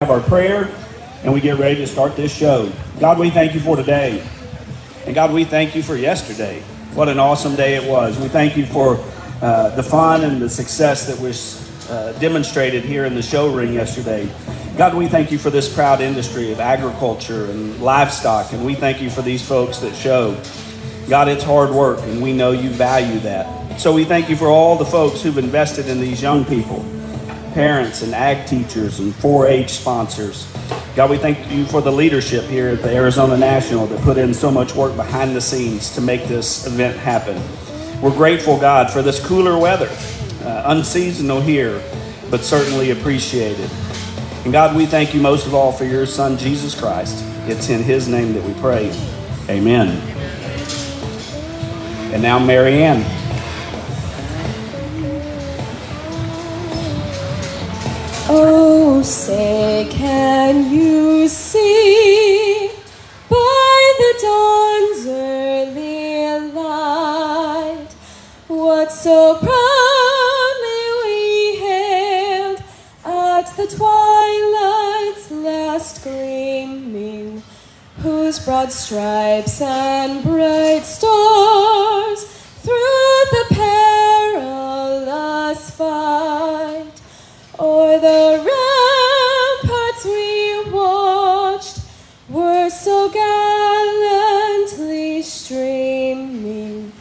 Our prayer, and we get ready to start this show. God, we thank you for today. And God, we thank you for yesterday. What an awesome day it was. We thank you for the fun and the success that was demonstrated here in the show ring yesterday. God, we thank you for this proud industry of agriculture and livestock, and we thank you for these folks that show. God, it's hard work, and we know you value that. So we thank you for all the folks who've invested in these young people, parents and ag teachers and 4-H sponsors. God, we thank you for the leadership here at the Arizona National that put in so much work behind the scenes to make this event happen. We're grateful, God, for this cooler weather, unseasonal here, but certainly appreciated. And God, we thank you most of all for your Son, Jesus Christ. It's in his name that we pray. Amen. And now, Mary Ann. Oh, say, can you see by the dawn's early light what so proudly we hailed at the twilight's last gleaming, whose broad stripes and bright stars through the perilous fight o'er the ramparts we watched were so gallantly streaming,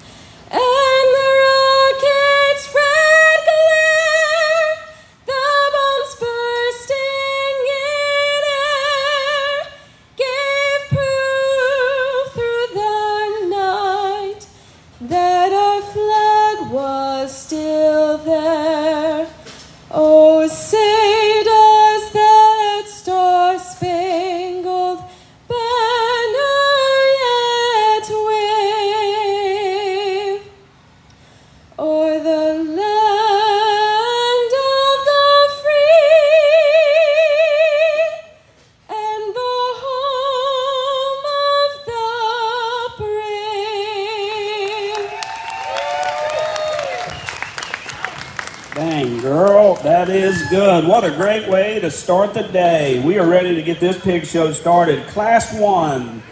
and the rocket's red glare, the bombs bursting in air, gave proof through the night that our flag was still there. Oh, say does that star-spangled banner yet wave o'er the land of the free and the home of the brave? Dang, girl, that is good. What a great way to start the day. We are ready to get this pig show started. Class 1,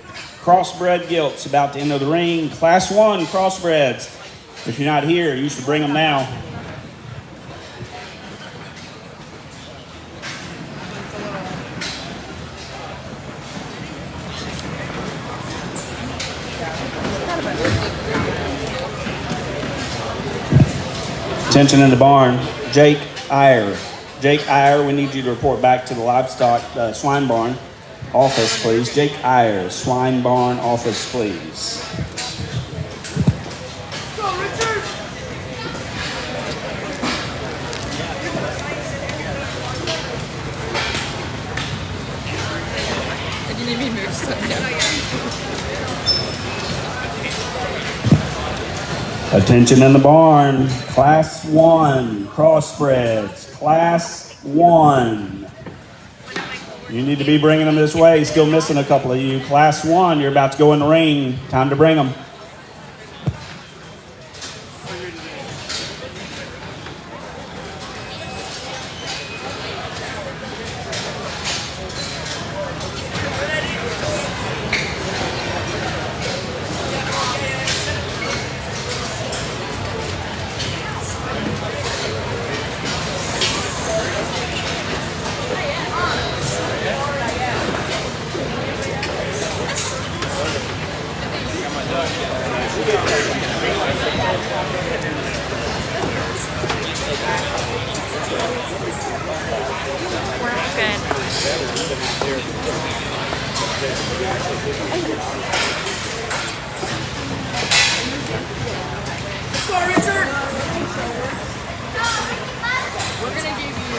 Crossbred Gilt's about to enter the ring. Class 1, Crossbreds. If you're not here, you should bring them now. Attention in the barn. Jake Iyer. Jake Iyer, we need you to report back to the Livestock Swine Barn office, please. Jake Iyer, Swine Barn office, please. Go, Richard! You need me to move something. Attention in the barn. Class 1, Crossbreds. Class 1. You need to be bringing them this way. Still missing a couple of you. Class 1, you're about to go in the ring. Time to bring them. Go, Richard! We're gonna give you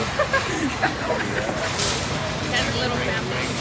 10 little families.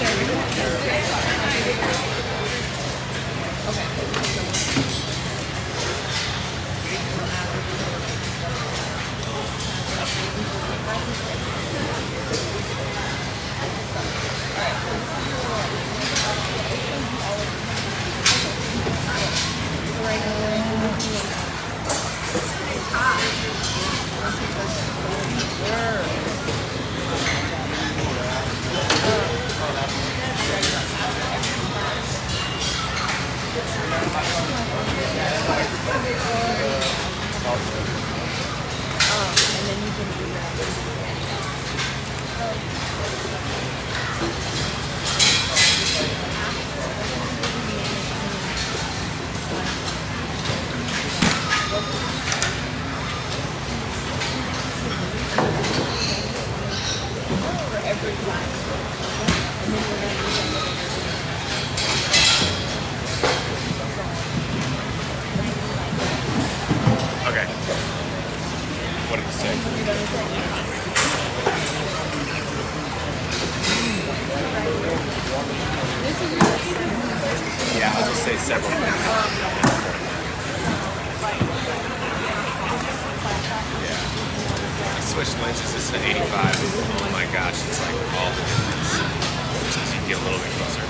Yeah, I'll just say several things. Yeah. I switched lenses. This is an 85. Oh my gosh, it's like all the difference. Just as you get a little bit closer.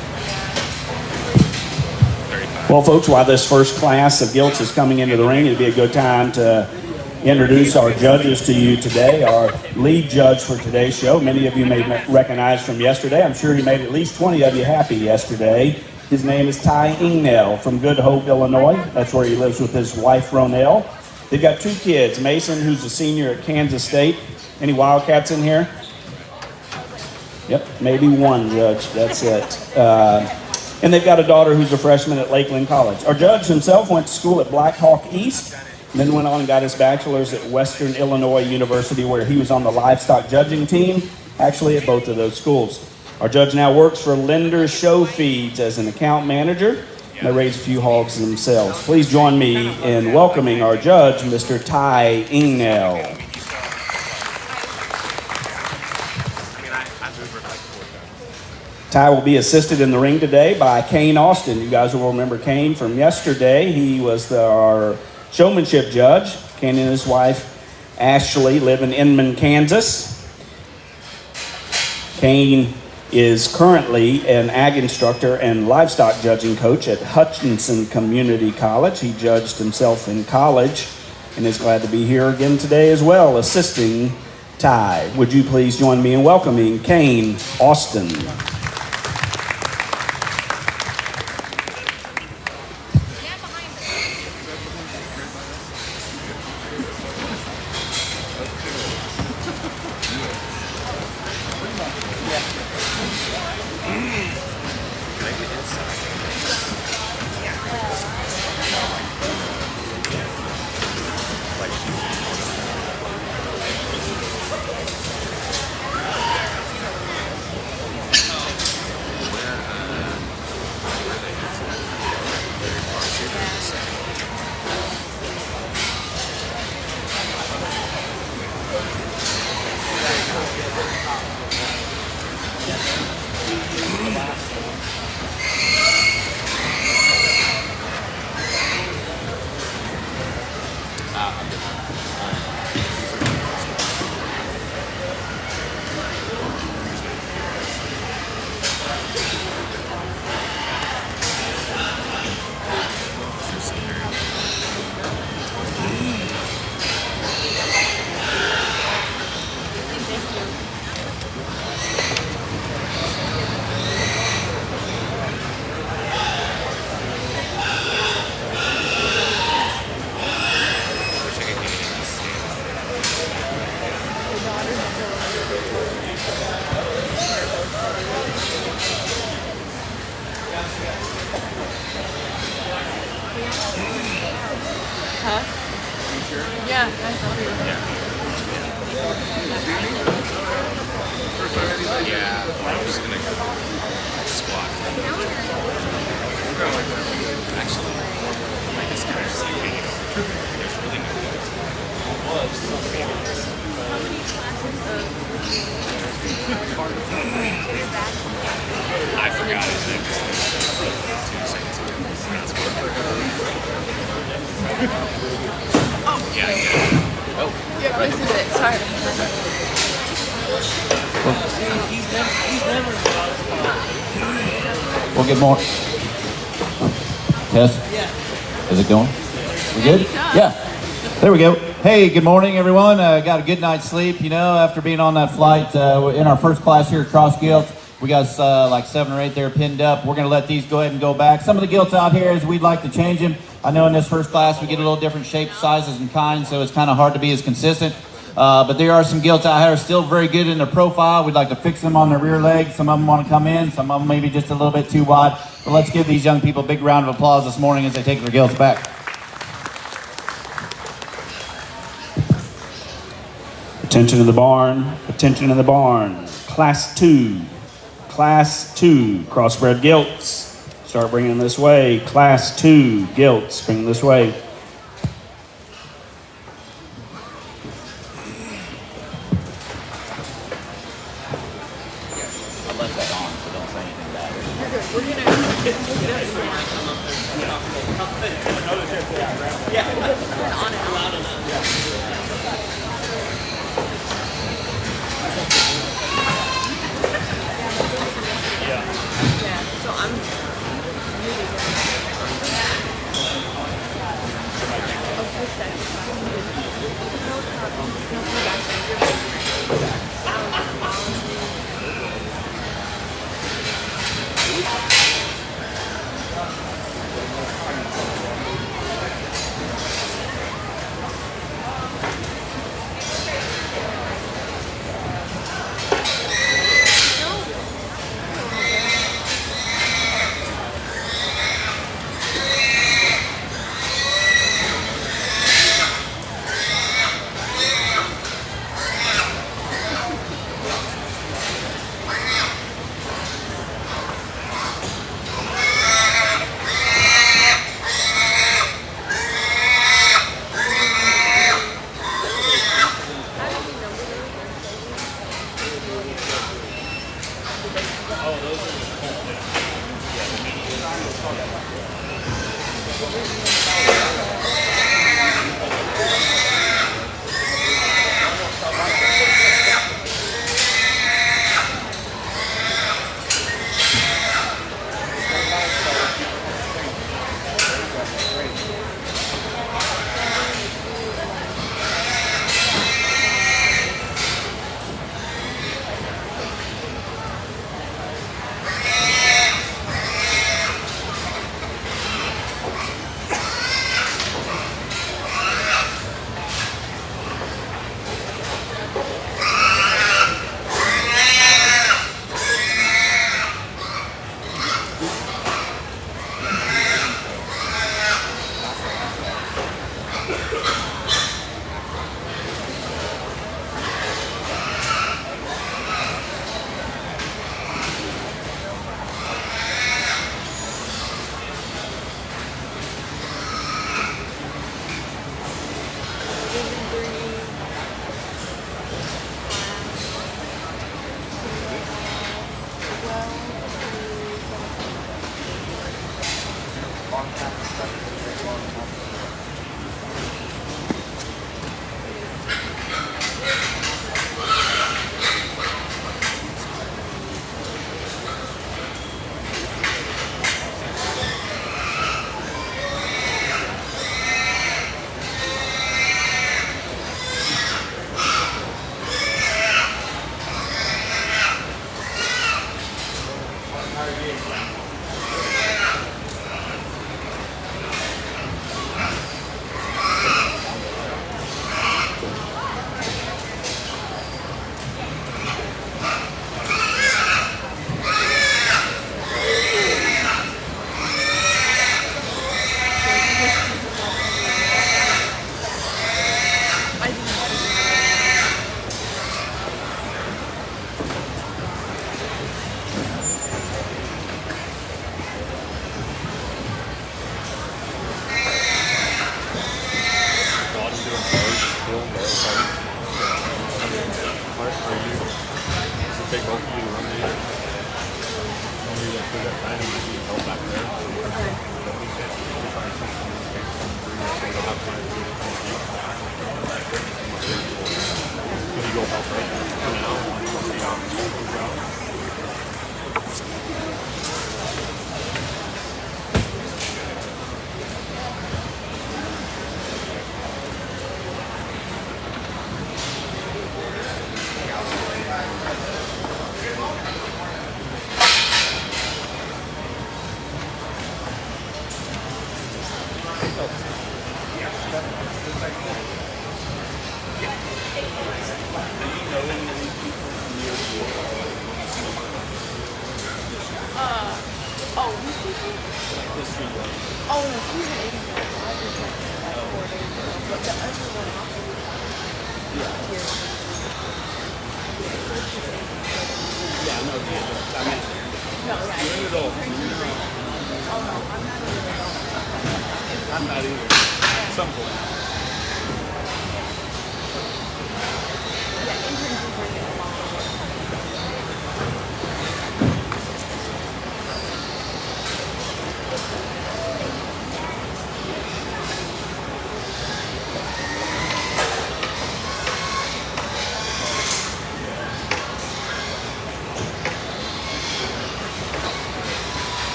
35. Well, folks, while this first class of Gilts is coming into the ring, it'd be a good time to introduce our judges to you today. Our lead judge for today's show, many of you may recognize from yesterday. I'm sure he made at least 20 of you happy yesterday. His name is Ty Ingnell from Good Hope, Illinois. That's where he lives with his wife, Ronell. They've got two kids, Mason, who's a senior at Kansas State. Any Wildcats in here? Yep, maybe one, Judge. That's it. And they've got a daughter who's a freshman at Lakeland College. Our judge himself went to school at Black Hawk East, and then went on and got his bachelor's at Western Illinois University, where he was on the livestock judging team, actually at both of those schools. Our judge now works for Lender Show Feeds as an account manager. They raise a few hogs themselves. Please join me in welcoming our judge, Mr. Ty Ingnell. Ty will be assisted in the ring today by Kane Austin. You guys will remember Kane from yesterday. He was our showmanship judge. Kane and his wife, Ashley, live in Inman, Kansas. Kane is currently an ag instructor and livestock judging coach at Hutchinson Community College. He judged himself in college and is glad to be here again today as well, assisting Ty. Would you please join me in welcoming Kane Austin. Yeah, I thought we were. Yeah, I'm just gonna go squat. Actually, I just kind of see there's really no I forgot his name. 2 seconds ago. Oh, yeah, yeah. Oh. Yeah, this is it. Sorry. Well, good morning. Tess? Is it going? We good? Yeah. There we go. Hey, good morning, everyone. Got a good night's sleep, you know, after being on that flight in our first class here at Gilt. We got like 7 or 8 there pinned up. We're going to let these go ahead and go back. Some of the gilts out here is we'd like to change them. I know in this first class we get a little different shapes, sizes, and kinds, so it's kind of hard to be as consistent. But there are some gilts out here still very good in their profile. We'd like to fix them on their rear legs. Some of them want to come in. Some of them maybe just a little bit too wide. But let's give these young people a big round of applause this morning as they take their gilts back. Attention in the barn, attention in the barn. Class 2, Crossbred Gilts. Start bringing them this way. Class 2 Gilts, bring them this way.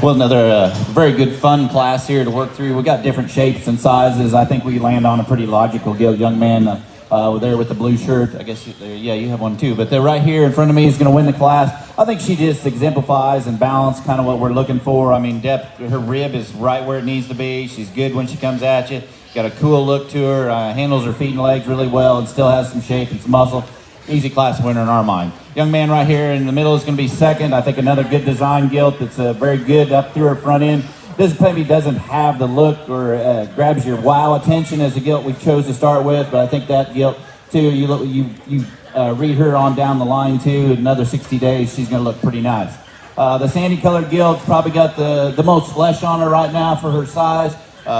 Well, another very good fun class here to work through. We got different shapes and sizes. I think we land on a pretty logical Gilt young man there with the blue shirt. I guess, yeah, you have one too. But they're right here in front of me is going to win the class. I think she just exemplifies and balance kind of what we're looking for. I mean, depth, her rib is right where it needs to be. She's good when she comes at you. Got a cool look to her. Handles her feet and legs really well and still has some shape and some muscle. Easy class winner in our mind. Young man right here in the middle is going to be second. I think another good design Gilt that's very good up through her front end. This maybe doesn't have the look or grabs your wow attention as the Gilt we chose to start with, but I think that Gilt too, you read her on down the line too. In another 60 days, she's going to look pretty nice. The sandy colored Gilt's probably got the most flesh on her right now for her size.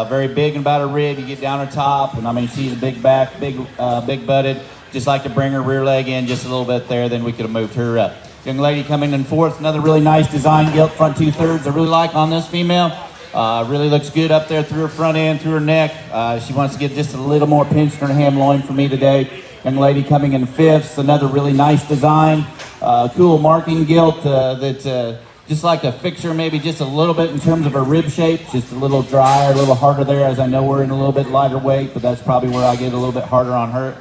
Very big and about her rib. You get down her top, and I mean she's a big back, big butted. Just like to bring her rear leg in just a little bit there, then we could have moved her up. Young lady coming in fourth, another really nice design Gilt front 2/3. I really like on this female. Really looks good up there through her front end, through her neck. She wants to get just a little more pinch in her ham loin for me today. Young lady coming in fifth, another really nice design. Cool marking Gilt that's just like to fix her maybe just a little bit in terms of her rib shape, just a little drier, a little harder there, as I know we're in a little bit lighter weight, but that's probably where I get a little bit harder on her.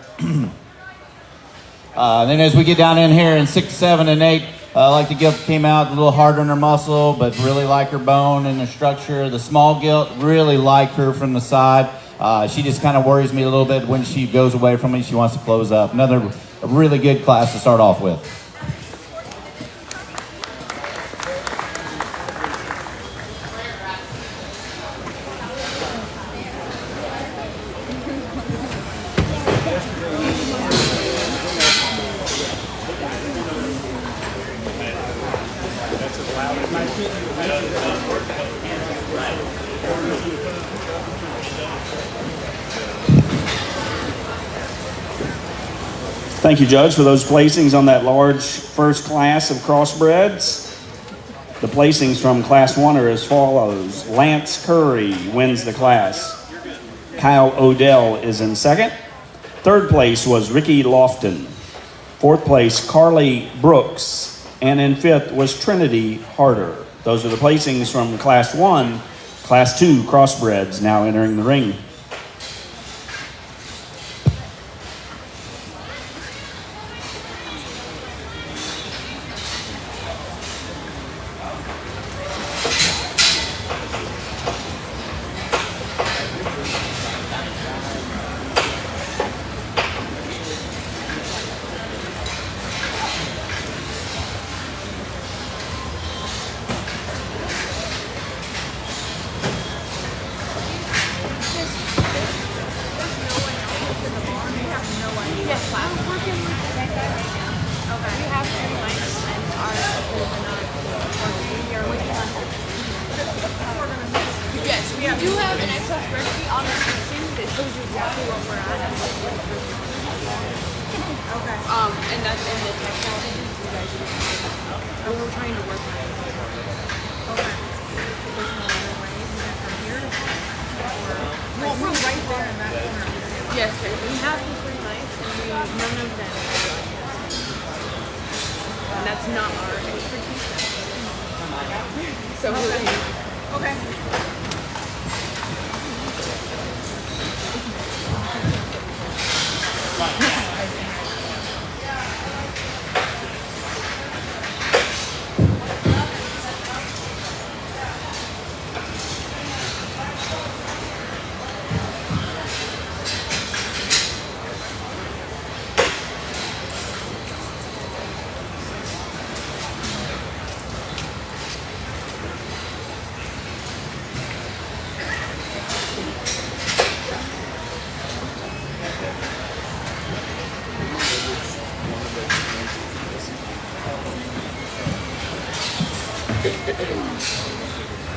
Then as we get down in here in 6, 7, and 8, like the Gilt came out a little harder in her muscle, but really like her bone and her structure. The small Gilt, really like her from the side. She just kind of worries me a little bit when she goes away from me. She wants to close up. Another really good class to start off with. Thank you, Judge, for those placings on that large first class of crossbreds. The placings from Class 1 are as follows. Lance Curry wins the class. Kyle Odell is in second. Third place was Ricky Lofton. Fourth place, Carly Brooks. And in fifth was Trinity Harder. Those are the placings from Class 1. Class 2 crossbreds now entering the ring. And that's in the technology you guys use. And we're trying to work on it. Okay. There's no other way. Is it from here to well, we're right there in that corner. Yes, sir. We have the 3 lights, and none of them are like this. And that's not our expertise. So Okay.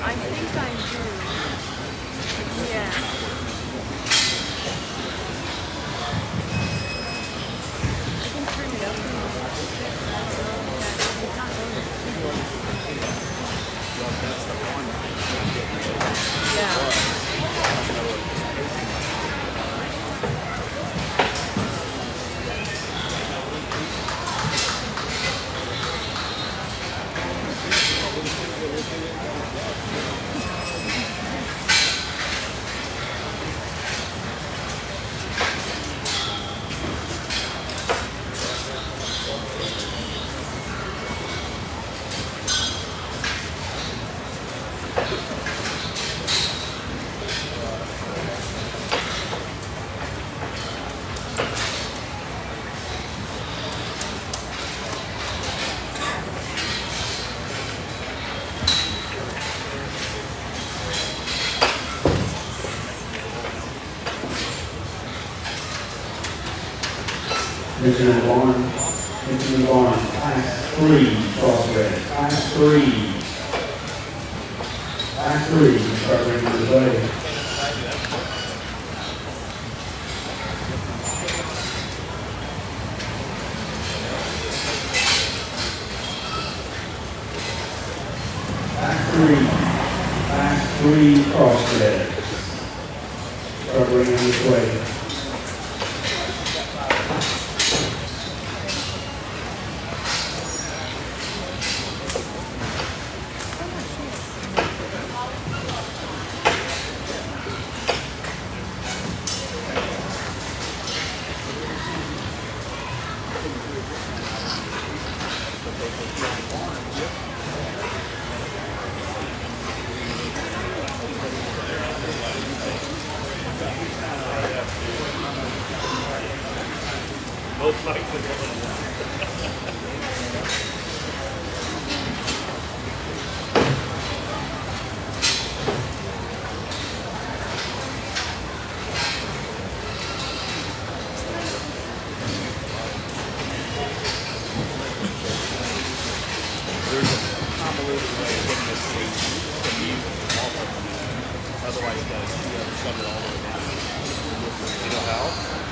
I think I do. Yeah. I can turn it up. Yeah. Mr. Vaughn, Mr. Vaughn, Class 3 Crossbred, Class 3. Class 3, start bringing this way. Class 3 Crossbred, start bringing this way. Otherwise, you gotta shove it all the way down. You know how?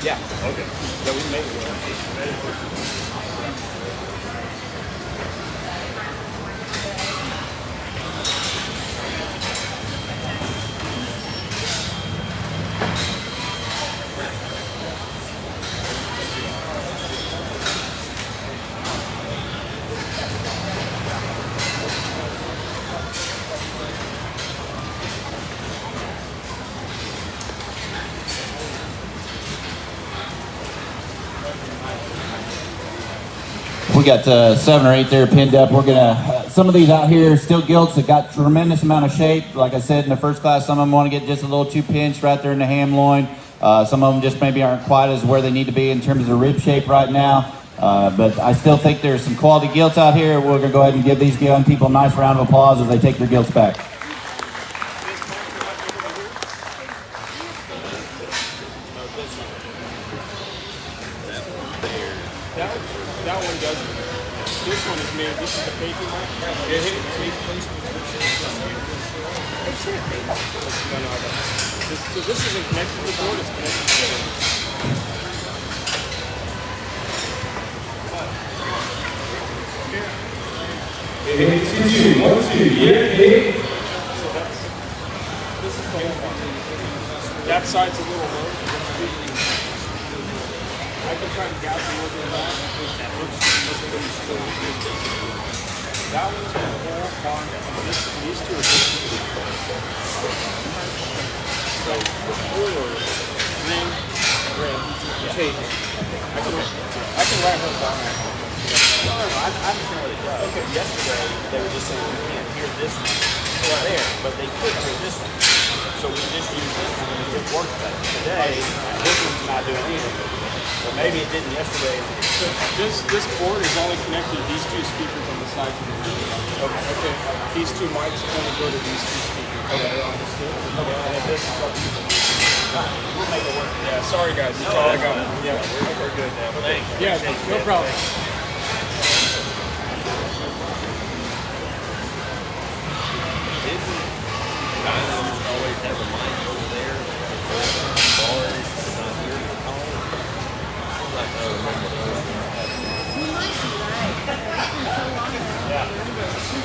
Yeah. Okay. Yeah, we made it. We got 7 or 8 there pinned up. We're gonna, some of these out here are still gilts that got tremendous amount of shape. Like I said in the first class, some of them want to get just a little too pinched right there in the ham loin. Some of them just maybe aren't quite as where they need to be in terms of the rib shape right now. But I still think there's some quality gilts out here. We're gonna go ahead and give these young people a nice round of applause as they take their gilts back. That one doesn't. This one is made. This is the paper one. It hit its placement. It should be. No, I got this. So this isn't connected to the board. It's connected to the So that's. This is the whole one. That side's a little low. I can try and gas a little bit of that. That looks still good. That one's a whole barn. These two are just so four ring, tape. I can write her down. No, I understand what it does. Okay, yesterday they were just saying we can't hear this one there, but they could hear this one. So we just use this one and it worked better. Today, this one's not doing anything. Well, maybe it didn't yesterday. This board is only connected to these two speakers on the sides of the video. Okay. These two mics only go to these two speakers. Okay. And if this is what we'll make it work. Yeah, sorry guys. That's all I got. Yeah, We're good now. Thanks. yeah, no problem. Always have a mic over there. Bars, not here to call. Like, I remember. You might be right. It's been so long ago.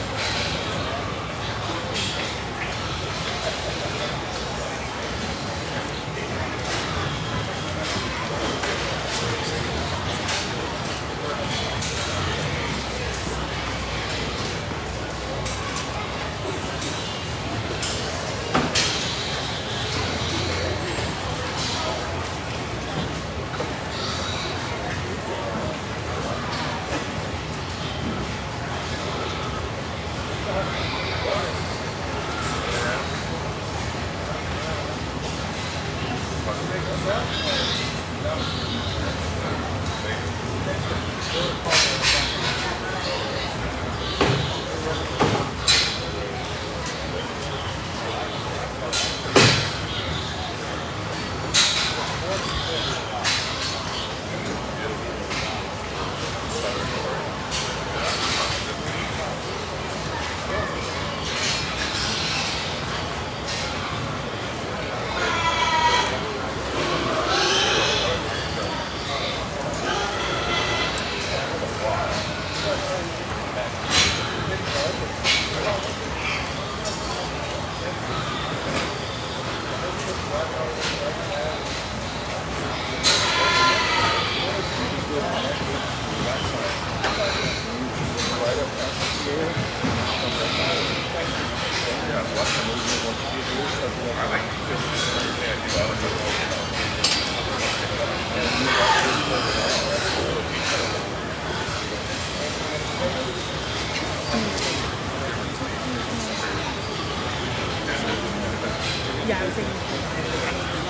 Yeah, I was thinking.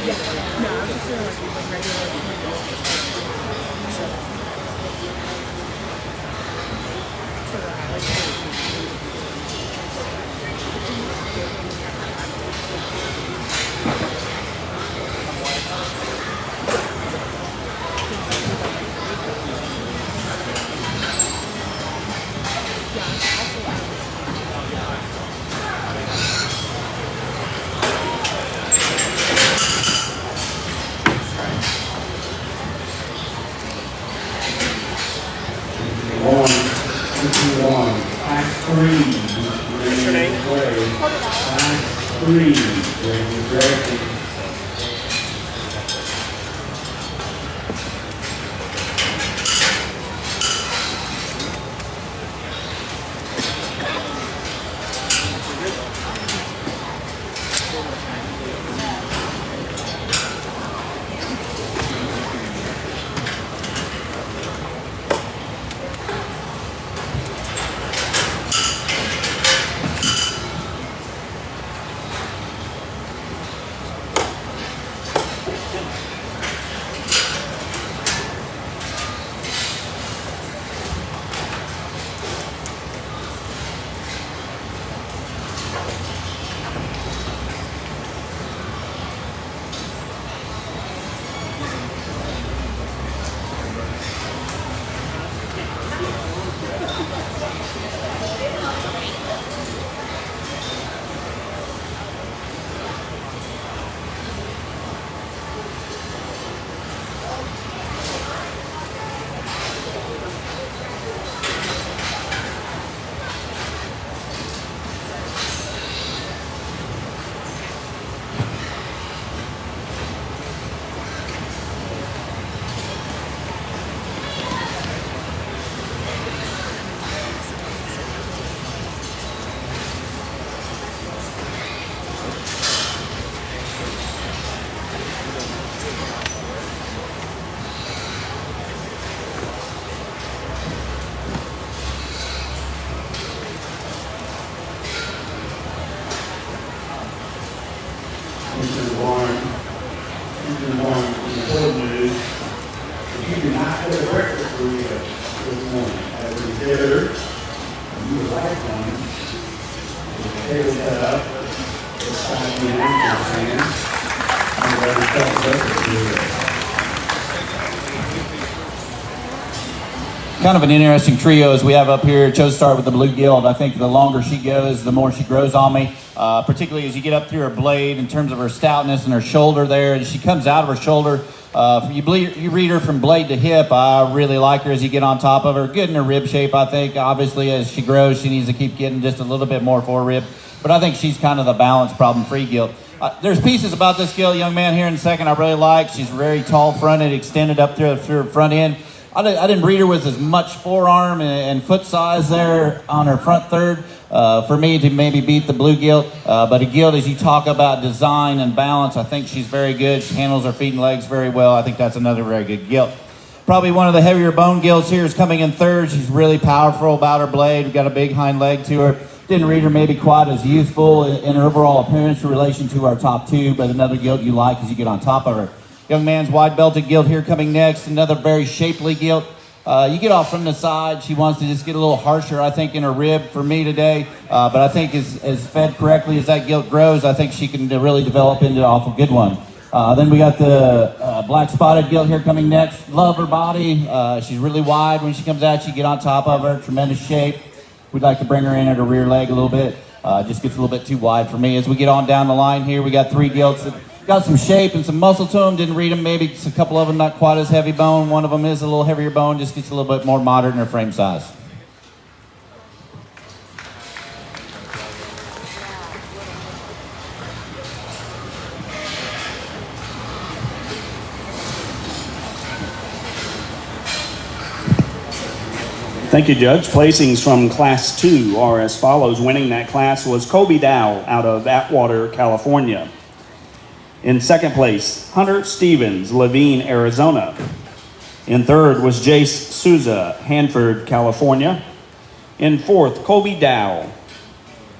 Yeah, no, I was just doing like regular. Act 3. What's your name? Act 3. important news. If you do not have a breakfast burrito this morning, as a consider, you would like one, table set up, it's time to announce your and ready to start the breakfast burrito. Kind of an interesting trio as we have up here. Chose to start with the blue gilt. I think the longer she goes, the more she grows on me. Particularly as you get up through her blade in terms of her stoutness and her shoulder there. And she comes out of her shoulder. You read her from blade to hip. I really like her as you get on top of her. Good in her rib shape, I think. Obviously, as she grows, she needs to keep getting just a little bit more forerib. But I think she's kind of the balance problem-free gilt. There's pieces about this gilt, young man, here in a second I really like. She's very tall-fronted, extended up through her front end. I didn't breed her with as much forearm and foot size there on her front third for me to maybe beat the blue gilt. But a gilt, as you talk about design and balance, I think she's very good. She handles her feet and legs very well. I think that's another very good gilt. Probably one of the heavier bone gilts here is coming in third. She's really powerful about her blade. We've got a big hind leg to her. Didn't read her maybe quite as youthful in her overall appearance in relation to our top two, but another gilt you like as you get on top of her. Young man's wide belted gilt here coming next. Another very shapely gilt. You get off from the side. She wants to just get a little harsher, I think, in her rib for me today. But I think as fed correctly as that gilt grows, I think she can really develop into an awful good one. Then we got the black spotted gilt here coming next. Love her body. She's really wide when she comes out. You get on top of her. Tremendous shape. We'd like to bring her in at her rear leg a little bit. Just gets a little bit too wide for me. As we get on down the line here, we got three gilts that got some shape and some muscle to them. Didn't read them. Maybe a couple of them not quite as heavy bone. One of them is a little heavier bone. Just gets a little bit more moderate in her frame size. Thank you, Judge. Placings from Class 2 are as follows. Winning that class was Kobe Dow out of Atwater, California. In second place, Hunter Stevens, Levine, Arizona. In third was Jace Souza, Hanford, California. In fourth, Kobe Dow,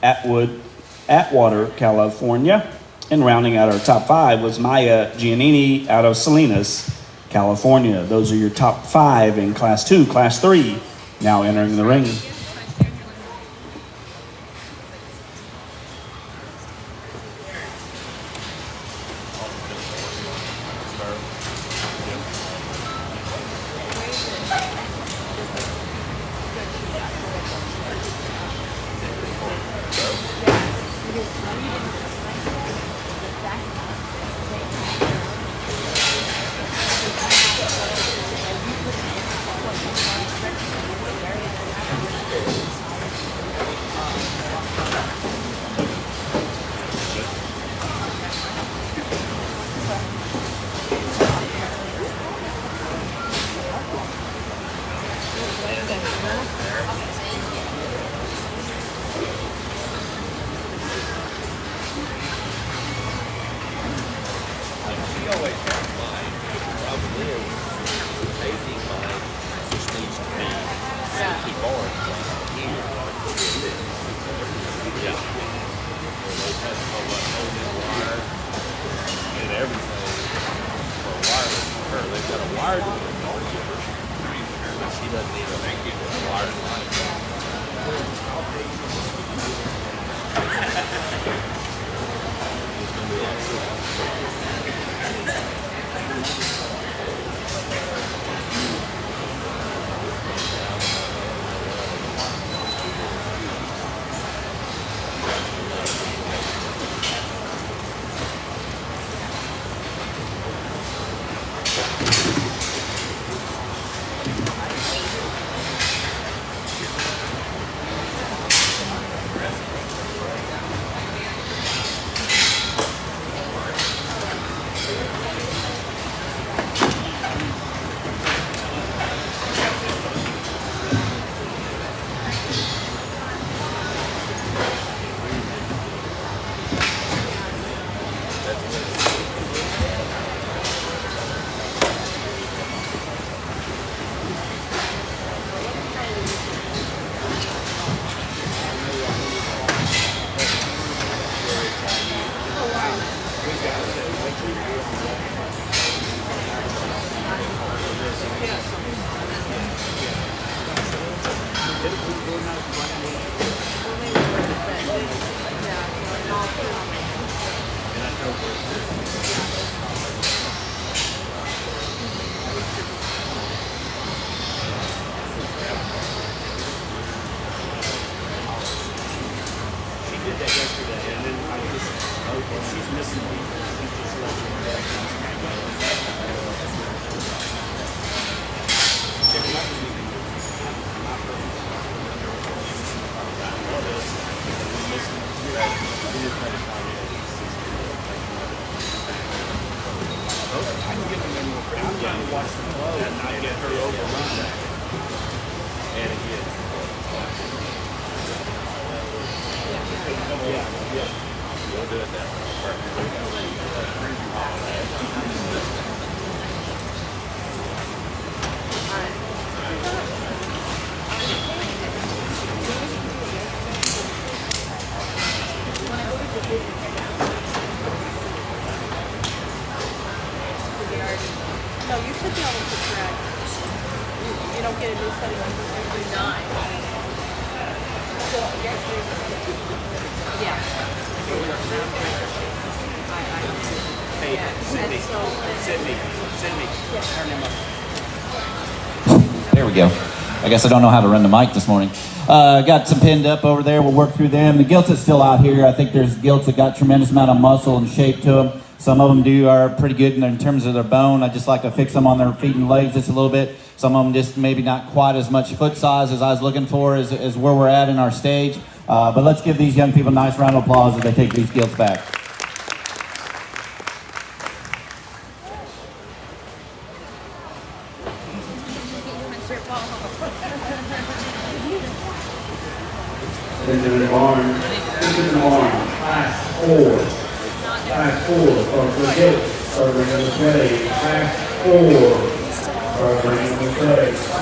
Atwater, California. And rounding out our top five was Maya Giannini out of Salinas, California. Those are your top five in Class 2. Class 3 now entering the ring. I'm trying to watch the flow and not get her overrun. And again. We'll do it that way. No, you should be able to drag. You don't get a new setting every 9. So, yeah. Hey, Sydney, turn him up. There we go. I guess I don't know how to run the mic this morning. Got some pinned up over there. We'll work through them. The gilts that's still out here, I think there's gilts that got tremendous amount of muscle and shape to them. Some of them are pretty good in terms of their bone. I just like to fix them on their feet and legs just a little bit. Some of them just maybe not quite as much foot size as I was looking for as where we're at in our stage. But let's give these young people a nice round of applause as they take these gilts back. Into the barn, class 4, for the gilt, program number 20, class 4, program number 20.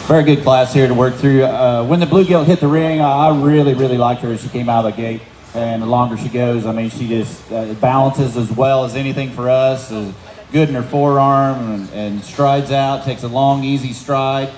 Very good class here to work through. When the blue gilt hit the ring, I really liked her as she came out of the gate. And the longer she goes, I mean, she just balances as well as anything for us. Is good in her forearm and strides out, takes a long, easy stride.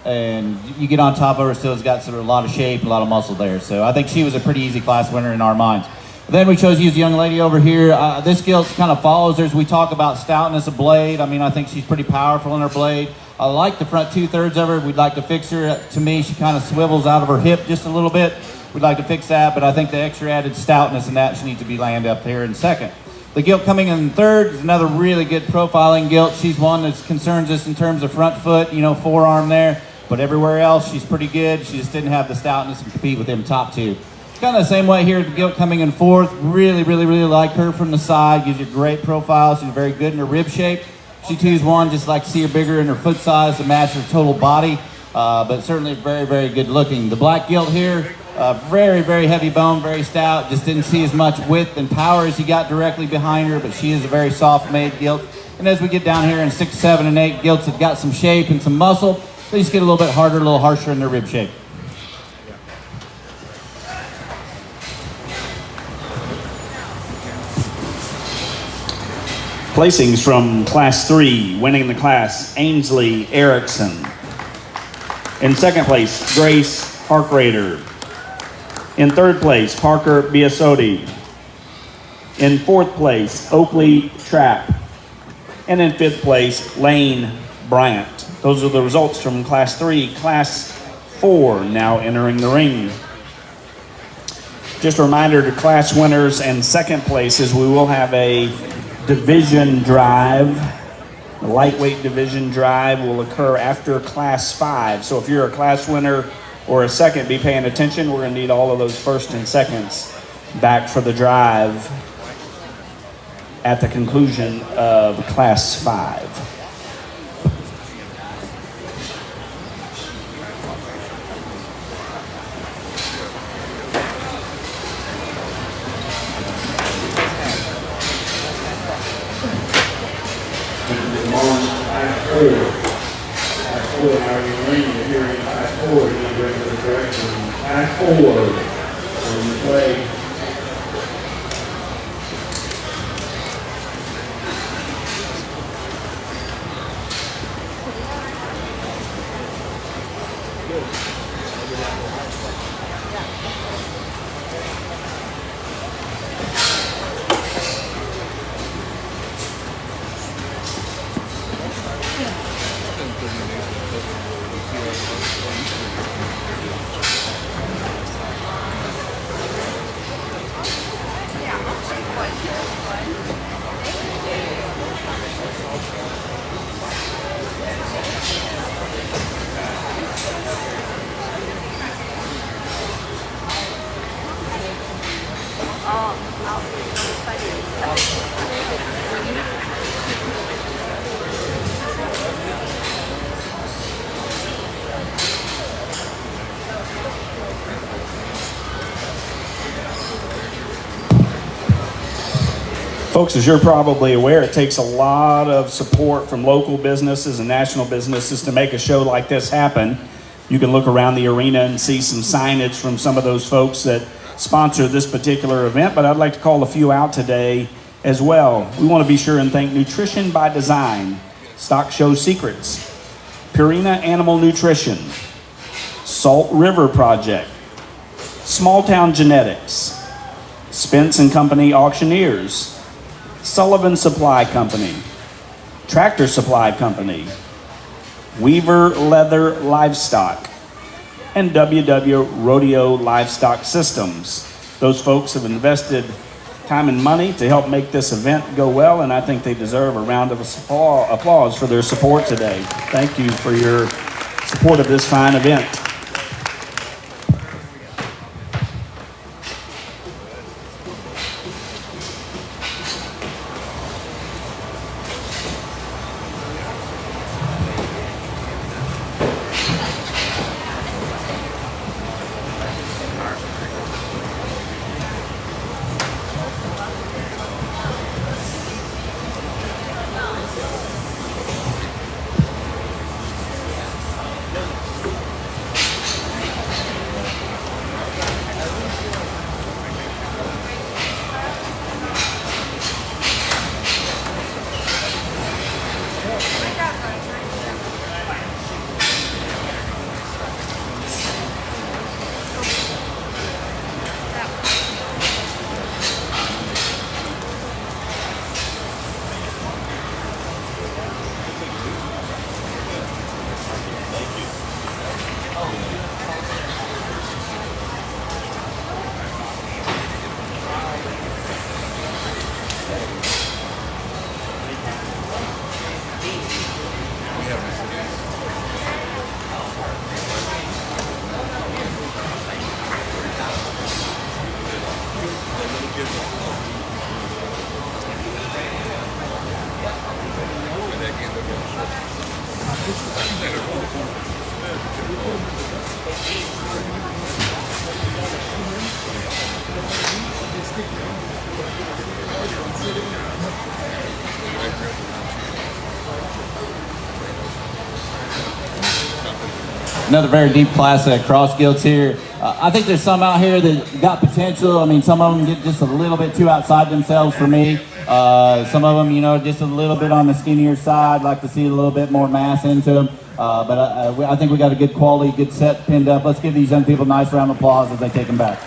And you get on top of her, still has got sort of a lot of shape and a lot of muscle there. So I think she was a pretty easy class winner in our minds. Then we chose to use a young lady over here. This gilt kind of follows her as we talk about stoutness of blade. I mean, I think she's pretty powerful in her blade. I like the front 2/3 of her. We'd like to fix her. To me, she kind of swivels out of her hip just a little bit. We'd like to fix that, but I think the extra added stoutness in that, she needs to be landed up there in second. The gilt coming in third is another really good profiling gilt. She's one that concerns us in terms of front foot, you know, forearm there. But everywhere else, she's pretty good. She just didn't have the stoutness to compete with them top two. Kind of the same way here, the gilt coming in fourth. Really like her from the side. Gives you a great profile. She's very good in her rib shape. She two's one, just like to see her bigger in her foot size to match her total body. But certainly very good looking. The black gilt here, very heavy bone, very stout. Just didn't see as much width and power as you got directly behind her, but she is a very soft made gilt. And as we get down here in 6, 7, and 8, gilts have got some shape and some muscle. They just get a little bit harder, a little harsher in their rib shape. Placings from Class 3, winning the class, Ainsley Erickson. In second place, Grace Harkrader. In third place, Parker Biasotti. In fourth place, Oakley Trapp. And in fifth place, Lane Bryant. Those are the results from Class 3. Class 4 now entering the ring. Just a reminder to class winners and second places, we will have a division drive. The lightweight division drive will occur after Class 5. So if you're a class winner or a second, be paying attention. We're going to need all of those first and seconds back for the drive at the conclusion of Class 5. Folks, as you're probably aware, it takes a lot of support from local businesses and national businesses to make a show like this happen. You can look around the arena and see some signage from some of those folks that sponsor this particular event, but I'd like to call a few out today as well. We want to be sure and thank Nutrition by Design, Stock Show Secrets, Purina Animal Nutrition, Salt River Project, Small Town Genetics, Spence and Company Auctioneers, Sullivan Supply Company, Tractor Supply Company, Weaver Leather Livestock, and WW Rodeo Livestock Systems. Those folks have invested time and money to help make this event go well, and I think they deserve a round of applause for their support today. Thank you for your support of this fine event. Another very deep class at Cross Gilts here. I think there's some out here that got potential. I mean, some of them get just a little bit too outside themselves for me. Some of them, you know, just a little bit on the skinnier side. Like to see a little bit more mass into them. But I think we got a good quality, good set pinned up. Let's give these young people a nice round of applause as they take them back.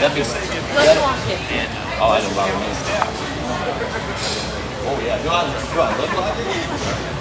That'd be Let's walk it. oh, I don't bother me. Oh yeah, do I look like it?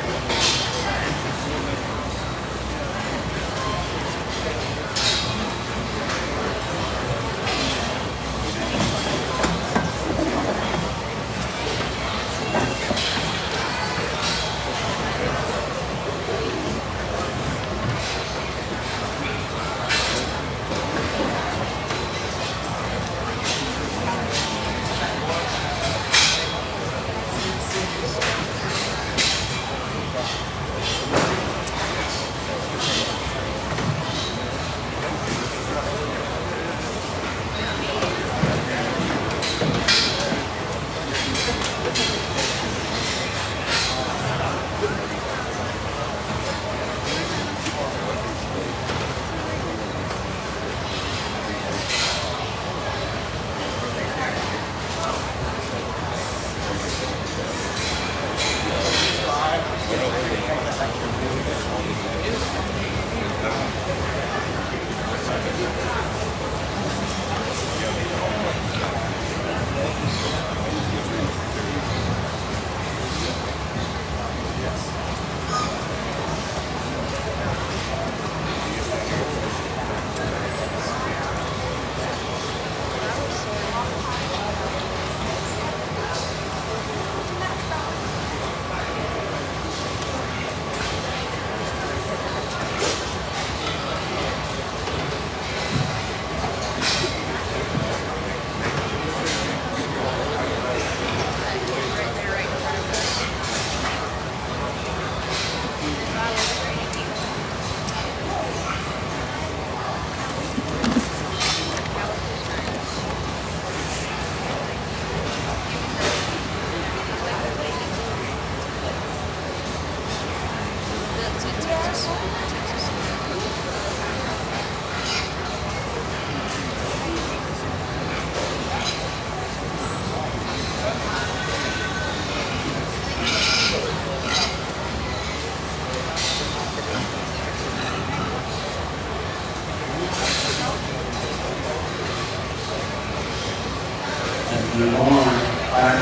move on. Class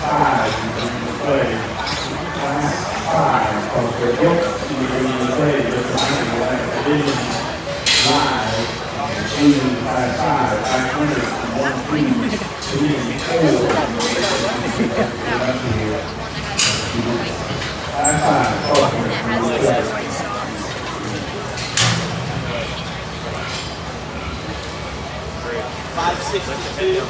5, you bring in the play. Class 5, Crossbred Gilt, you bring in the play. Just like the last division, live, including Class 5, 500, 1, 3, 4. Class 5, Crossbred. 562.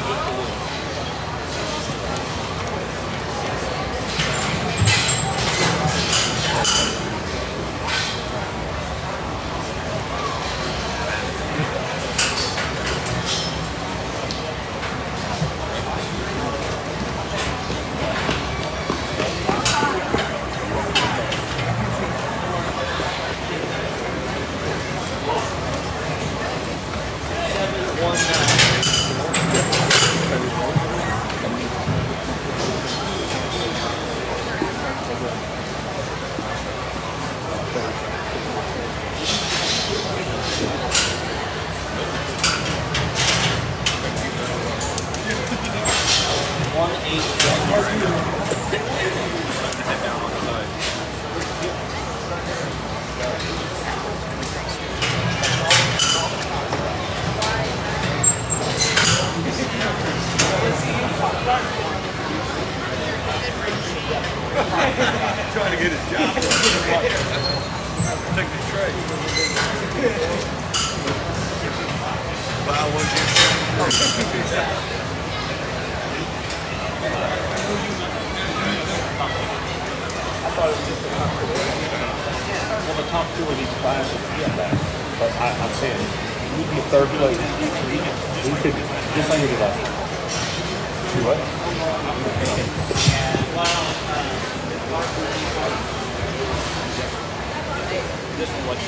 Trying to get his job. Take the tray. Buy one, get Well, the top 2 of these classes, but I'm saying, you can get third place. We could, just like we did last year. What? This one was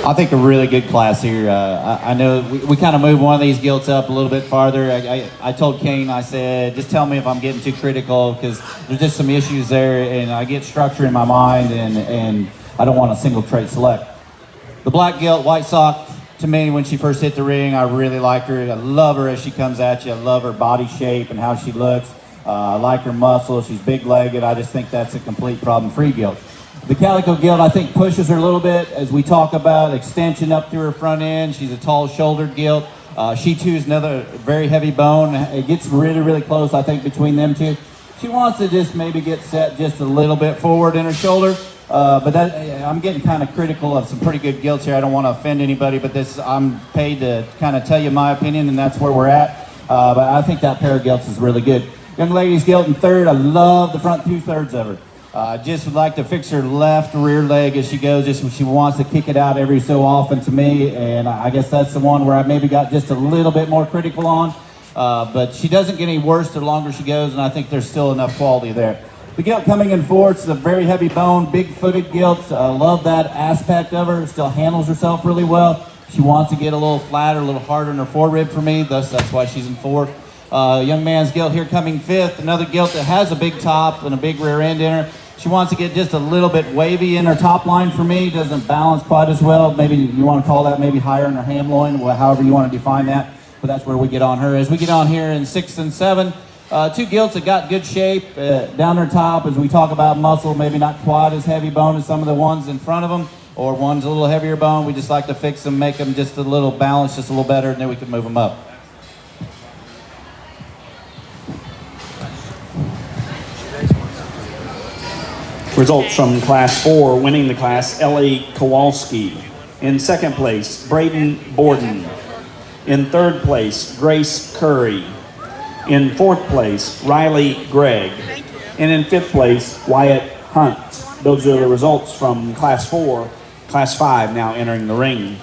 I think a really good class here. I know we kind of moved one of these gilts up a little bit farther. I told Kane, I said, just tell me if I'm getting too critical because there's just some issues there and I get structure in my mind and I don't want a single trait select. The black gilt, white sock, to me, when she first hit the ring, I really like her. I love her as she comes at you. I love her body shape and how she looks. I like her muscle. She's big-legged. I just think that's a complete problem-free gilt. The calico gilt, I think, pushes her a little bit as we talk about extension up through her front end. She's a tall-shouldered gilt. She, too, is another very heavy bone. It gets really, really close, I think, between them two. She wants to just maybe get set just a little bit forward in her shoulder. But I'm getting kind of critical of some pretty good gilts here. I don't want to offend anybody, but I'm paid to kind of tell you my opinion, and that's where we're at. But I think that pair of gilts is really good. Young lady's gilt in third. I love the front 2/3 of her. Just would like to fix her left rear leg as she goes, just when she wants to kick it out every so often to me, and I guess that's the one where I maybe got just a little bit more critical on, but she doesn't get any worse the longer she goes, and I think there's still enough quality there. The gilt coming in fourth is a very heavy bone, big-footed gilt. I love that aspect of her. Still handles herself really well. She wants to get a little flatter, a little harder in her forerib for me, thus that's why she's in fourth. Young man's gilt here coming fifth, another gilt that has a big top and a big rear end in her. She wants to get just a little bit wavy in her top line for me, doesn't balance quite as well. Maybe you want to call that maybe higher in her ham loin, however you want to define that, but that's where we get on her. As we get on here in 6 and 7, two gilts that got good shape down their top. As we talk about muscle, maybe not quite as heavy bone as some of the ones in front of them, or one's a little heavier bone. We just like to fix them, make them just a little balanced, just a little better, and then we can move them up. Results from Class 4, winning the class, Ellie Kowalski. In second place, Braden Borden. In third place, Grace Curry. In fourth place, Riley Gregg. And in fifth place, Wyatt Hunt. Those are the results from Class 4. Class 5 now entering the ring.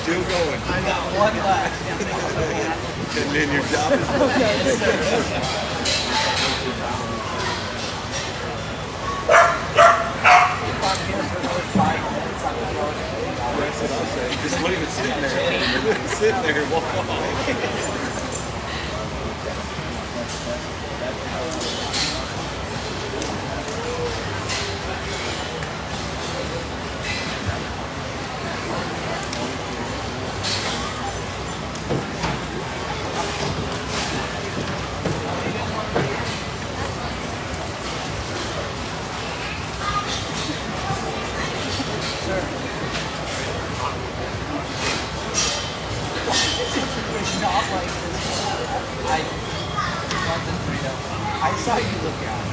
Still going. I got one left. And then your job is just leave it sitting there. Sitting there and walk off. I saw you look out.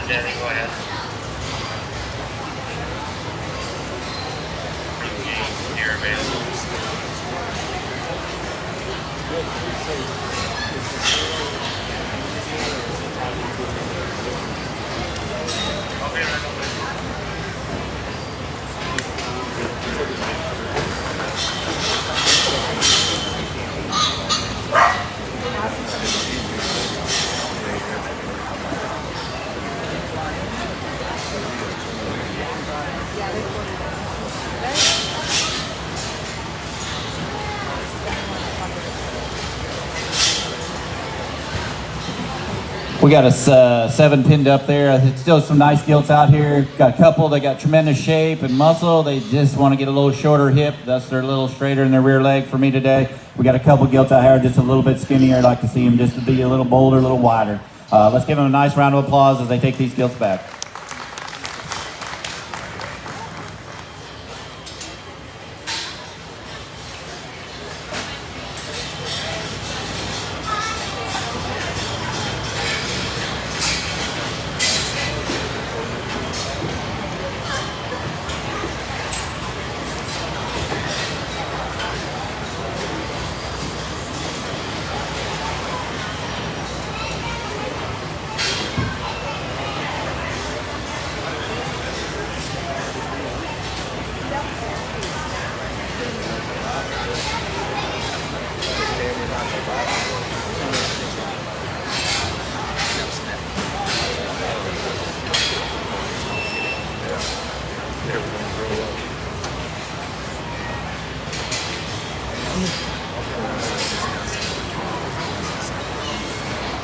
Danny, go ahead. You're available. Okay, right over. We got a 7 pinned up there. There's still some nice gilts out here. Got a couple that got tremendous shape and muscle. They just want to get a little shorter hip. Thus they're a little straighter in their rear leg for me today. We got a couple gilts out here just a little bit skinnier. I'd like to see them just to be a little bolder, a little wider. Let's give them a nice round of applause as they take these gilts back.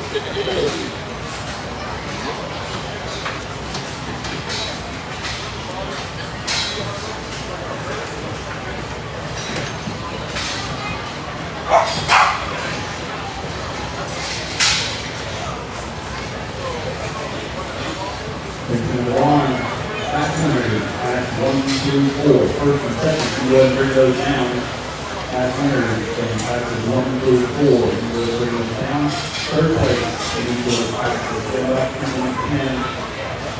Number one, back 100, pass 1, 2, 4. First and second, you go and bring those down. Pass 100, and passes 1, 2, 4. You go and bring those down. Third place, and you go and pass the 10,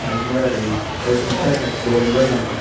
and you're ready. First and second, go and bring them.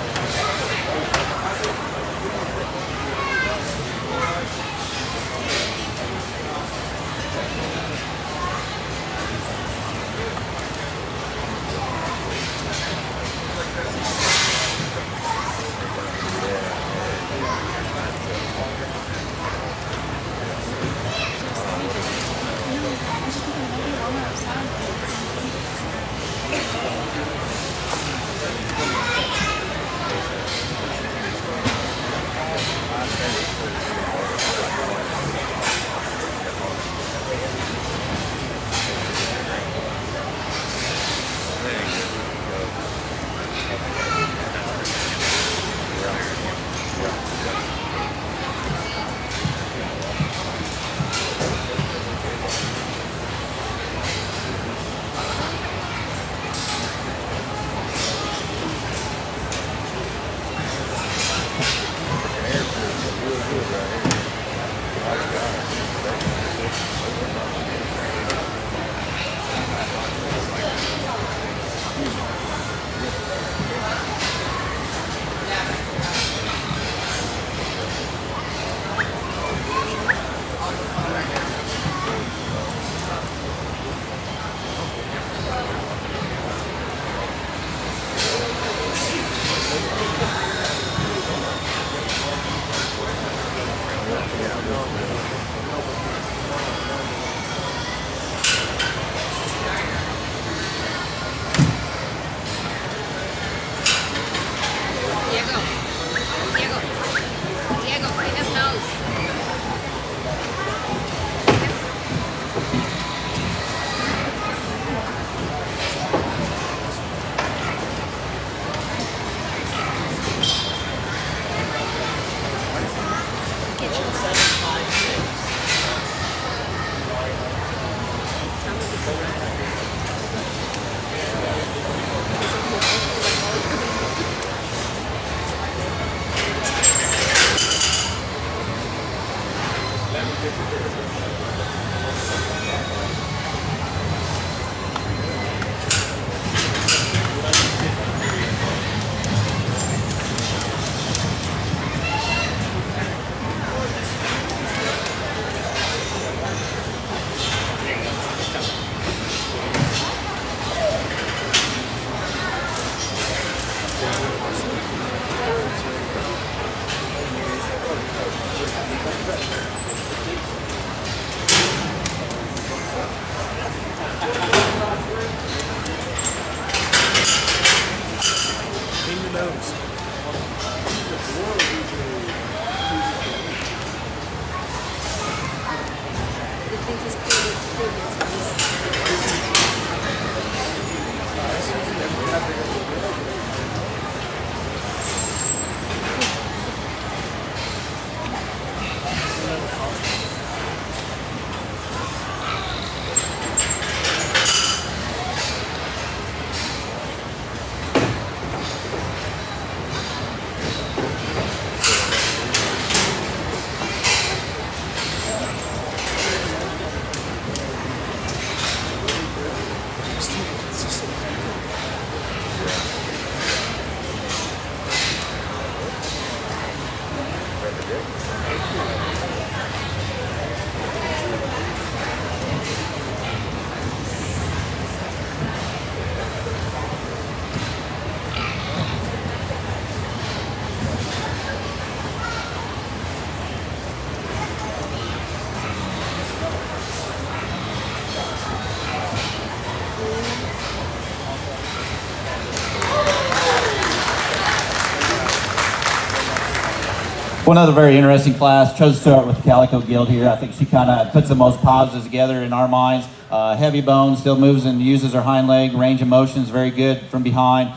Well, another very interesting class. Chose to start with the Calico Gilt here. I think she kind of puts the most positives together in our minds. Heavy bone, still moves and uses her hind leg. Range of motion is very good from behind.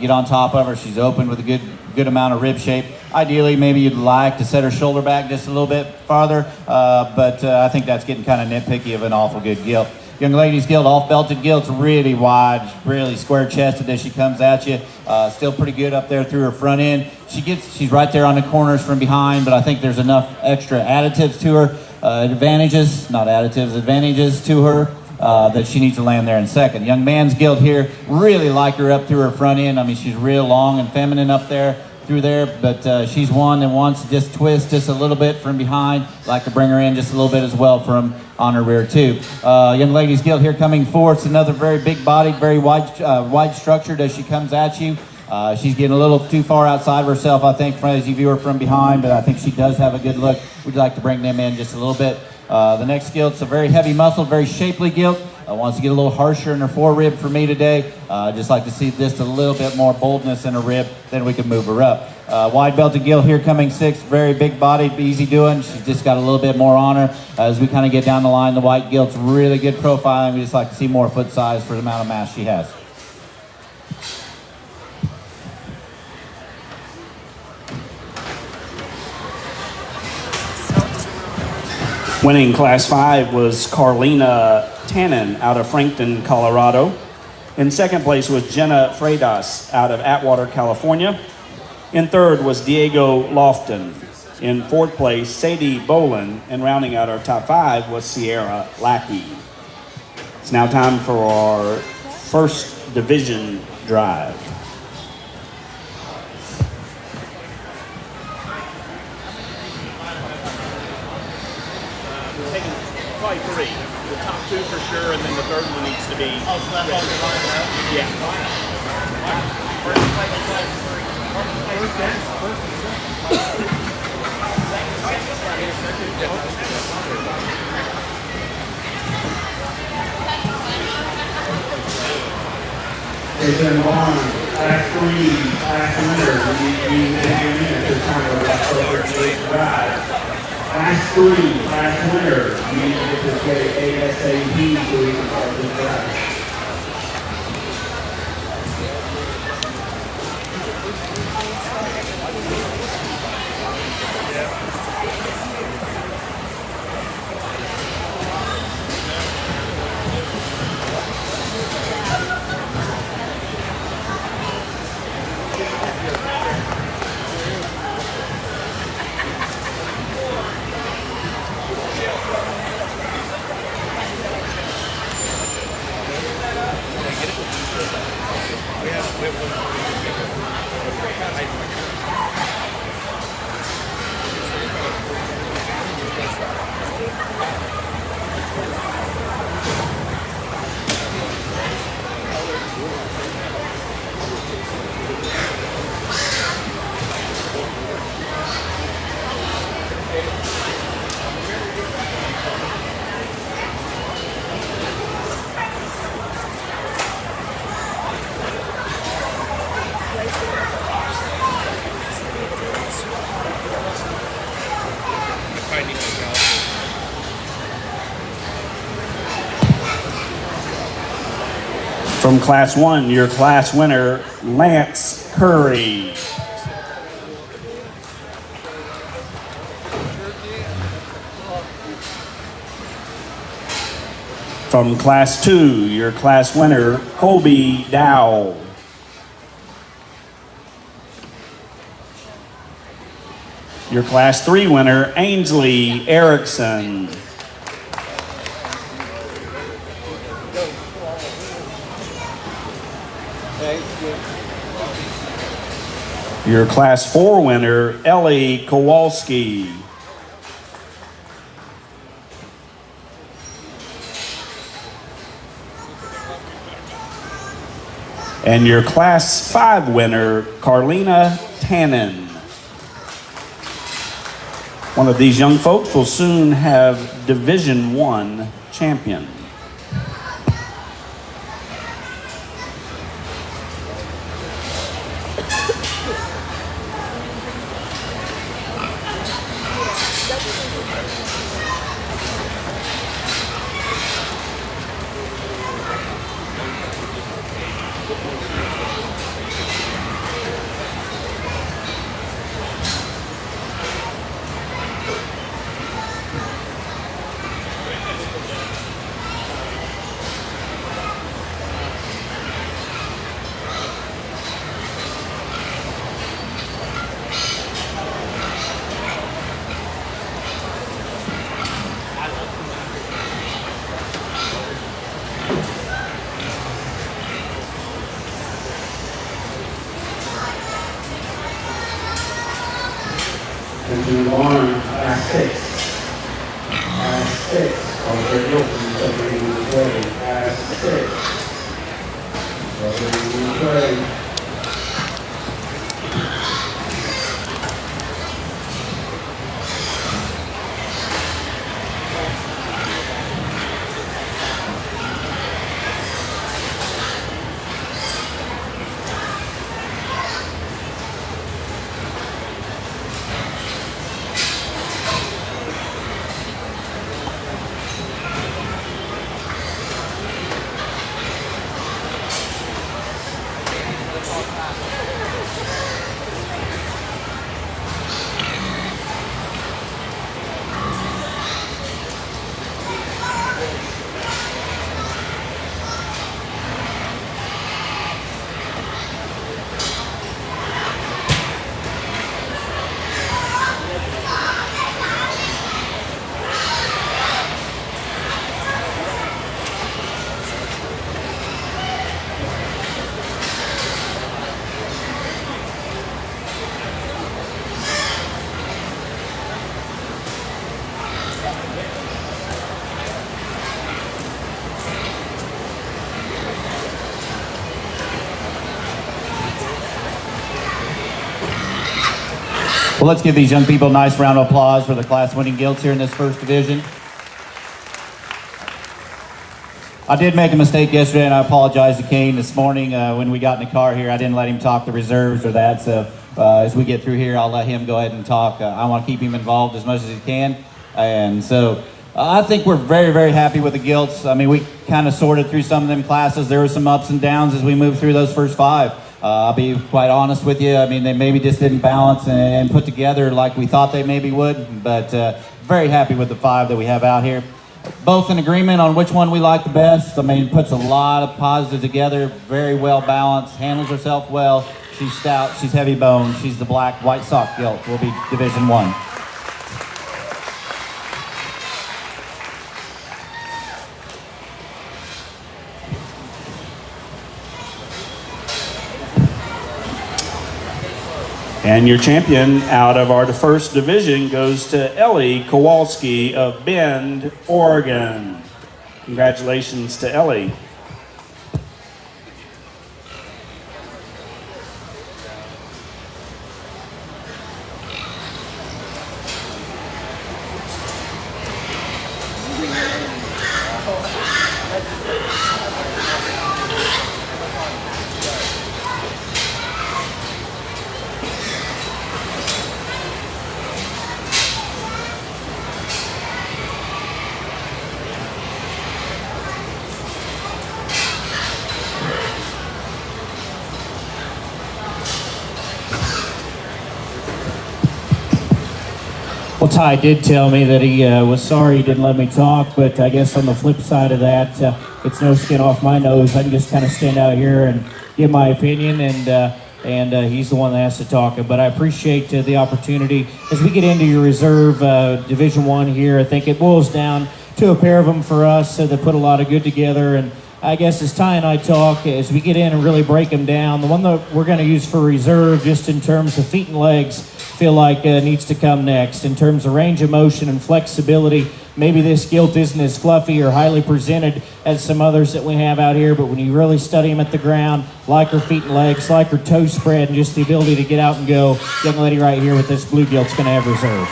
Get on top of her. She's open with a good amount of rib shape. Ideally, maybe you'd like to set her shoulder back just a little bit farther, but I think that's getting kind of nitpicky of an awful good gilt. Young ladies gilt, off-belted gilt's really wide, really square-chested as she comes at you. Still pretty good up there through her front end. She's right there on the corners from behind, but I think there's enough extra additives to her, advantages to her that she needs to land there in second. Young man's gilt here, really like her up through her front end. I mean, she's real long and feminine up there through there, but she's one that wants to just twist just a little bit from behind. Like to bring her in just a little bit as well from on her rear too. Young lady's gilt here coming fourth. Another very big bodied, very wide structured as she comes at you. She's getting a little too far outside of herself, I think, as you view her from behind, but I think she does have a good look. We'd like to bring them in just a little bit. The next gilt's a very heavy muscled, very shapely gilt. Wants to get a little harsher in her forerib for me today. Just like to see just a little bit more boldness in her rib, then we can move her up. Wide belted gilt here coming sixth, very big bodied, easy doing. She's just got a little bit more on her. As we kind of get down the line, the white gilt's really good profiling. We just like to see more foot size for the amount of mass she has. Winning Class 5 was Carlina Tannen out of Frankton, Colorado. In second place was Jenna Freitas out of Atwater, California. In third was Diego Lofton. In fourth place, Sadie Bolin. And rounding out our top 5 was Sierra Lackey. It's now time for our first division drive. Probably three. The top two for sure, and then the third one needs to be. Oh, so that's all the line up? Yeah. It's in one, Class 3, Class winners. We measure minutes to time for that first drive. Class 3, Class winner. You need to get this ASAP so we can start this drive. From Class 1, your class winner, Lance Curry. From Class 2, your class winner, Colby Dow. Your Class 3 winner, Ainsley Erickson. Your Class 4 winner, Ellie Kowalski. And your Class 5 winner, Carlina Tannen. One of these young folks will soon have Division I champion. Well, let's give these young people a nice round of applause for the class-winning gilts here in this first division. I did make a mistake yesterday, and I apologize to Kane this morning when we got in the car here. I didn't let him talk the reserves or that, so as we get through here, I'll let him go ahead and talk. I want to keep him involved as much as he can, and so I think we're very, very happy with the gilts. I mean, we kind of sorted through some of them classes. There were some ups and downs as we moved through those first five. I'll be quite honest with you. I mean, they maybe just didn't balance and put together like we thought they maybe would, but very happy with the five that we have out here. Both in agreement on which one we like the best. I mean, puts a lot of positives together, very well balanced, handles herself well. She's stout, she's heavy boned, she's the black white sock gilt. Will be Division 1. And your champion out of our first division goes to Ellie Kowalski of Bend, Oregon. Congratulations to Ellie. Well, Ty did tell me that he was sorry he didn't let me talk, but I guess on the flip side of that, it's no skin off my nose. I can just kind of stand out here and give my opinion, and he's the one that has to talk. But I appreciate the opportunity. As we get into your reserve Division 1 here, I think it boils down to a pair of them for us that put a lot of good together. And I guess as Ty and I talk, as we get in and really break them down, the one that we're going to use for reserve, just in terms of feet and legs, feel like needs to come next. In terms of range of motion and flexibility, maybe this gilt isn't as fluffy or highly presented as some others that we have out here, but when you really study them at the ground, like her feet and legs, like her toe spread, and just the ability to get out and go, young lady right here with this blue gilt's going to have reserve.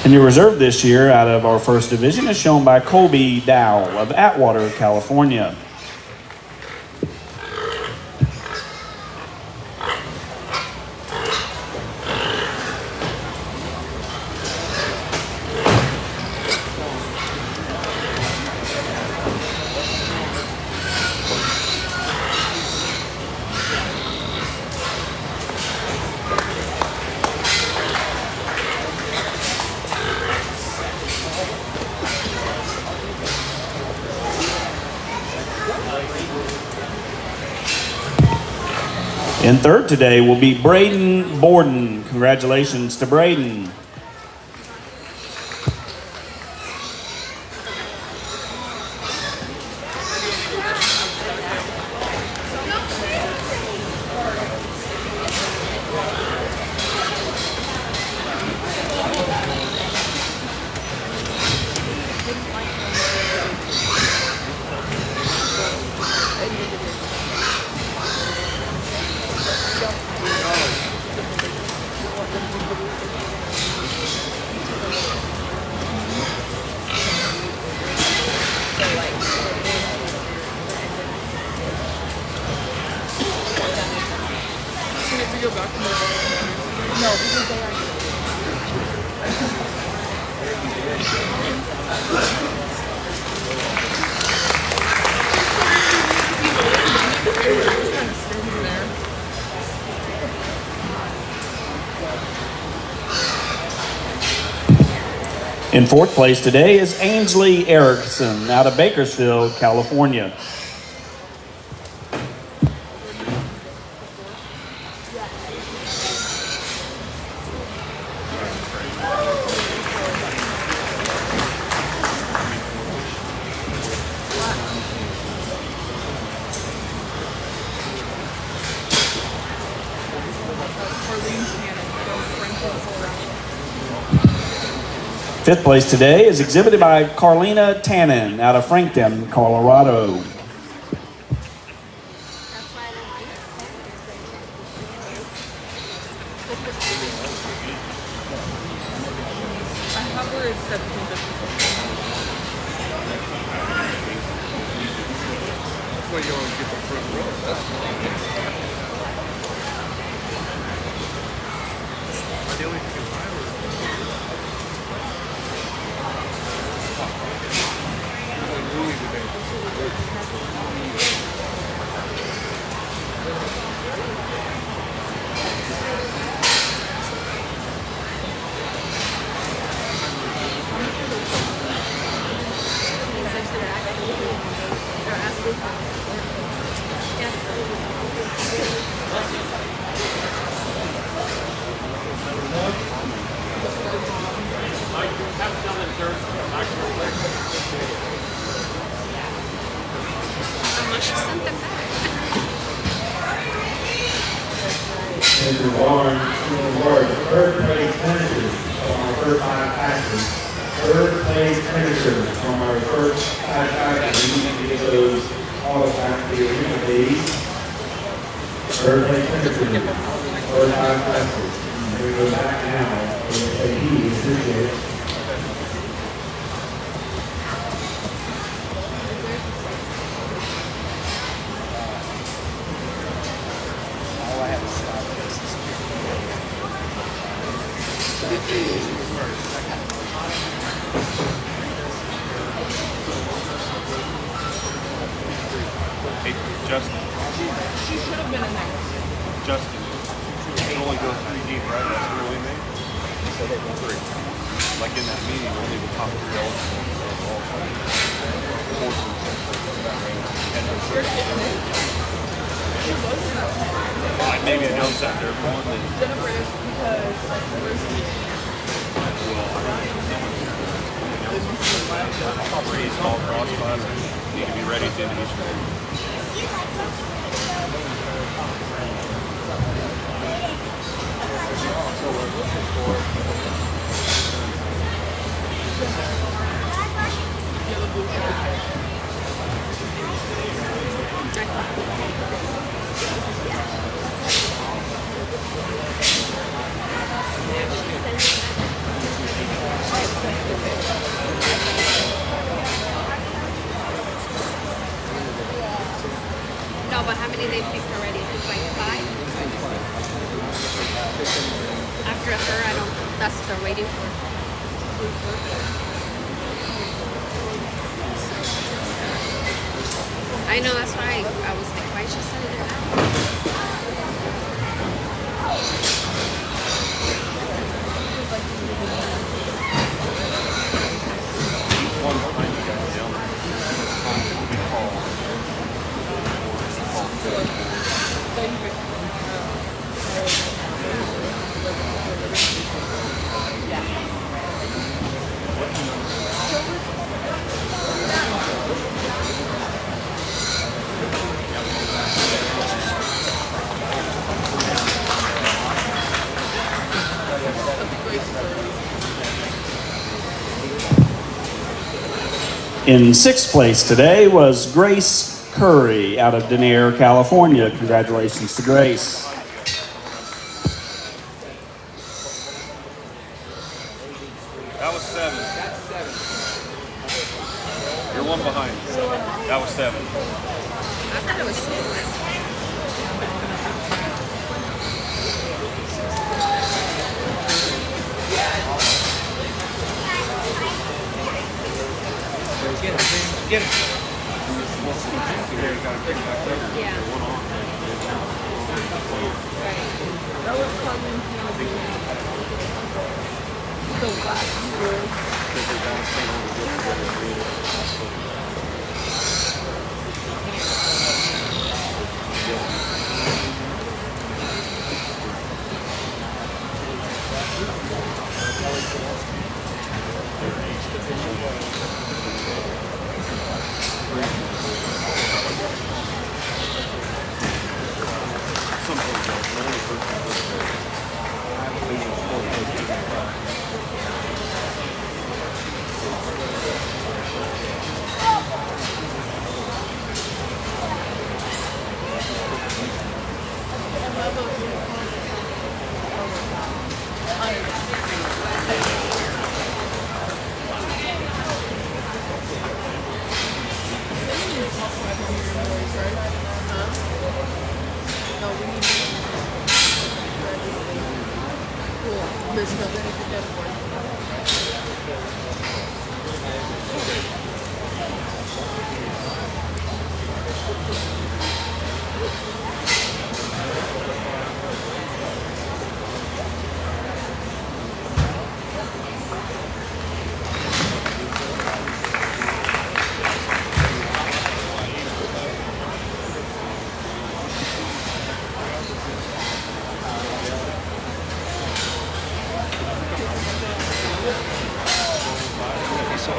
And your reserve this year out of our first division is shown by Colby Dow of Atwater, California. In third today will be Braden Borden. Congratulations to Braden. go back to the No, because they are. In fourth place today is Ainsley Erickson out of Bakersfield, California. Fifth place today is exhibited by Carlina Tannen out of Frankton, Colorado. That's why you always get the front row. That's why. The only thing is Unless you sent them back. Third place finishers from our first 5 passes. Third place finishers from our first 5 passes. We need to get those all back to the original days. Third place finishers, first 5 passes. And we go back now. We're going to say he is this year. Hey, Justin. She should have been in there. Justin. You can only go 3 deep, right? That's really me. So they go 3. Like in that meeting, only the top 3 eligible for all forces. Maybe it goes out there for one thing. Jennifer is because Three small crossbred need to be ready to end each day. So we're looking for no, but how many they picked already? Just like 5? After her, I don't. That's what they're waiting for. I know. That's why I was like, why is she sending it out? one behind you guys down there. We call. In sixth place today was Grace Curry out of Denier, California. Congratulations to Grace. That was 7. You're one behind. That was 7. I thought it was 6. Get it, get it. Yeah. That was coming so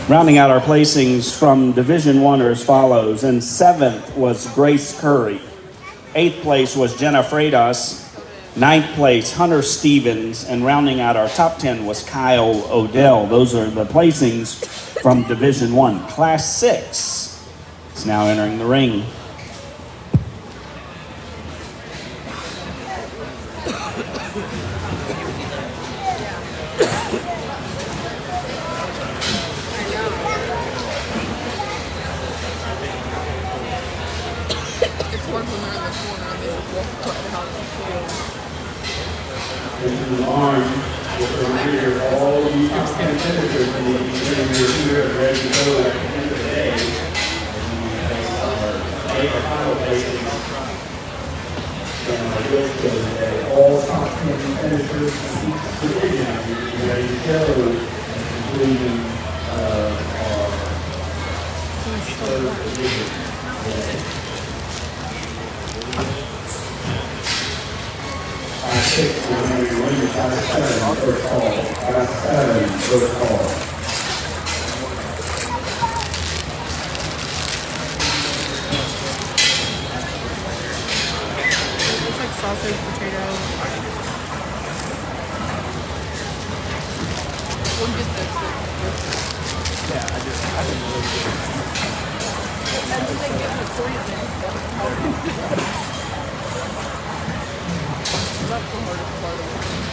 Rounding out our placings from Division One are as follows. In 7th was Grace Curry. 8th place was Jenna Freitas. 9th place, Hunter Stevens. And rounding out our top 10 was Kyle Odell. Those are the placings from Division One. Class 6 is now entering the ring. All top 10 finishers from each division are ready to go, including our third division. Class 6 will be running Class 7 first call. Class 7 first call. sausage, potato. We'll get this. Yeah, I didn't really get it. And then they give the poison. That's the hardest part of it.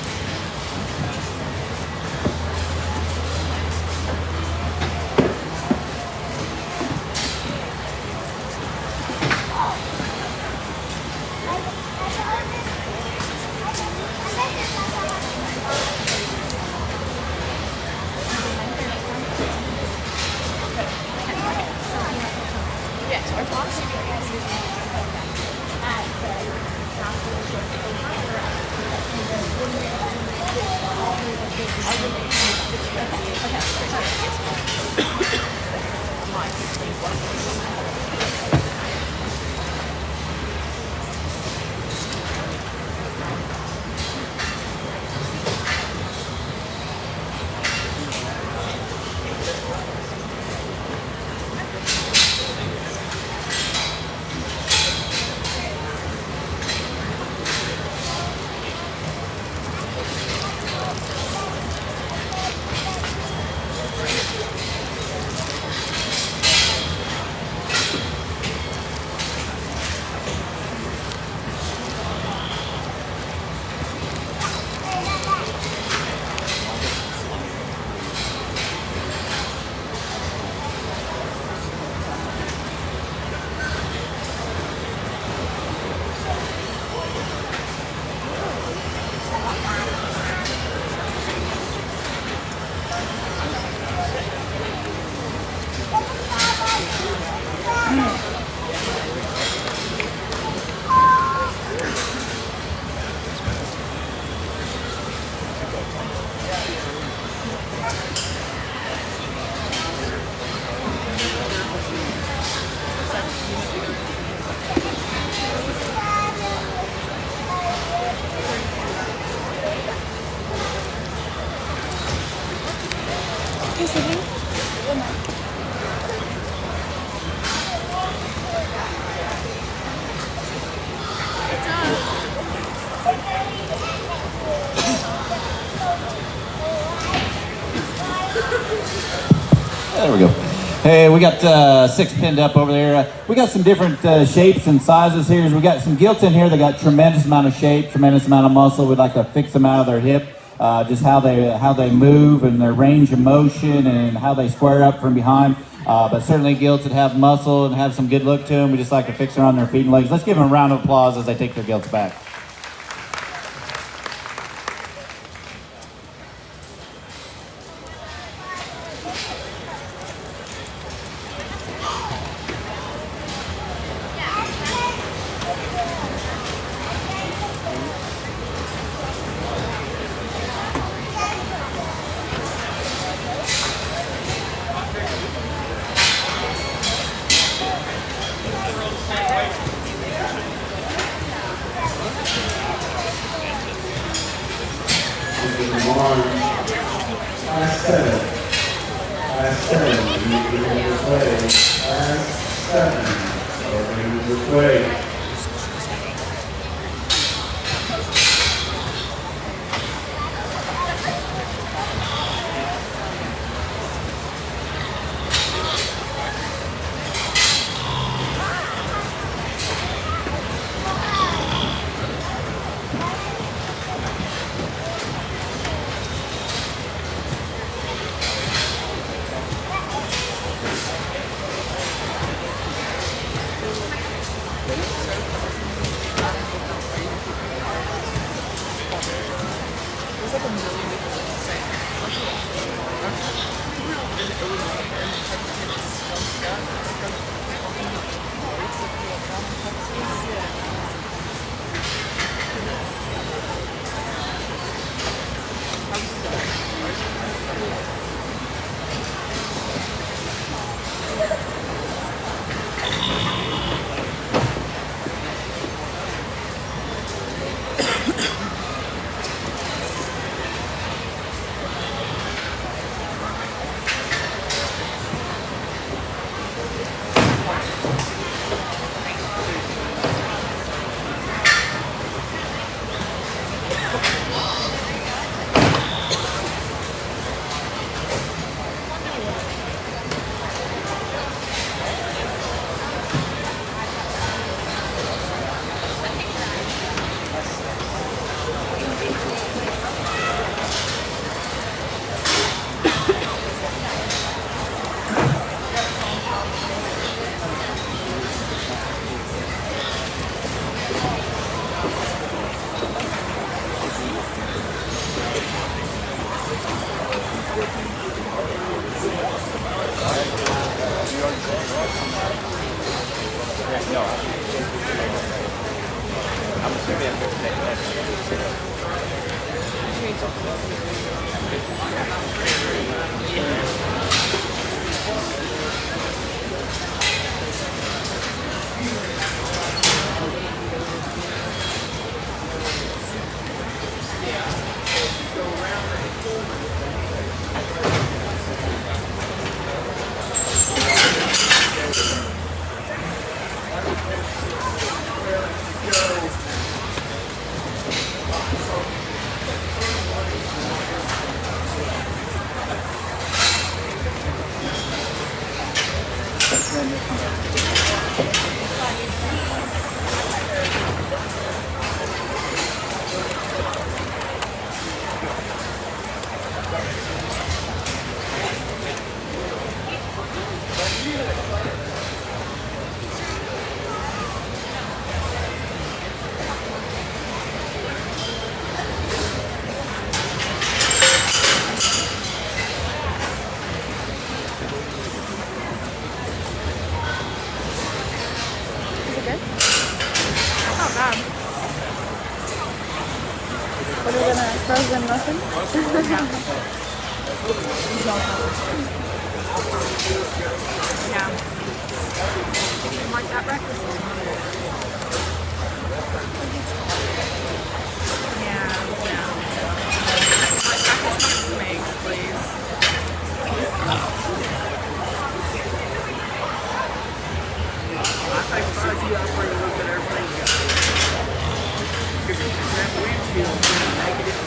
There we go. Hey, we got 6 pinned up over there. We got some different shapes and sizes here. We got some gilts in here. They got tremendous amount of shape, tremendous amount of muscle. We'd like to fix them out of their hip, just how they move and their range of motion and how they square up from behind. But certainly gilts that have muscle and have some good look to them. We just like to fix them on their feet and legs. Let's give them a round of applause as they take their gilts back. Last 7. Last 7. You need to get this way. Last 7. Over this way. Frozen muffin? Yeah. You like that breakfast? Yeah. Like breakfast with eggs, please. I think if I do, I'll bring a little bit of everything together. Because you can have windshield and make it into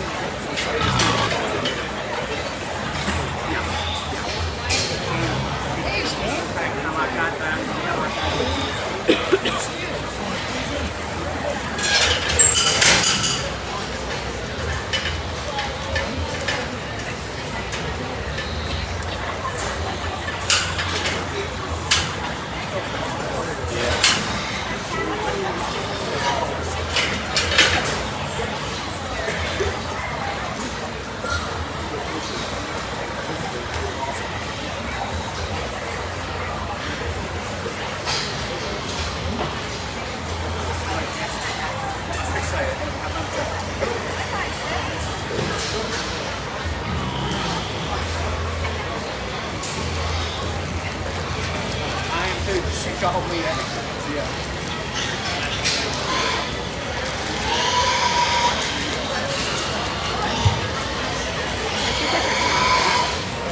She called me afterwards, yeah.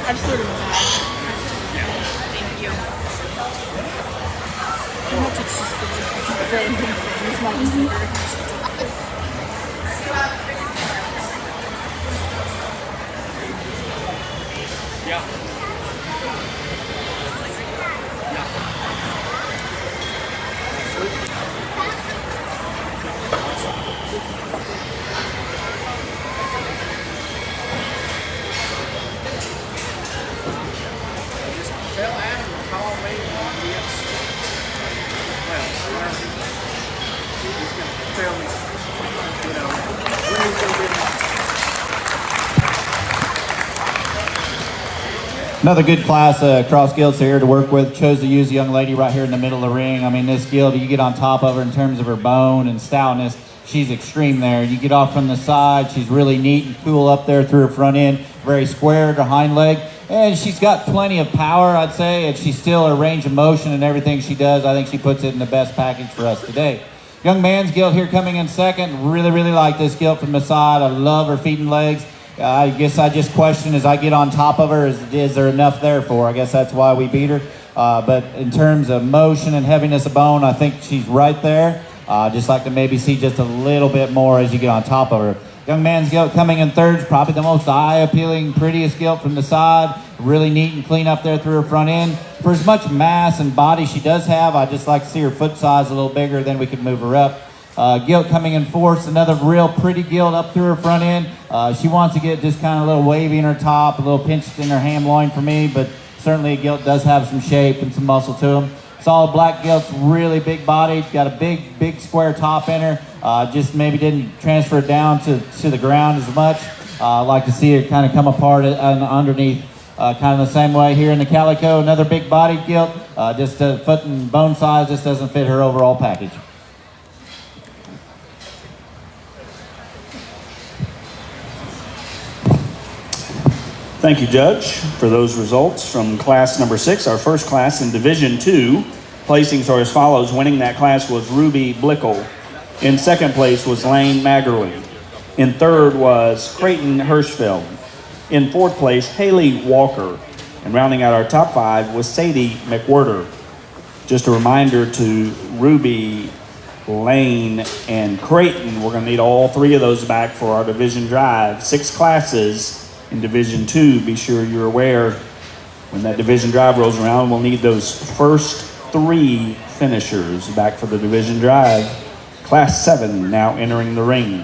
I just threw it in the bag. Thank you. How much it's just for random things, not just Yeah. Tell Adam to call me when he gets, well, whenever he's going to tell me, you know, when he's going to be next. Another good class, cross gilts here to work with. Chose to use a young lady right here in the middle of the ring. I mean, this gilt, you get on top of her in terms of her bone and stoutness. She's extreme there. You get off from the side, she's really neat and cool up there through her front end. Very square to her hind leg. And she's got plenty of power, I'd say, and she's still her range of motion and everything she does. I think she puts it in the best package for us today. Young man's gilt here coming in second. Really, really like this gilt from the side. I love her feet and legs. I guess I just question as I get on top of her, is there enough there for her? I guess that's why we beat her. But in terms of motion and heaviness of bone, I think she's right there. Just like to maybe see just a little bit more as you get on top of her. Young man's gilt coming in third is probably the most eye-appealing, prettiest gilt from the side. Really neat and clean up there through her front end. For as much mass and body she does have, I just like to see her foot size a little bigger, then we could move her up. Gilt coming in fourth, another real pretty gilt up through her front end. She wants to get just kind of a little wavy in her top, a little pinched in her ham loin for me, but certainly a gilt does have some shape and some muscle to them. Solid black gilt's really big bodied, got a big square top in her. Just maybe didn't transfer down to the ground as much. I like to see it kind of come apart underneath, kind of the same way here in the calico. Another big bodied gilt, just foot and bone size just doesn't fit her overall package. Thank you, Judge, for those results from class number 6, our first class in Division 2. Placings are as follows. Winning that class was Ruby Blickel. In second place was Lane Magerly. In third was Creighton Hirschfeld. In fourth place, Haley Walker. And rounding out our top 5 was Sadie McWhirter. Just a reminder to Ruby, Lane, and Creighton, we're going to need all 3 of those back for our division drive. 6 classes in Division 2. Be sure you're aware when that division drive rolls around, we'll need those first 3 finishers back for the division drive. Class 7 now entering the ring.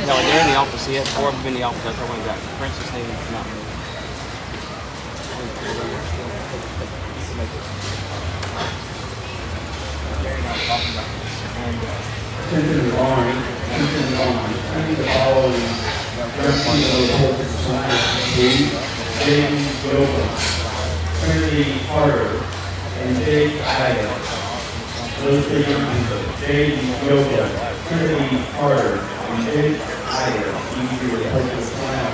No, they're in the office. He had 4 of them in the office. That's why I got Princess Hayden come out. Attention to line, attention to line. I need the following James Gilbert, Trinity Carter, and Jake Adams. Those three young people, James Gilbert, Trinity Carter, and Jake Adams. Easier to help us plan.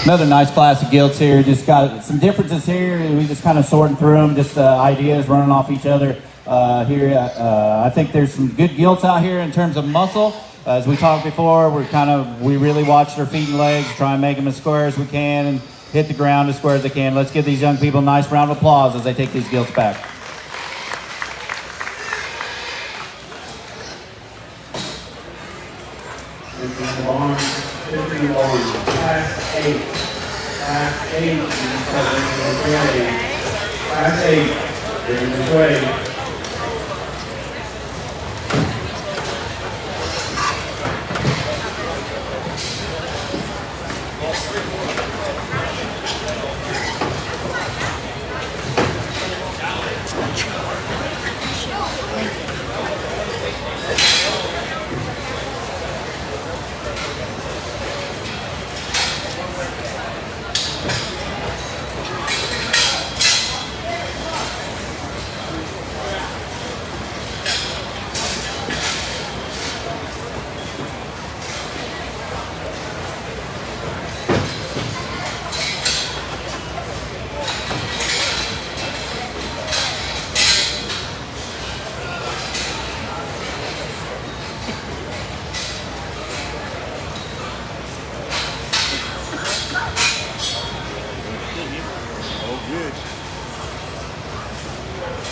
Another nice class of gilts here. Just got some differences here. We just kind of sorting through them, just ideas running off each other here. I think there's some good gilts out here in terms of muscle. As we talked before, we really watch their feet and legs, try and make them as square as we can and hit the ground as square as they can. Let's give these young people a nice round of applause as they take these gilts back. Class 8, in this way.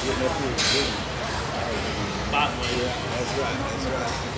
Getting up here is good. spotlight. Yeah, that's right. That's right.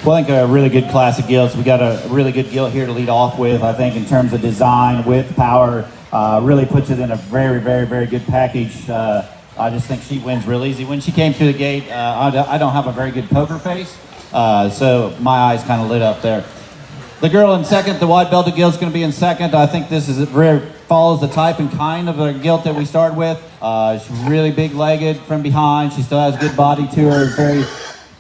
Well, I think a really good class of gilts. We got a really good gilt here to lead off with. I think in terms of design, width, power, really puts it in a very, very, very good package. I just think she wins real easy. When she came through the gate, I don't have a very good poker face, so my eyes kind of lit up there. The girl in second, the wide belted gilt's going to be in second. I think this is follows the type and kind of a gilt that we start with. She's really big-legged from behind. She still has good body to her. Very,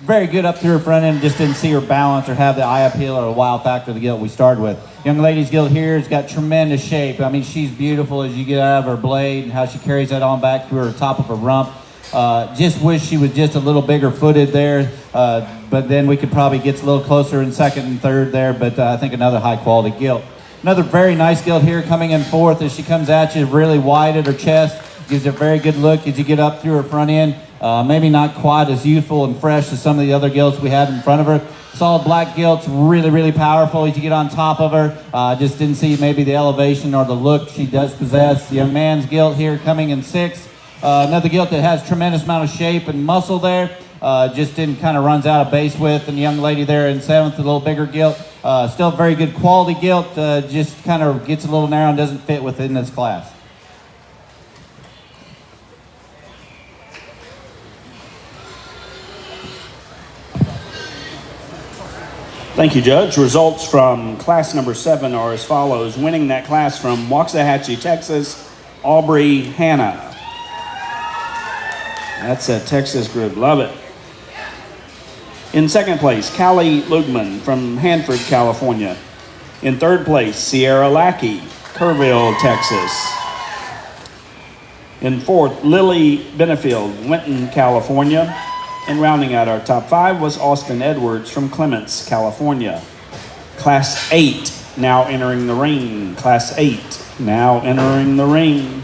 very good up through her front end. Just didn't see her balance or have the eye appeal or a wow factor of the gilt we started with. Young lady's gilt here has got tremendous shape. I mean, she's beautiful as you get out of her blade and how she carries that on back through her top of her rump. Just wish she was just a little bigger footed there, but then we could probably get a little closer in second and third there, but I think another high quality gilt. Another very nice gilt here coming in fourth as she comes at you really wide at her chest, gives a very good look as you get up through her front end. Maybe not quite as youthful and fresh as some of the other gilts we had in front of her. Solid black gilts, really, really powerful as you get on top of her. Just didn't see maybe the elevation or the look she does possess. The young man's gilt here coming in 6th. Another gilt that has tremendous amount of shape and muscle there. Just didn't kind of runs out of base width. And the young lady there in 7th, a little bigger gilt. Still very good quality gilt, just kind of gets a little narrow and doesn't fit within this class. Thank you, Judge. Results from class number 7 are as follows. Winning that class from Waxahachie, Texas, Aubrey Hanna. That's a Texas group. Love it. In 2nd place, Callie Lugman from Hanford, California. In 3rd place, Sierra Lackey, Kerrville, Texas. In 4th, Lily Benefield, Winton, California. And rounding out our top 5 was Austin Edwards from Clements, California. Class 8 now entering the ring. Class 8 now entering the ring.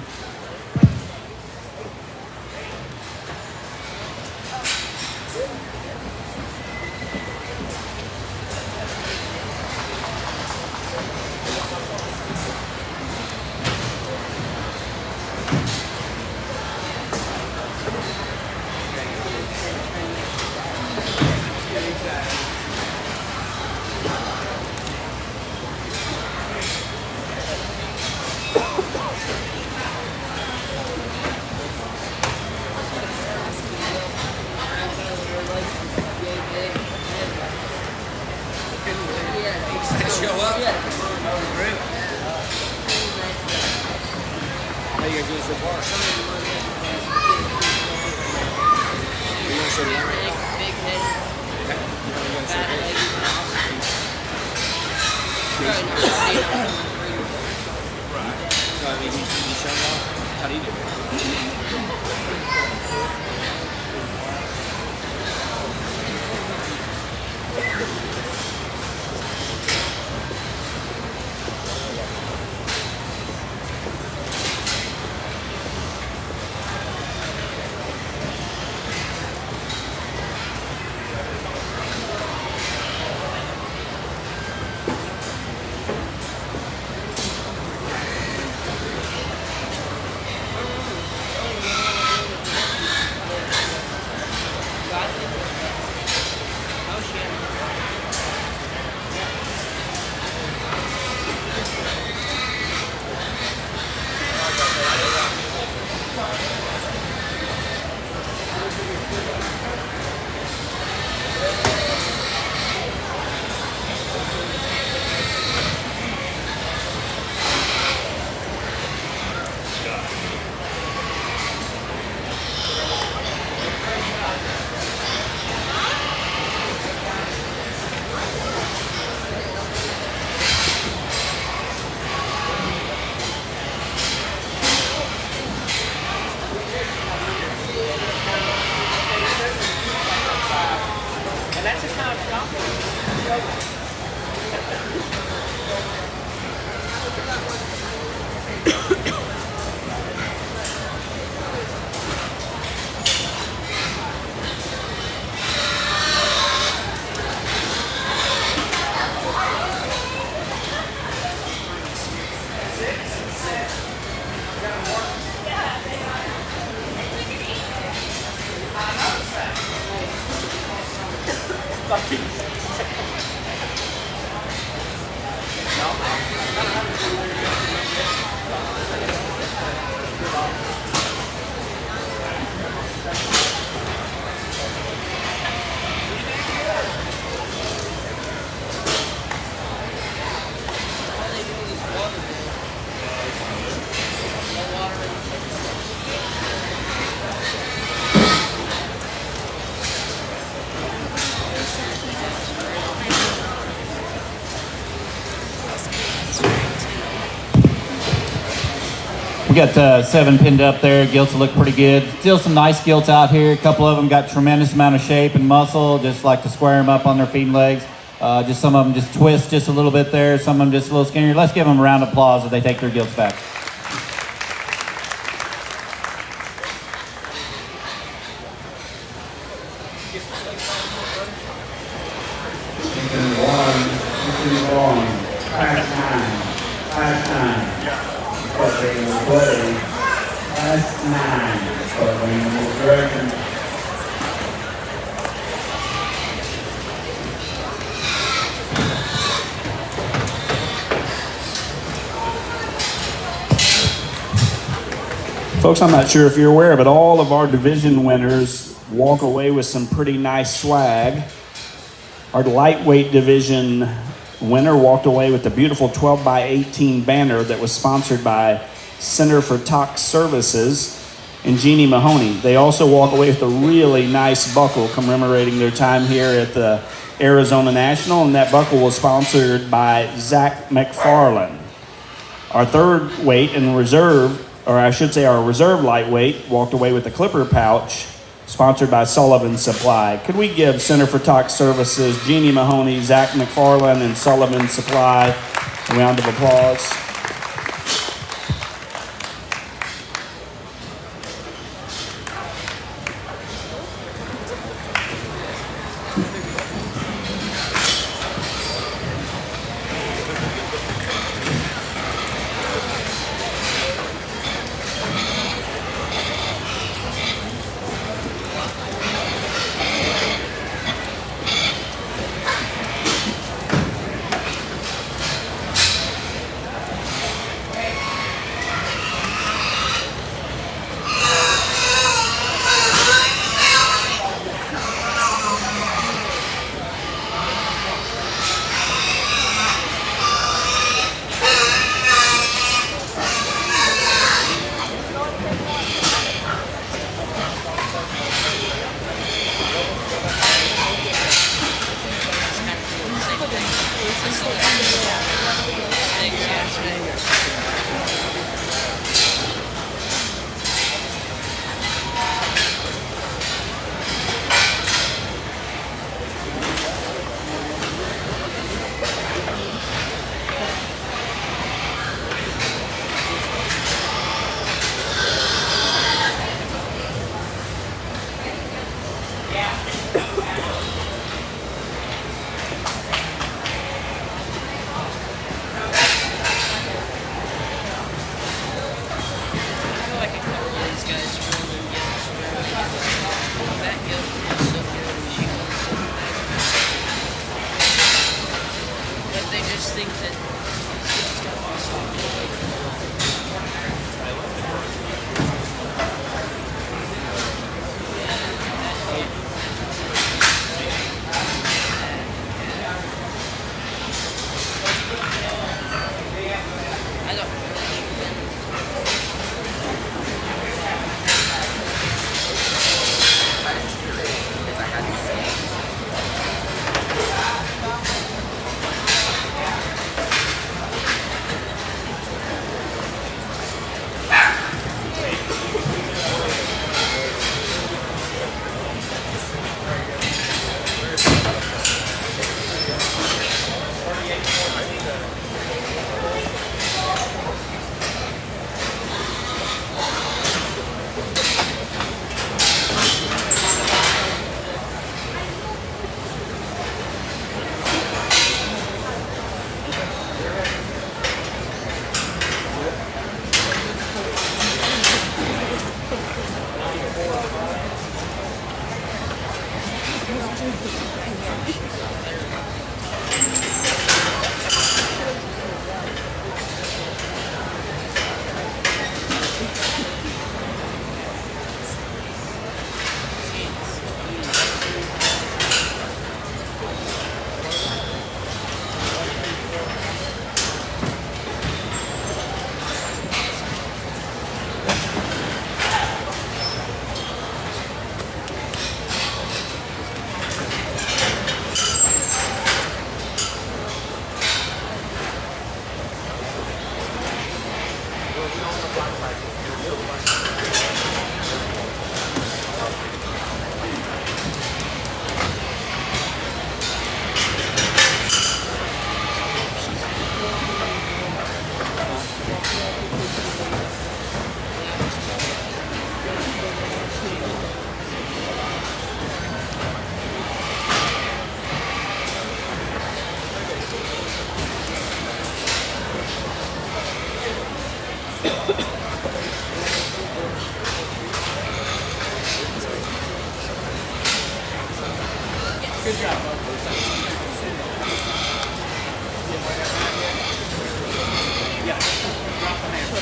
We got 7 pinned up there. Gilts look pretty good. Still some nice gilts out here. A couple of them got tremendous amount of shape and muscle. Just like to square them up on their feet and legs. Just some of them just twist just a little bit there. Some of them just a little skinnier. Let's give them a round of applause as they take their gilts back. Folks, I'm not sure if you're aware, but all of our division winners walk away with some pretty nice swag. Our lightweight division winner walked away with the beautiful 12 by 18 banner that was sponsored by Center for Tox Services and Jeannie Mahoney. They also walk away with a really nice buckle commemorating their time here at the Arizona National, and that buckle was sponsored by Zach McFarland. Our third weight and reserve, or I should say our reserve lightweight, walked away with the clipper pouch sponsored by Sullivan Supply. Could we give Center for Tox Services, Jeannie Mahoney, Zach McFarland, and Sullivan Supply a round of applause? Good job, bud. Yeah. Drop the hand.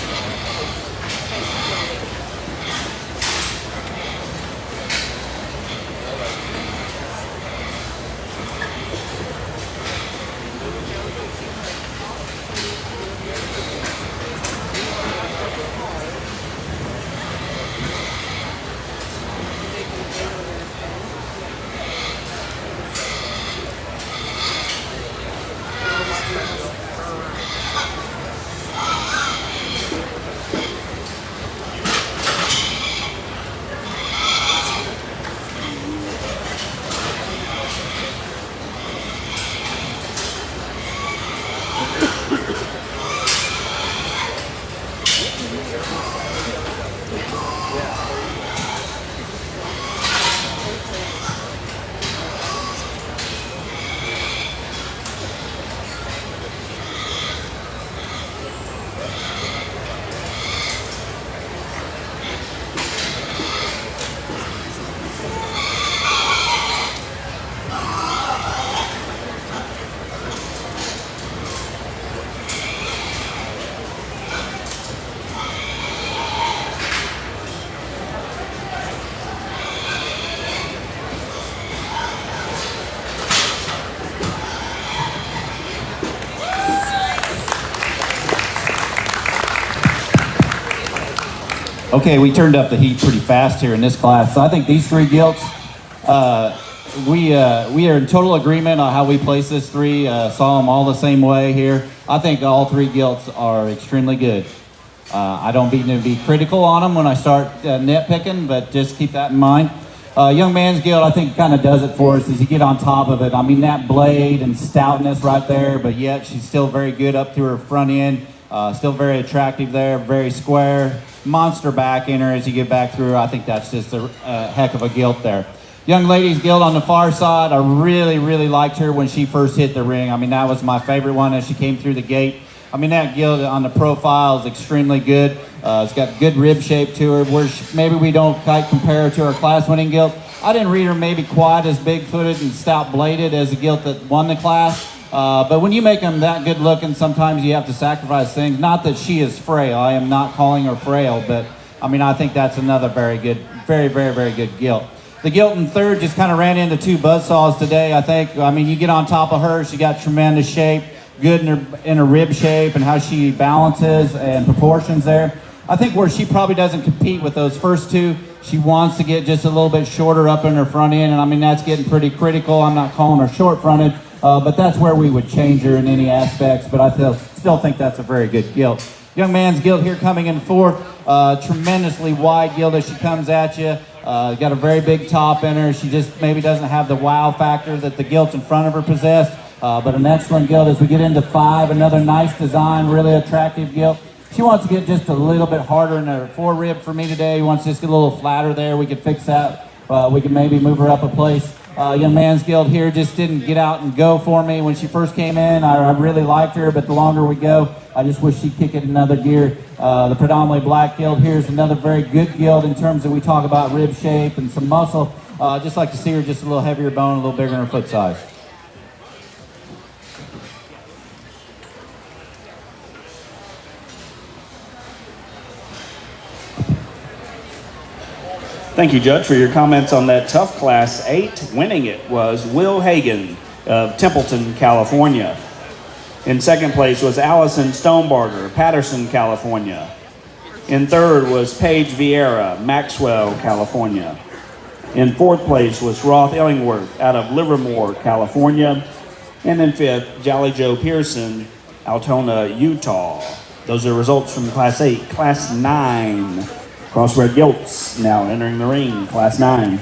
Okay, we turned up the heat pretty fast here in this class. So I think these three gilts, we are in total agreement on how we place this three. Saw them all the same way here. I think all three gilts are extremely good. I don't mean to be critical on them when I start nitpicking, but just keep that in mind. Young man's gilt, I think, kind of does it for us as you get on top of it. I mean, that blade and stoutness right there, but yet she's still very good up to her front end. Still very attractive there, very square. Monster back in her as you get back through. I think that's just a heck of a gilt there. Young lady's gilt on the far side, I really, really liked her when she first hit the ring. I mean, that was my favorite one as she came through the gate. I mean, that gilt on the profile is extremely good. It's got good rib shape to her, where maybe we don't quite compare her to her class-winning gilt. I didn't read her maybe quite as big-footed and stout-bladed as the gilt that won the class. But when you make them that good looking, sometimes you have to sacrifice things. Not that she is frail. I am not calling her frail, but I mean, I think that's another very good, very, very, very good gilt. The gilt in third just kind of ran into two buzzsaws today, I think. I mean, you get on top of her, she got tremendous shape, good in her rib shape and how she balances and proportions there. I think where she probably doesn't compete with those first two, she wants to get just a little bit shorter up in her front end, and I mean, that's getting pretty critical. I'm not calling her short-fronted. But that's where we would change her in any aspects, but I still think that's a very good gilt. Young man's gilt here coming in fourth. Tremendously wide gilt as she comes at you. Got a very big top in her. She just maybe doesn't have the wow factor that the gilts in front of her possess, but an excellent gilt. As we get into five, another nice design, really attractive gilt. She wants to get just a little bit harder in her forerib for me today. She wants to just get a little flatter there. We could fix that. We could maybe move her up a place. Young man's gilt here just didn't get out and go for me when she first came in. I really liked her, but the longer we go, I just wish she'd kick it another gear. The predominantly black gilt here is another very good gilt in terms of we talk about rib shape and some muscle. Just like to see her just a little heavier bone, a little bigger in her foot size. Thank you, Judge, for your comments on that tough Class 8. Winning it was Will Hagan of Templeton, California. In second place was Allison Stonebarger, Patterson, California. In third was Paige Vieira, Maxwell, California. In fourth place was Roth Illingworth out of Livermore, California. And in fifth, Jolly Joe Pearson, Altona, Utah. Those are results from Class 8. Class 9. Crossbred Gilts now entering the ring, Class 9.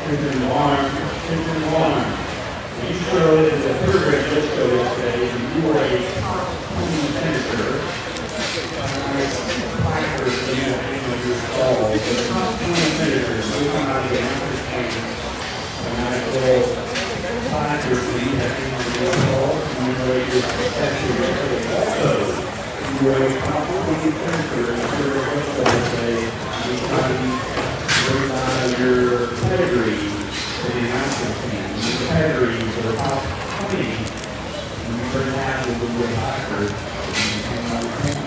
Division 1. You showed in the third grade Gilt show yesterday, and you were a top 20 finisher. Factors for you when you fall. The top 20 finishers, we come out of the amateur game. And I feel factors for you that you fall. related accessories. Also, if you are a complicated finisher, I'm sure everybody say, we try to your pedigree to the announcement team. Your pedigree for the top 20, and you bring that to the way higher, and you can understand.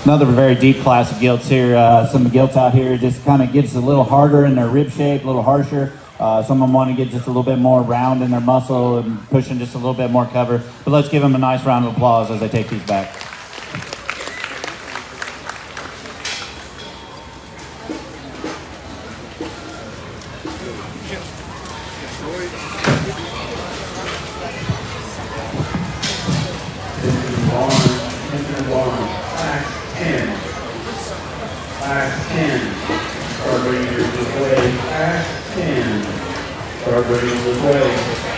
Another very deep class of gilts here. Some of the gilts out here just kind of gets a little harder in their rib shape, a little harsher. Some of them want to get just a little bit more round in their muscle and pushing just a little bit more cover. But let's give them a nice round of applause as they take these back. Class 10. Fast 10. Start bringing yours this way. Fast 10. Start bringing them this way.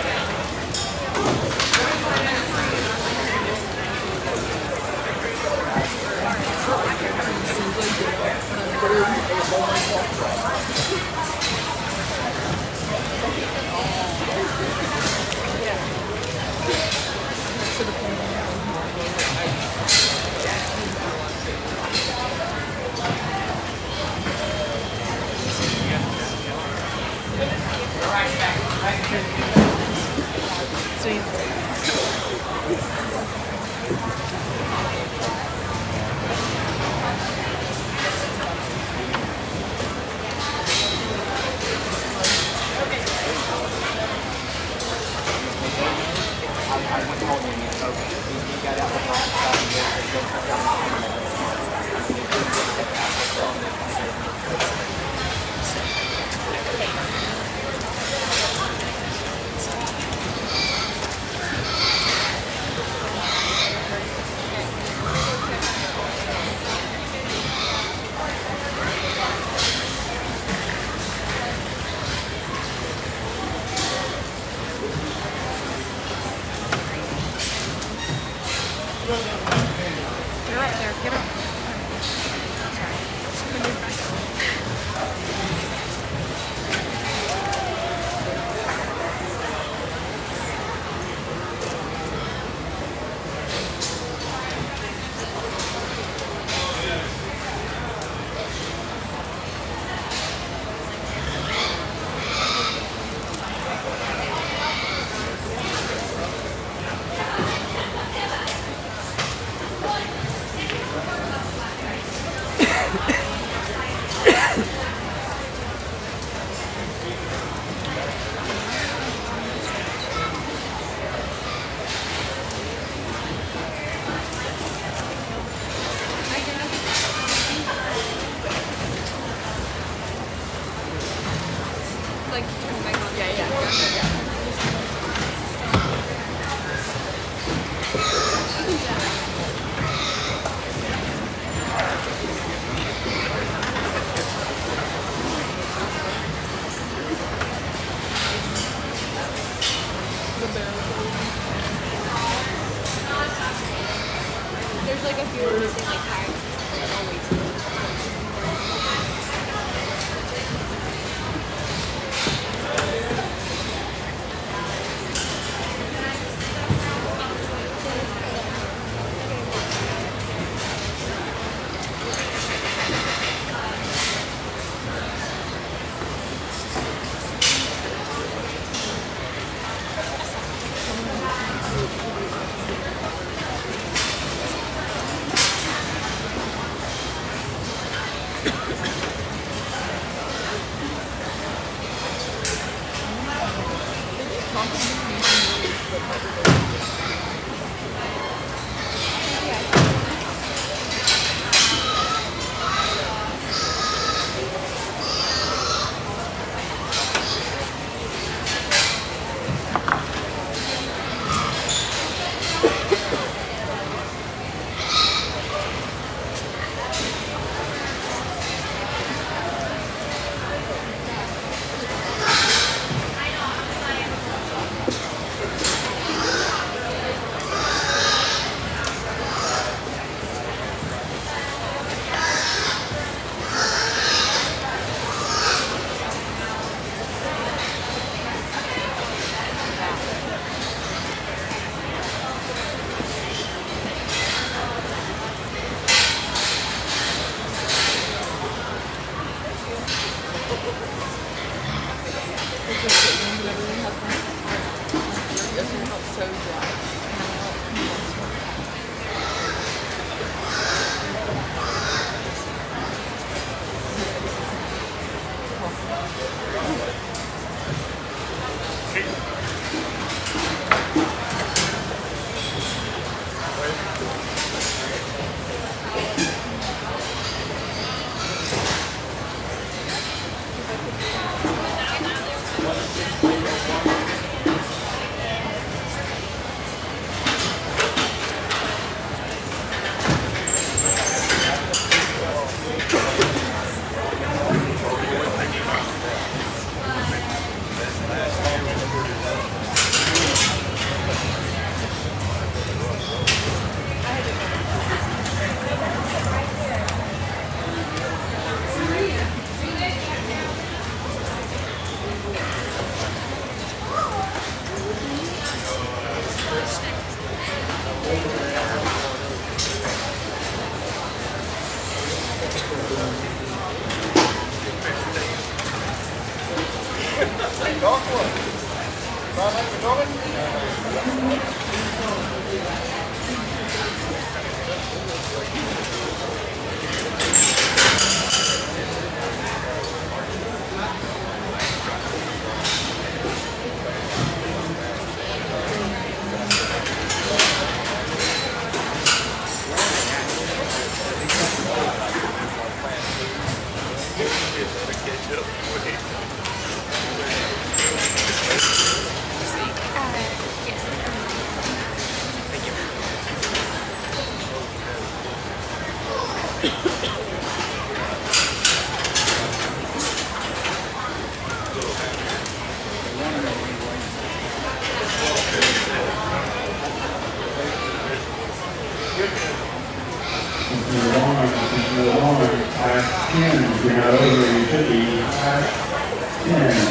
You're right there. Get up. Like, turn back on. Yeah. There's like a few missing like tags. I'll wait till Class 10, you're not over, you should be class 10.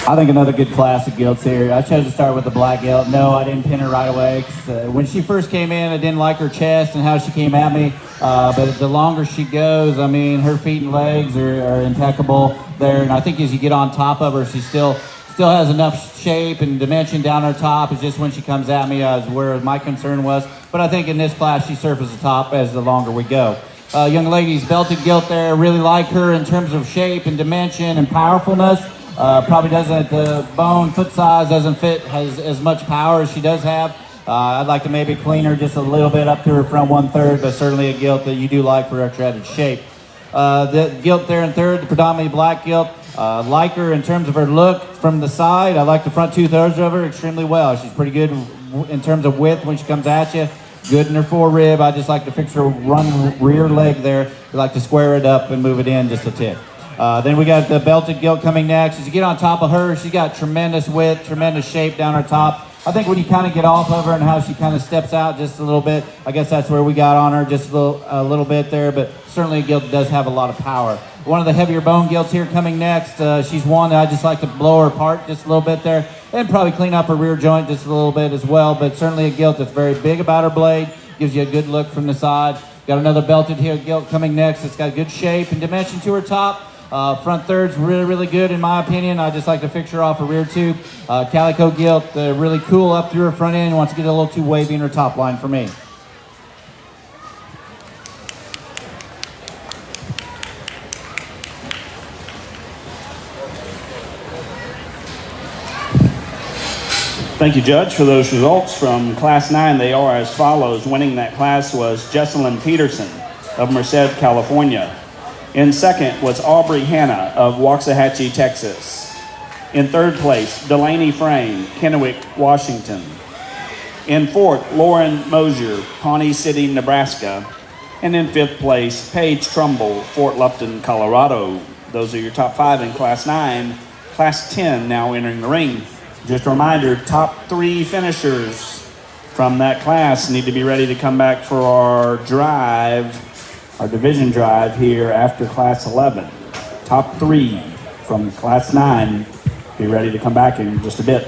I think another good class of gilts here. I chose to start with the black gilt. No, I didn't pin her right away. 'Cause, when she first came in, I didn't like her chest and how she came at me. But the longer she goes, I mean, her feet and legs are impeccable there. And I think as you get on top of her, she still has enough shape and dimension down her top. It's just when she comes at me is where my concern was. But I think in this class, she surfaces the top as the longer we go. Young ladies, belted gilt there. Really like her in terms of shape and dimension and powerfulness. Probably doesn't, the bone foot size doesn't fit as much power as she does have. I'd like to maybe clean her just a little bit up to her front 1/3, but certainly a gilt that you do like for her treaded shape. The gilt there in third, the predominantly black gilt. Like her in terms of her look from the side. I like the front 2/3 of her extremely well. She's pretty good in terms of width when she comes at you. Good in her forerib. I just like to fix her run rear leg there. I like to square it up and move it in just a tick. Then we got the belted gilt coming next. As you get on top of her, she's got tremendous width, tremendous shape down her top. I think when you kind of get off of her and how she kind of steps out just a little bit, I guess that's where we got on her just a little bit there, but certainly a gilt that does have a lot of power. One of the heavier bone gilts here coming next. She's one that I just like to blow her apart just a little bit there and probably clean up her rear joint just a little bit as well, but certainly a gilt that's very big about her blade, gives you a good look from the side. Got another belted here gilt coming next. It's got good shape and dimension to her top. Front third's really, really good in my opinion. I just like to fix her off her rear tube. Calico gilt, really cool up through her front end. Wants to get a little too wavy in her top line for me. Thank you, Judge, for those results from Class 9. They are as follows. Winning that class was Jesselyn Peterson of Merced, California. In second was Aubrey Hanna of Waxahachie, Texas. In third place, Delaney Frame, Kennewick, Washington. In fourth, Lauren Mosier, Pawnee City, Nebraska. And in fifth place, Paige Trumbull, Fort Lupton, Colorado. Those are your top 5 in Class 9. Class 10 now entering the ring. Just a reminder, top 3 finishers from that class need to be ready to come back for our drive, our division drive here after Class 11. Top 3 from Class 9, be ready to come back in just a bit.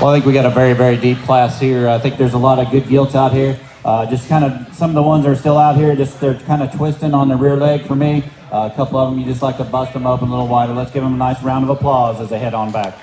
Well, I think we got a very, very deep class here. I think there's a lot of good gilts out here. Just kind of some of the ones that are still out here, just they're kind of twisting on the rear leg for me. A couple of them, you just like to bust them open a little wider. Let's give them a nice round of applause as they head on back.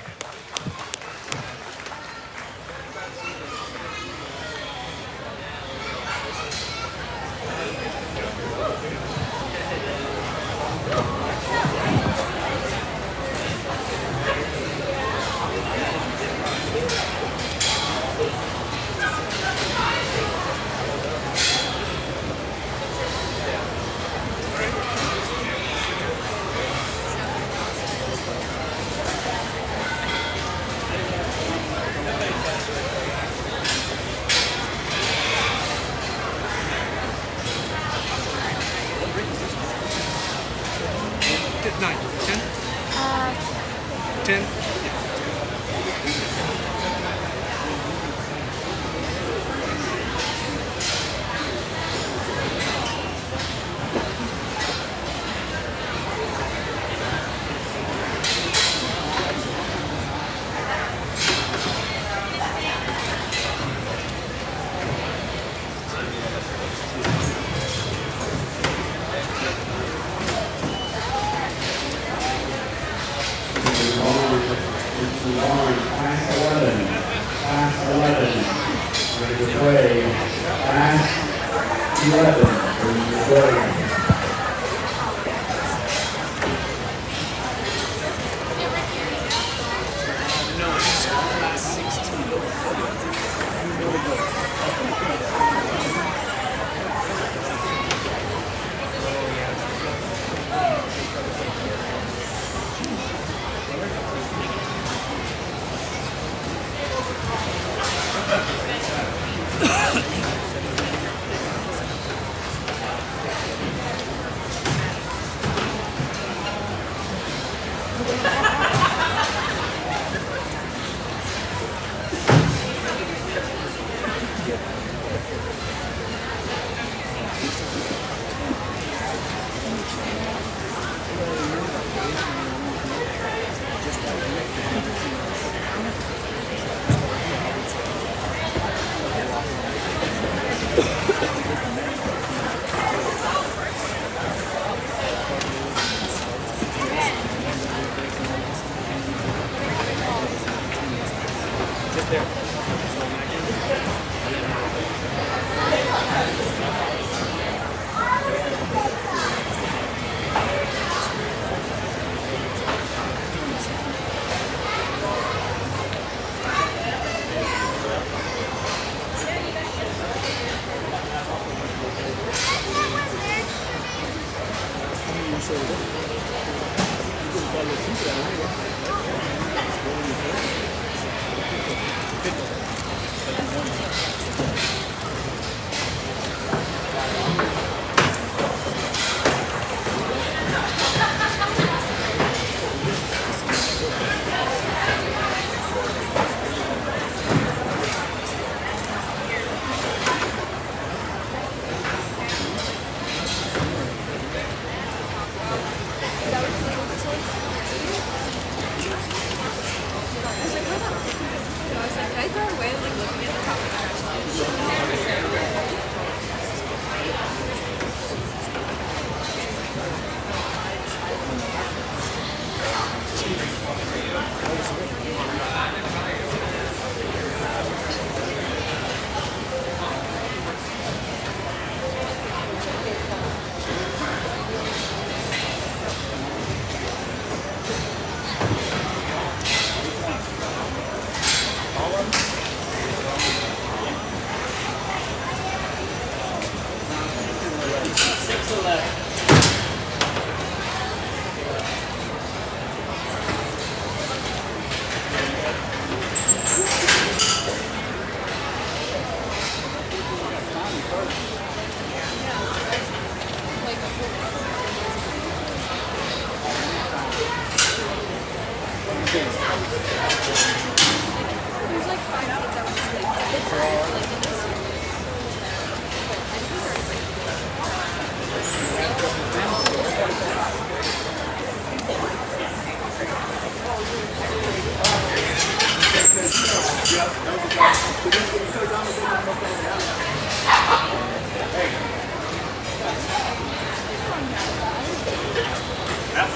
Are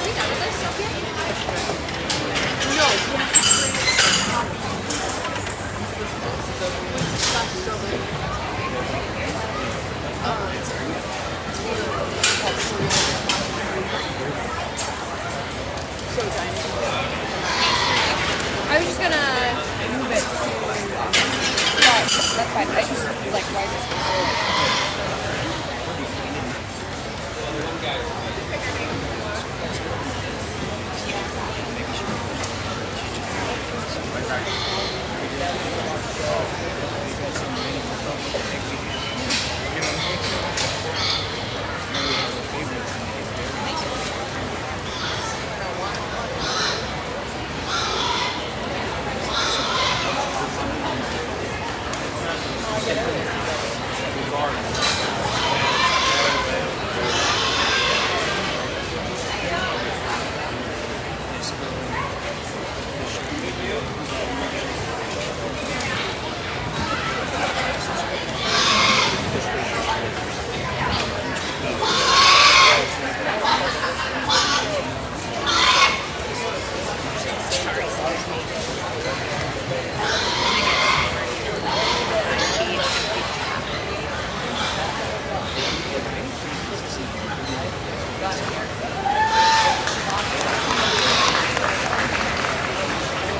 we done with this, Sophia? I was just gonna move it to. No, that's fine. I just like why is this?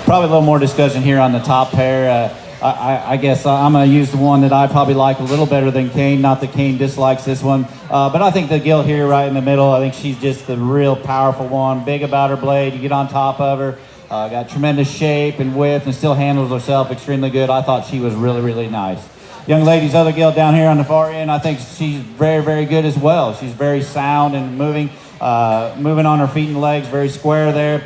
Probably a little more discussion here on the top pair. I guess I'm going to use the one that I probably like a little better than Kane. Not that Kane dislikes this one, but I think the Gilt here right in the middle, I think she's just the real powerful one. Big about her blade. You get on top of her. Got tremendous shape and width and still handles herself extremely good. I thought she was really, really nice. Young lady's other Gilt down here on the far end, I think she's very, very good as well. She's very sound and moving on her feet and legs, very square there.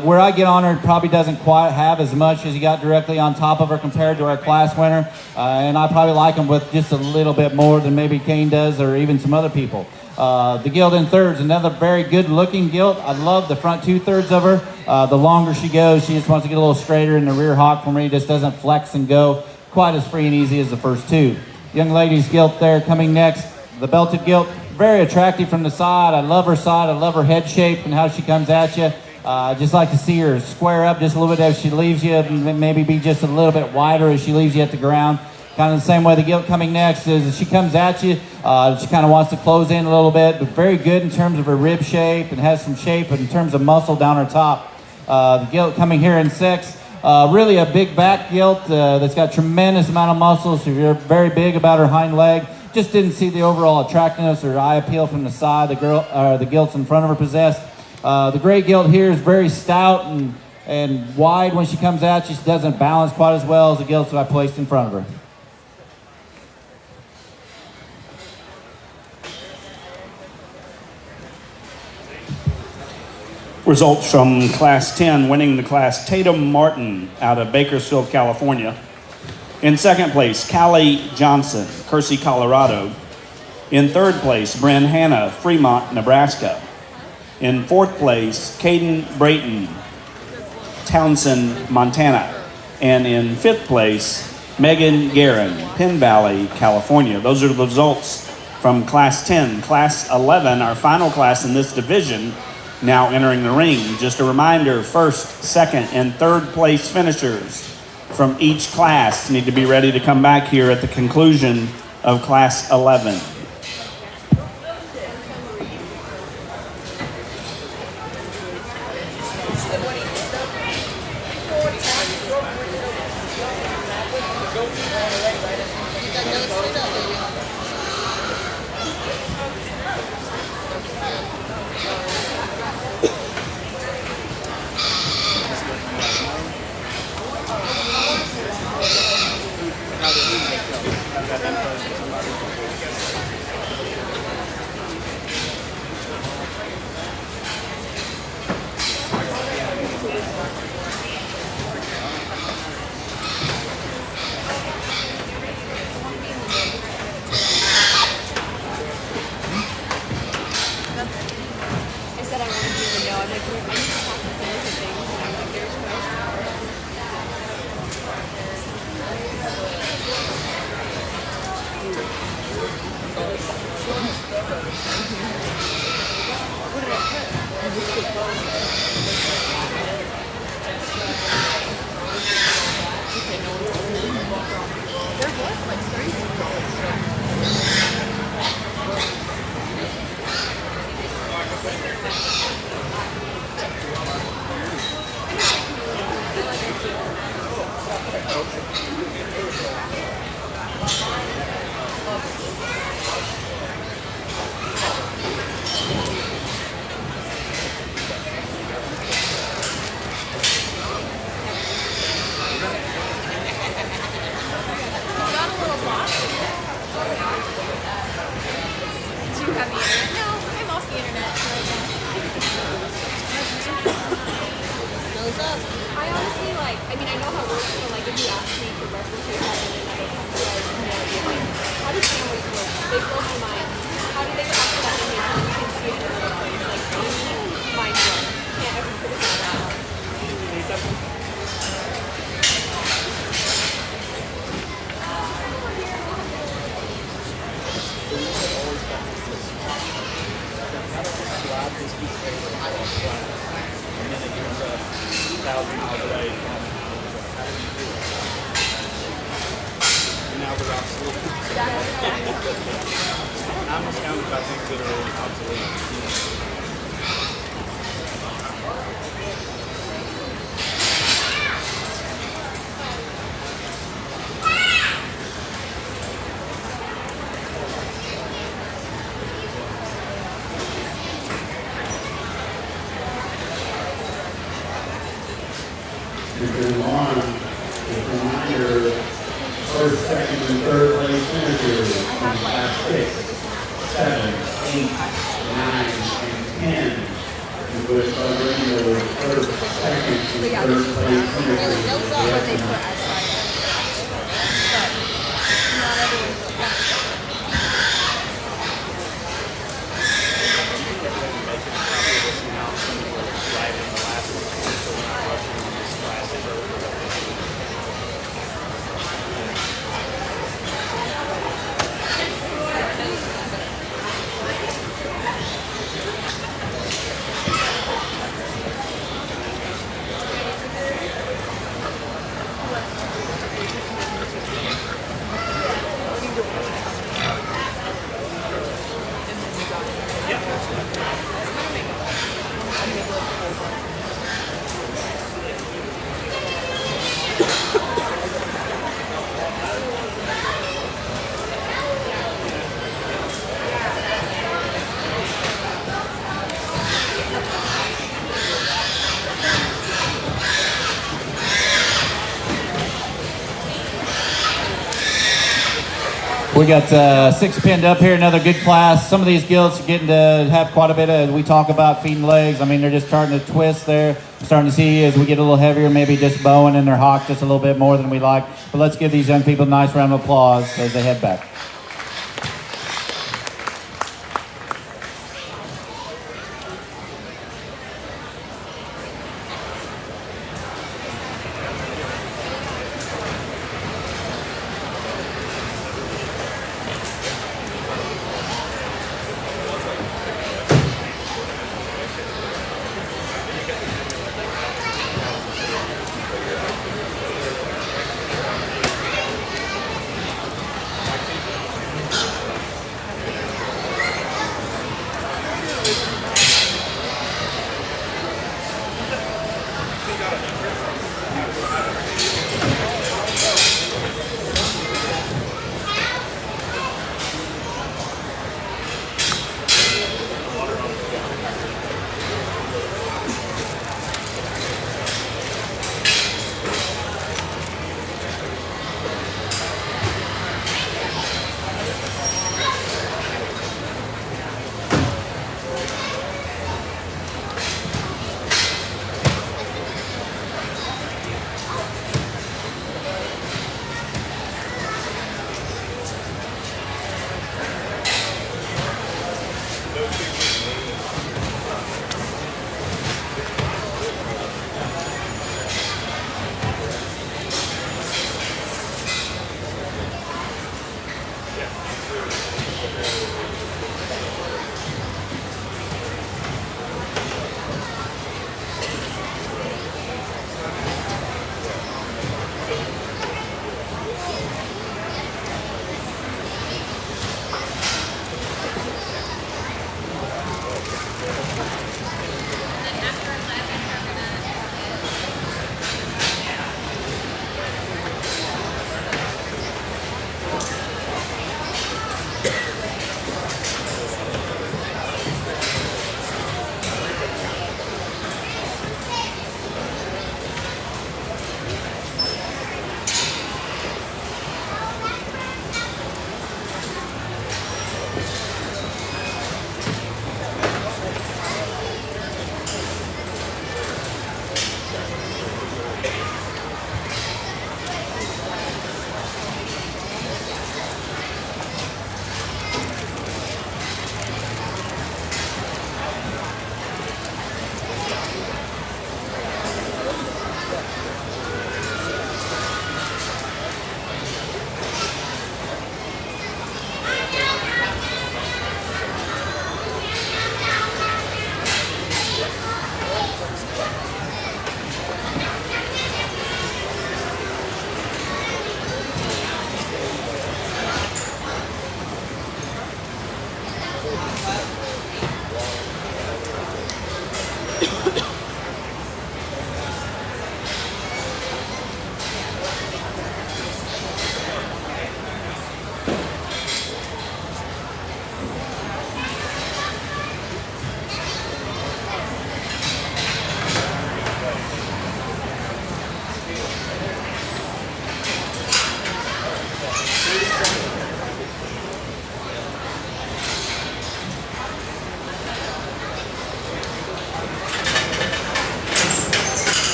Where I get on her probably doesn't quite have as much as you got directly on top of her compared to our class winner. And I probably like them with just a little bit more than maybe Kane does or even some other people. The Gilt in thirds, another very good looking Gilt. I love the front 2/3 of her. The longer she goes, she just wants to get a little straighter, and the rear hock for me just doesn't flex and go quite as free and easy as the first two. Young lady's Gilt there coming next. The belted Gilt, very attractive from the side. I love her side. I love her head shape and how she comes at you. I just like to see her square up just a little bit as she leaves you, and maybe be just a little bit wider as she leaves you at the ground. Kind of the same way the Gilt coming next is as she comes at you, she kind of wants to close in a little bit, but very good in terms of her rib shape and has some shape in terms of muscle down her top. The Gilt coming here in sixth. Really a big back Gilt that's got tremendous amount of muscle, so you're very big about her hind leg. Just didn't see the overall attractiveness or eye appeal from the side the Gilts in front of her possessed. The gray Gilt here is very stout and wide when she comes at you. She doesn't balance quite as well as the Gilts that I placed in front of her. Results from Class 10, winning the class, Tatum Martin out of Bakersfield, California. In second place, Callie Johnson, Kersey, Colorado. In third place, Bryn Hanna, Fremont, Nebraska. In fourth place, Caden Brayton, Townsend, Montana. And in fifth place, Megan Guerin, Penn Valley, California. Those are the results from Class 10. Class 11, our final class in this division, now entering the ring. Just a reminder, first, second, and third place finishers from each class need to be ready to come back here at the conclusion of Class 11. Do you have the internet? No, I'm off the internet right now. Nose up. I honestly like, I mean, I know how it works, but like if you ask me to replicate that in another country, I have no idea. Like, how do families work? They blow my mind. How do they capture that image and you can see it in another place? Like, mind blown. Can't ever figure that out. Now they're obsolete. I'm astounded by things that are obsolete. Mr. Long, just a reminder, first, second, and third place finishers in class 6, 7, 8, 9, and 10. And we're celebrating those first, second, and third place finishers. Those are what they put outside. But not everyone put that. We got 6 pinned up here, another good class. Some of these gilts are getting to have quite a bit of, we talk about feeding legs. I mean, they're just starting to twist there. We're starting to see as we get a little heavier, maybe just bowing in their hock just a little bit more than we like. But let's give these young people a nice round of applause as they head back.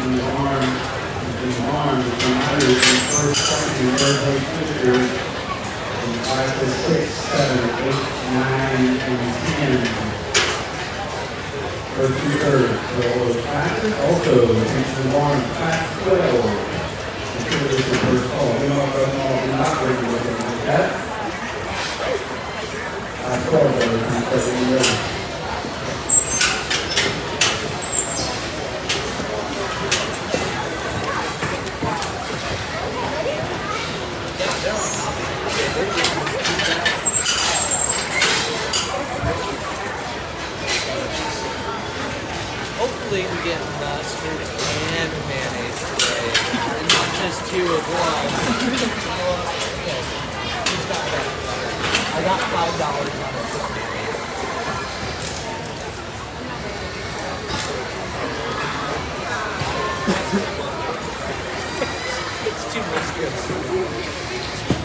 in the barn, between others, in first, second, and third place finishers in classes 6, 7, 8, 9, and 10. First two thirds. So those classes also into the barn class 12. Consider this the first call. We don't not bring you with it like that. I 12 those. Hopefully we get mustard and mayonnaise today, and not just 2 of one. Who's got that? I got $5 on it. It's too much.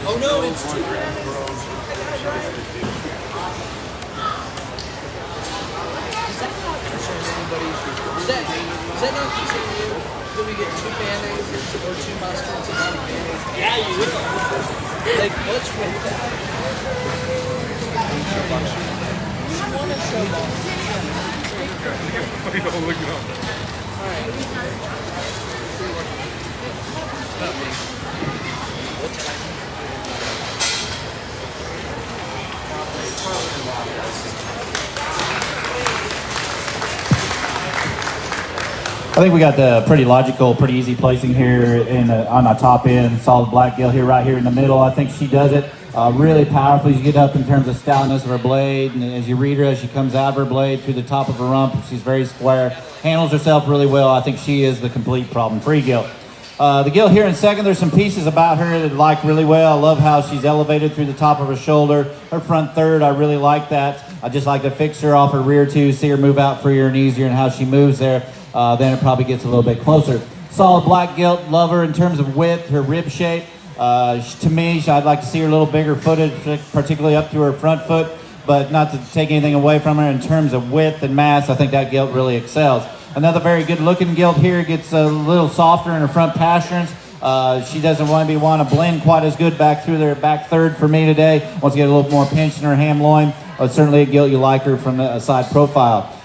Oh no, it's too. Is that not concerning you? Do we get 2 mayonnaises or 2 mustards and not a mayonnaise? Yeah, you will. Like, what's with that? You want to show off. Look it up. Alright. What did I I think we got the pretty logical, pretty easy placing here on the top end. Solid black gill here, right here in the middle. I think she does it really powerfully. You get up in terms of stoutness of her blade, and as you read her, as she comes out of her blade through the top of her rump, she's very square, handles herself really well. I think she is the complete problem-free gill. The gill here in second, there's some pieces about her that I like really well. I love how she's elevated through the top of her shoulder. Her front third, I really like that. I just like to fix her off her rear two, see her move out freer and easier and how she moves there. Then it probably gets a little bit closer. Solid black gilt, love her in terms of width, her rib shape. To me, I'd like to see her a little bigger footed, particularly up to her front foot, but not to take anything away from her in terms of width and mass. I think that gilt really excels. Another very good looking gilt here, gets a little softer in her front pasterns. She doesn't want to blend quite as good back through their back third for me today. Wants to get a little more pinch in her ham loin. Certainly a gilt you like her from the side profile.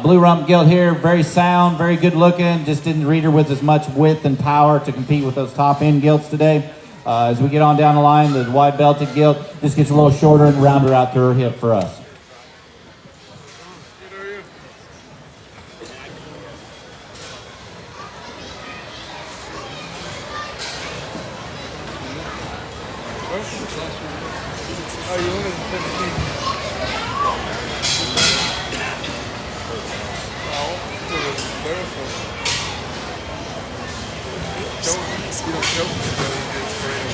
Blue rump gilt here, very sound, very good looking. Just didn't read her with as much width and power to compete with those top end gilts today. As we get on down the line, the wide belted gilt just gets a little shorter and rounder out to her hip for us. Oh, you wanted 15. You don't choke until you get sprayed.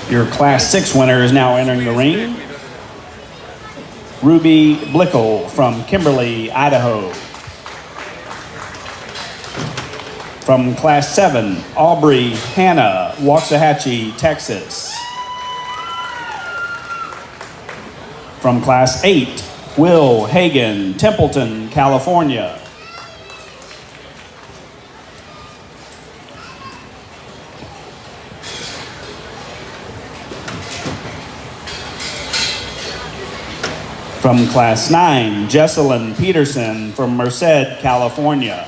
Your Class 6 winner is now entering the ring. Ruby Blickel from Kimberly, Idaho. From Class 7, Aubrey Hanna, Waxahachie, Texas. From Class 8, Will Hagan, Templeton, California. From Class 9, Jesselyn Peterson from Merced, California.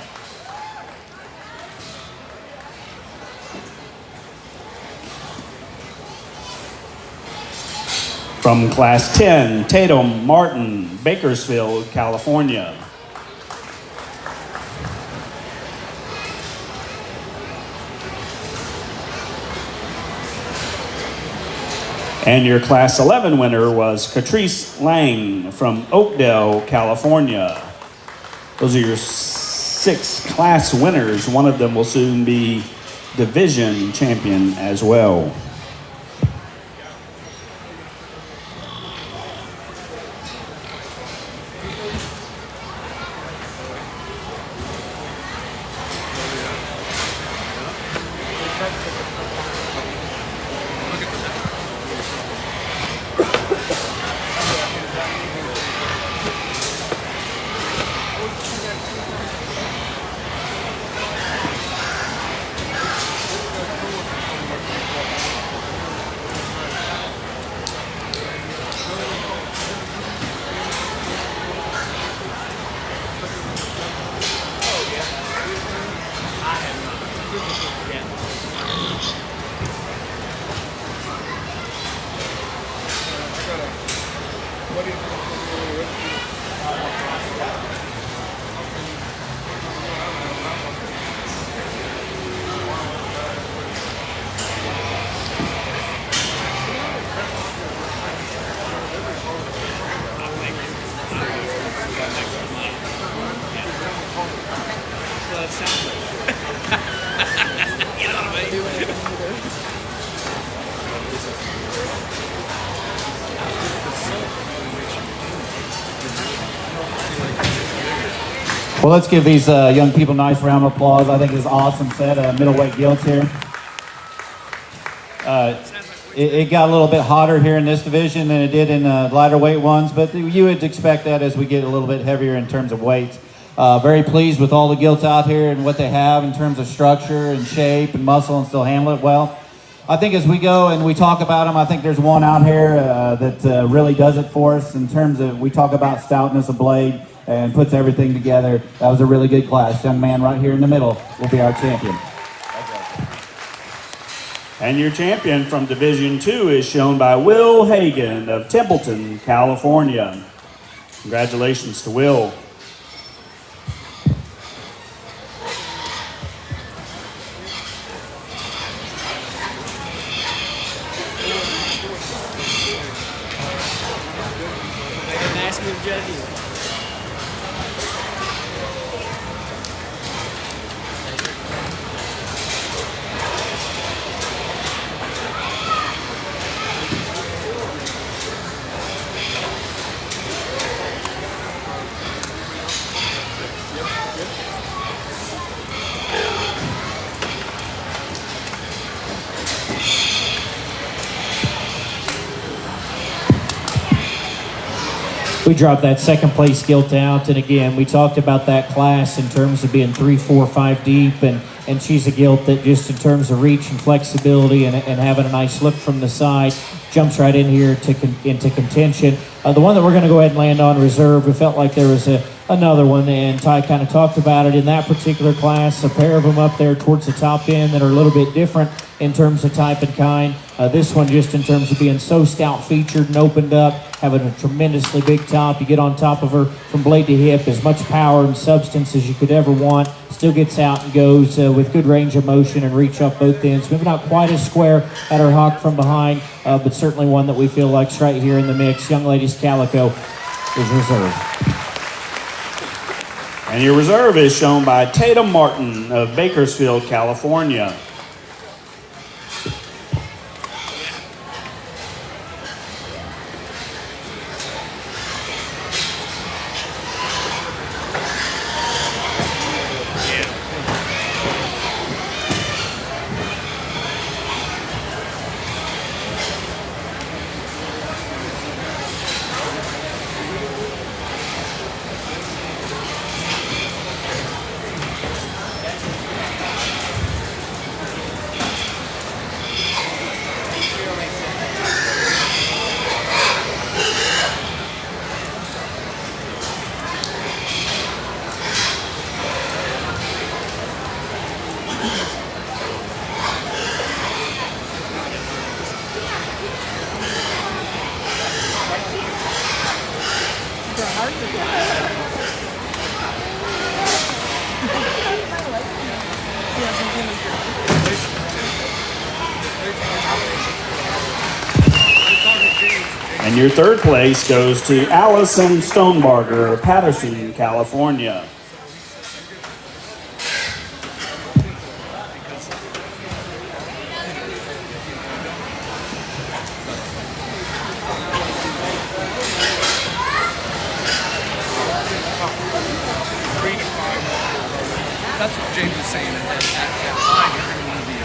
From Class 10, Tatum Martin, Bakersfield, California. And your Class 11 winner was Catrice Lang from Oakdale, California. Those are your 6 class winners. One of them will soon be division champion as well. Well, let's give these young people a nice round of applause. I think it's an awesome set of middleweight gilts here. It got a little bit hotter here in this division than it did in lighter weight ones, but you would expect that as we get a little bit heavier in terms of weight. Very pleased with all the gilts out here and what they have in terms of structure and shape and muscle and still handle it well. I think as we go and we talk about them, I think there's one out here that really does it for us in terms of, we talk about stoutness of blade and puts everything together. That was a really good class. Young man right here in the middle will be our champion. And your champion from Division 2 is shown by Will Hagan of Templeton, California. Congratulations to Will. We dropped that second place gilt out, and again, we talked about that class in terms of being 3, 4, 5 deep, and she's a gilt that just in terms of reach and flexibility and having a nice look from the side, jumps right in here into contention. The one that we're going to go ahead and land on reserve, we felt like there was another one, and Ty kind of talked about it in that particular class, a pair of them up there towards the top end that are a little bit different in terms of type and kind. This one just in terms of being so stout featured and opened up, having a tremendously big top. You get on top of her from blade to hip, as much power and substance as you could ever want. Still gets out and goes with good range of motion and reach up both ends. Maybe not quite as square at her hock from behind, but certainly one that we feel like's right here in the mix. Young Ladies Calico is reserved. And your reserve is shown by Tatum Martin of Bakersfield, California. And your third place goes to Allison Stonebarger, Patterson, California. That's what James was saying at 5, you're going to want to be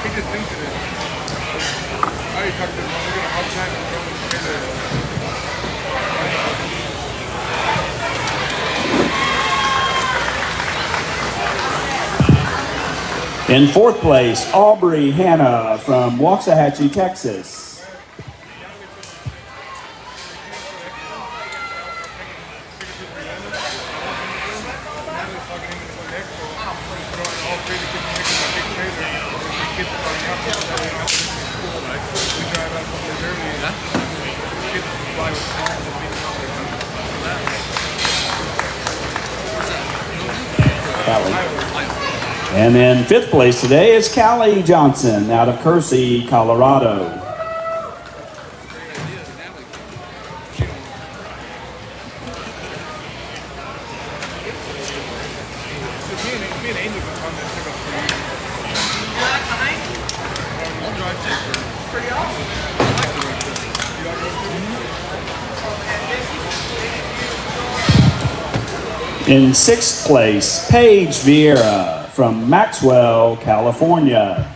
He just thinks it is. I already talked to him. We're going to hard time and In fourth place, Aubrey Hanna from Waxahachie, Texas. And then fifth place today is Callie Johnson out of Kersey, Colorado. In sixth place, Paige Vieira from Maxwell, California.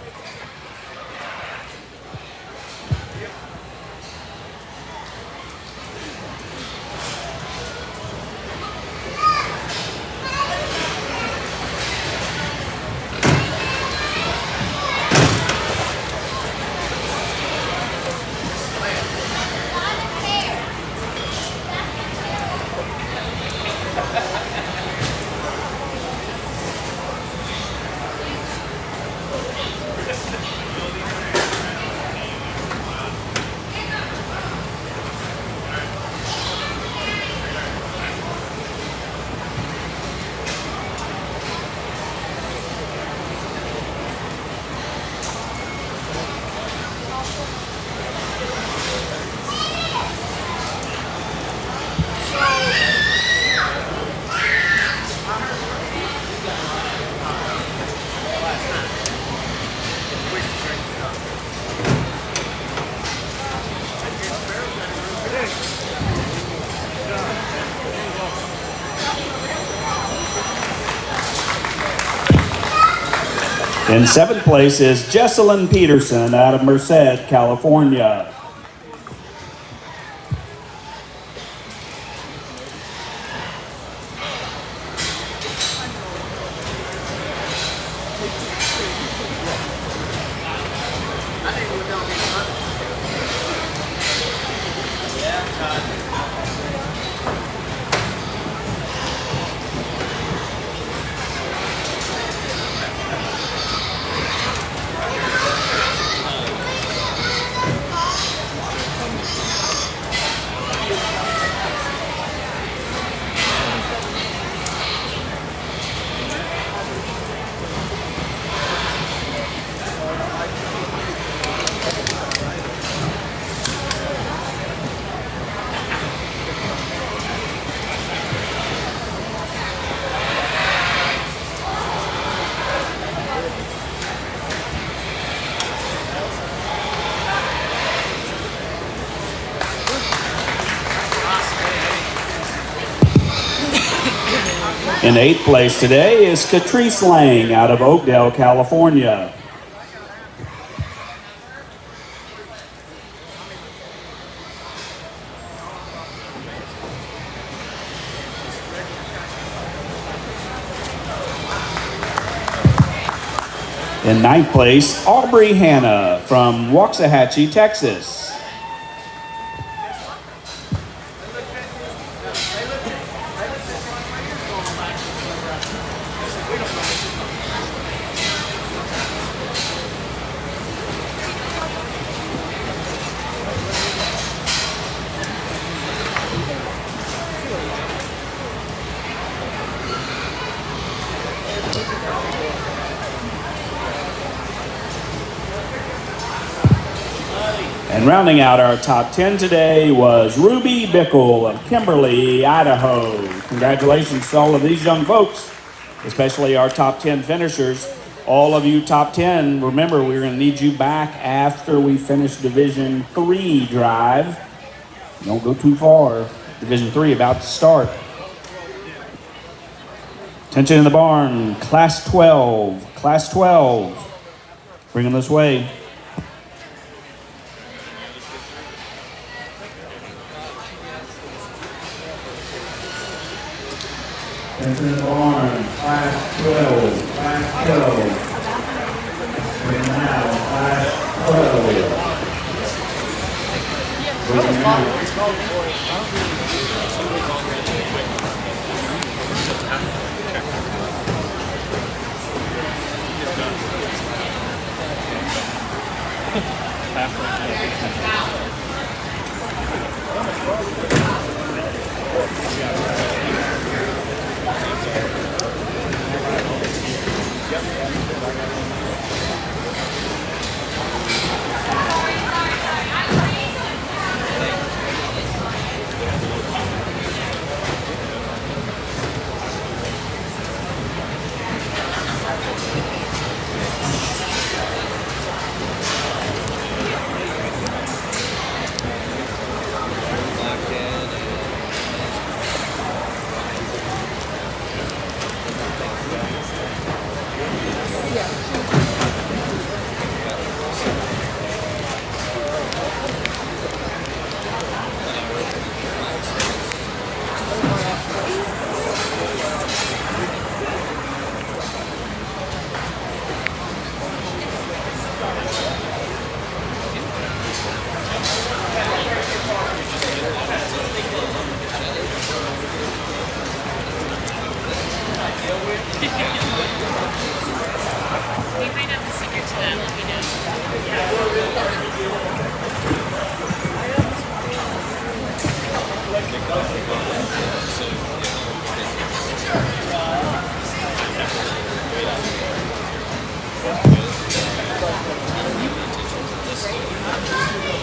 In seventh place is Jesselyn Peterson out of Merced, California. In eighth place today is Catrice Lang out of Oakdale, California. In ninth place, Aubrey Hanna from Waxahachie, Texas. And rounding out our top 10 today was Ruby Bickle of Kimberly, Idaho. Congratulations to all of these young folks, especially our top 10 finishers. All of you top 10, remember we're going to need you back after we finish Division 3 drive. Don't go too far. Division 3 about to start. Attention in the barn, Class 12. Class 12. Bring them this way. Attention in the barn, Class 12. Class 12. Bring them now, Class 12.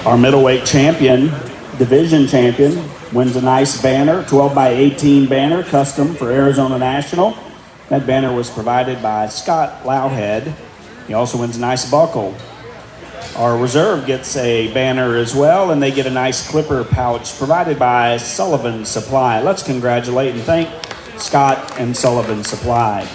Our middleweight champion, division champion, wins a nice banner, 12x18 banner, custom for Arizona National. That banner was provided by Scott Lowhead. He also wins a nice buckle. Our reserve gets a banner as well, and they get a nice clipper pouch provided by Sullivan Supply. Let's congratulate and thank Scott and Sullivan Supply.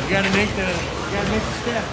You gotta make the step.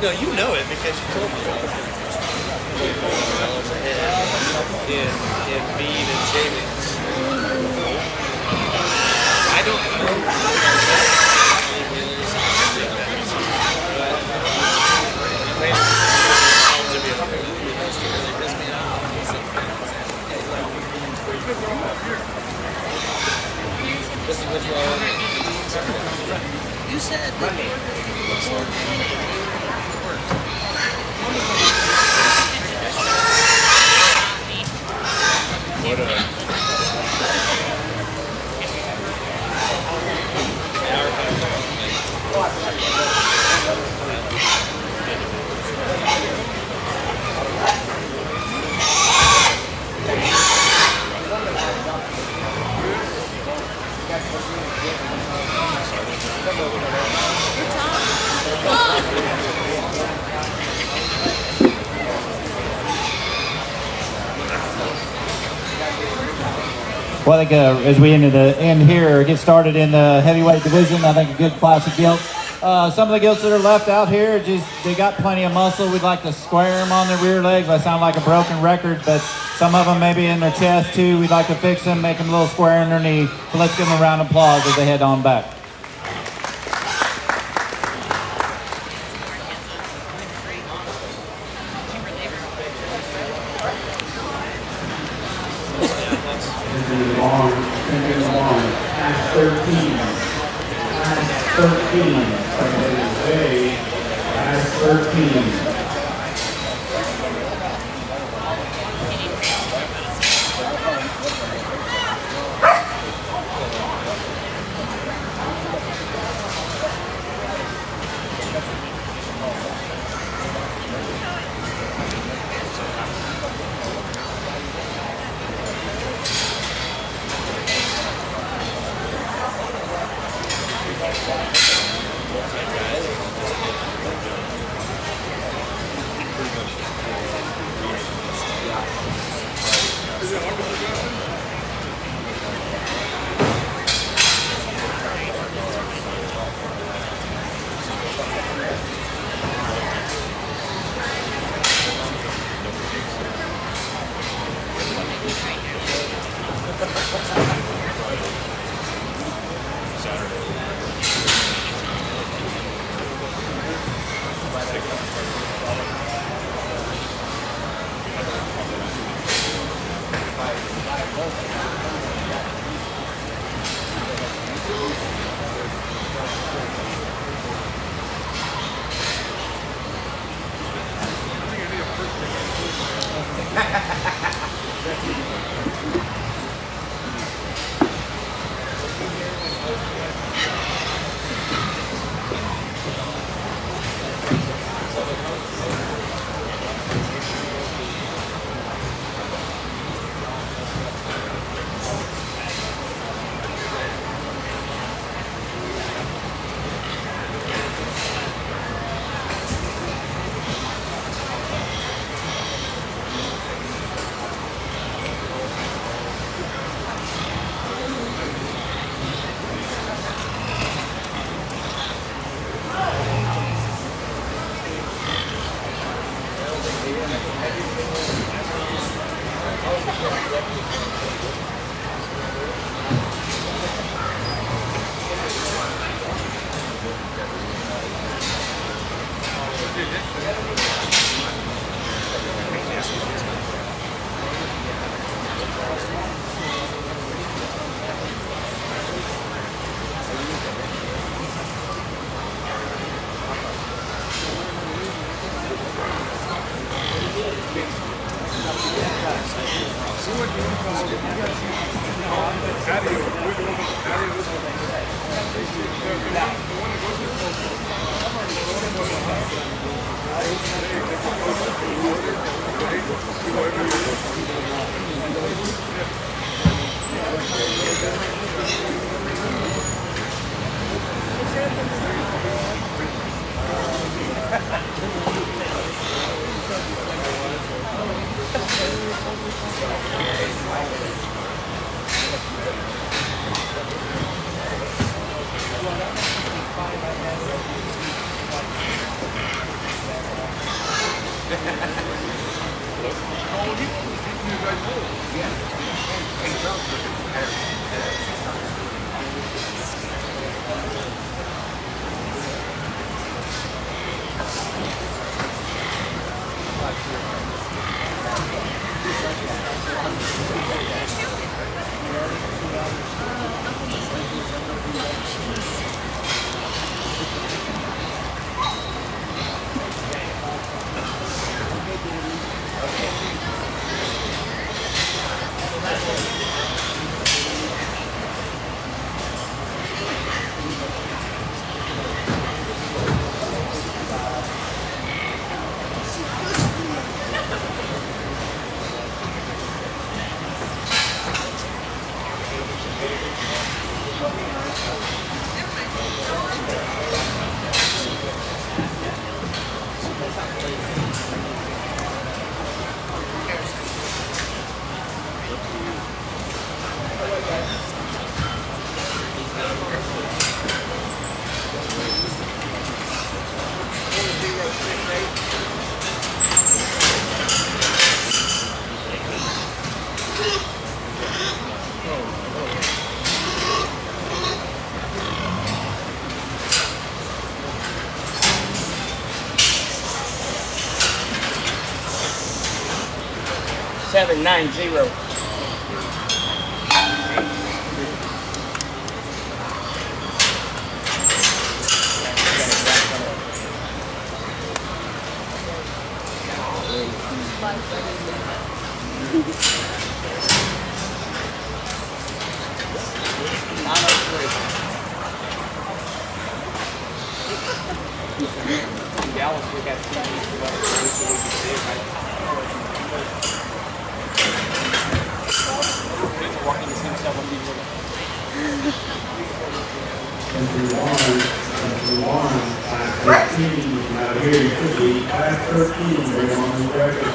No, you know it because you told me about it. In feed and shavings. I don't know. This is which one? You said Well, I think as we end here, get started in the heavyweight division, I think a good class of gilts. Some of the gilts that are left out here, they got plenty of muscle. We'd like to square them on their rear legs. I sound like a broken record, but some of them maybe in their chest too. We'd like to fix them, make them a little square underneath. So let's give them a round of applause as they head on back. Class 13. Class 13. 790. Dallas, we got TVs so we can see it, right? He's walking the same stuff on people. Class 13, out here you should be, class 13, right on the record.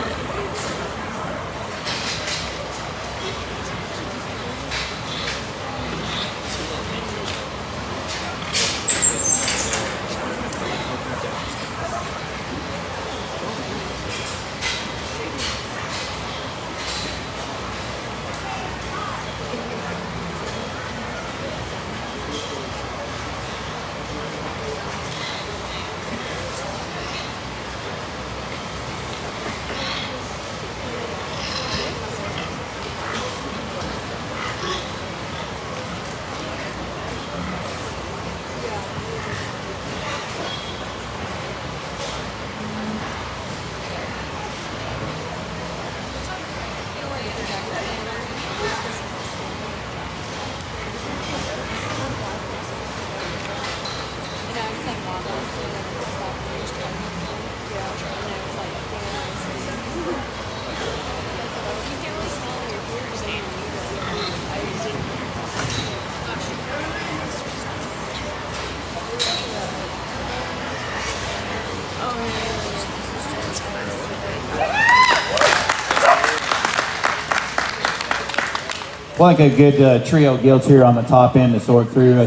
Well, I think a good trio gilt here on the top end to sort through.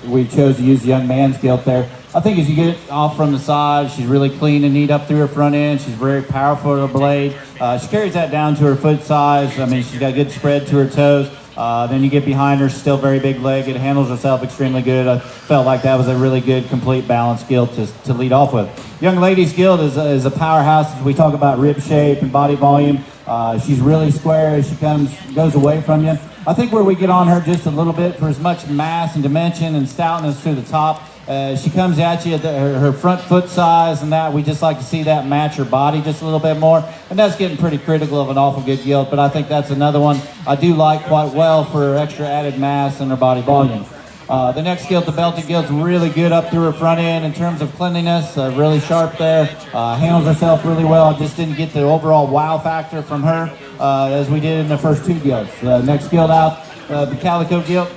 We chose to use the young man's gilt there. I think as you get it off from the side, she's really clean and neat up through her front end. She's very powerful with her blade. She carries that down to her foot size. I mean, she's got good spread to her toes. Then you get behind her, she's still very big leg. It handles herself extremely good. I felt like that was a really good, complete, balanced gilt to lead off with. Young lady's gilt is a powerhouse as we talk about rib shape and body volume. She's really square as she goes away from you. I think where we get on her just a little bit for as much mass and dimension and stoutness to the top, she comes at you at her front foot size and that. We just like to see that match her body just a little bit more. And that's getting pretty critical of an awful good gilt, but I think that's another one I do like quite well for her extra added mass and her body volume. The next gilt, the belted gilt's really good up through her front end in terms of cleanliness, really sharp there, handles herself really well. Just didn't get the overall wow factor from her as we did in the first two gilts. Next gilt out, the calico gilt.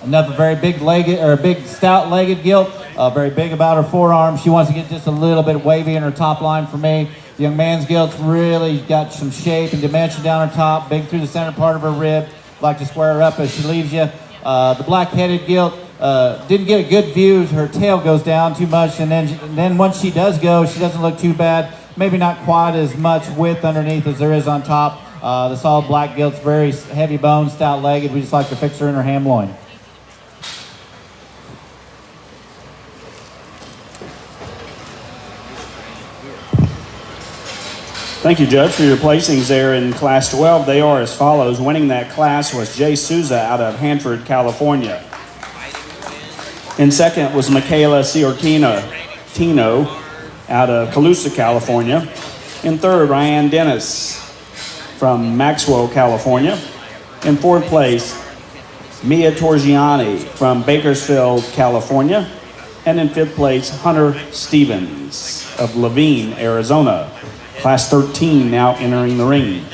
Another very big stout-legged gilt, very big about her forearm. She wants to get just a little bit wavy in her top line for me. The young man's gilt's really got some shape and dimension down her top, big through the center part of her rib. Like to square her up as she leaves you. The black-headed gilt didn't get a good view. Her tail goes down too much, and then once she does go, she doesn't look too bad. Maybe not quite as much width underneath as there is on top. The solid black gilt's very heavy bone, stout legged. We just like to fix her in her ham loin. Thank you, Judge, for your placings there in Class 12. They are as follows. Winning that class was Jay Souza out of Hanford, California. In second was Michaela Tino out of Colusa, California. In third, Ryan Dennis from Maxwell, California. In fourth place, Mia Torgiani from Bakersfield, California. And in fifth place, Hunter Stevens of Laveen, Arizona. Class 13 now entering the ring.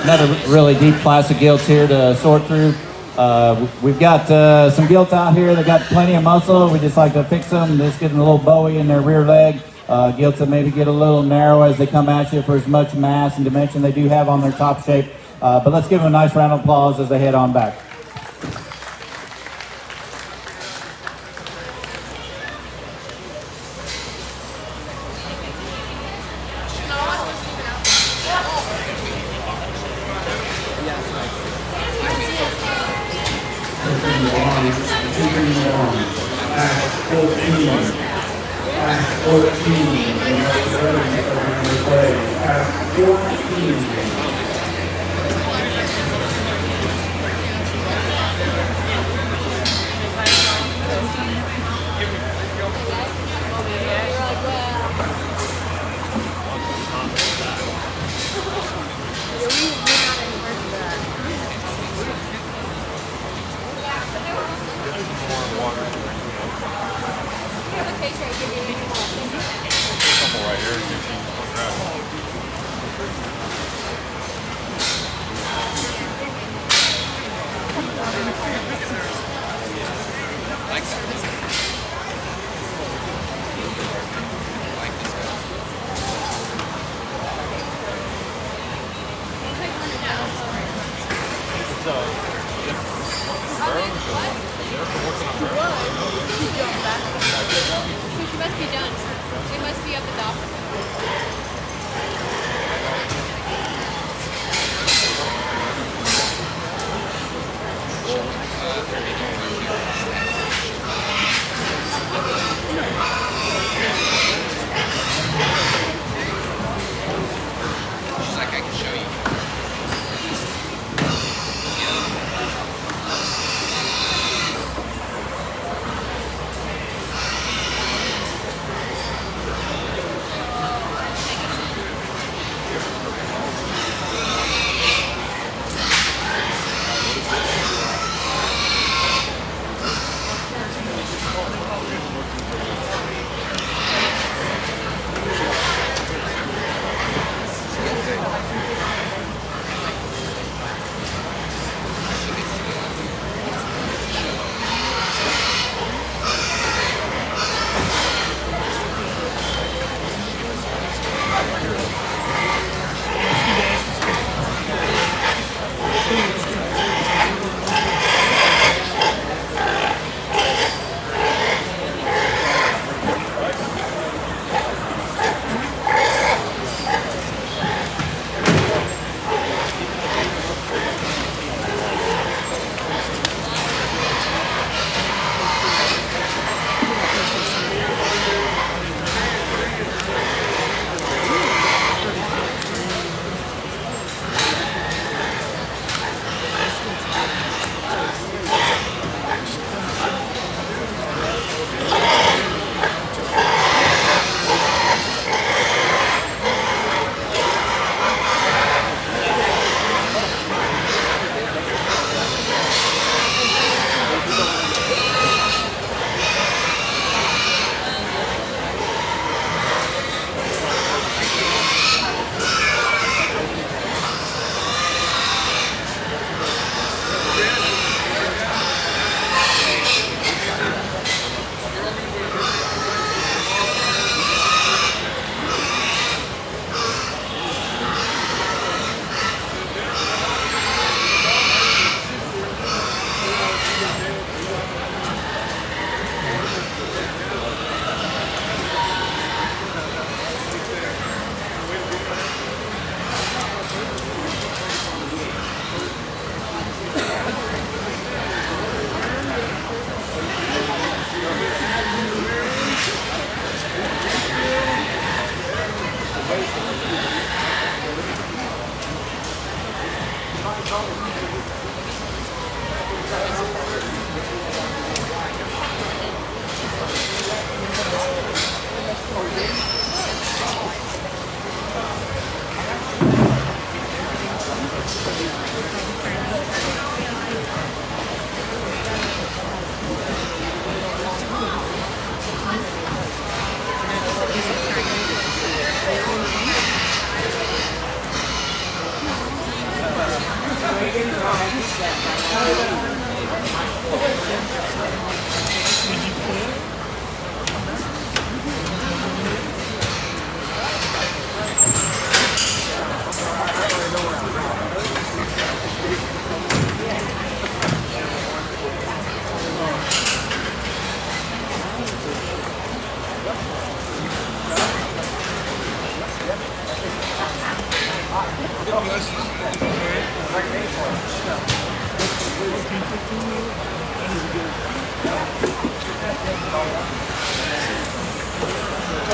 Another really deep class of gilts here to sort through. We've got some gilts out here that got plenty of muscle. We just like to fix them, just getting a little bowie in their rear leg. Gilts that maybe get a little narrow as they come at you for as much mass and dimension they do have on their top shape. But let's give them a nice round of applause as they head on back. 14. Pass 14. And that's ready for the play. Pass 14. Right here, you can grab it. She must be done. She must be at the dock. She's like, I can show you.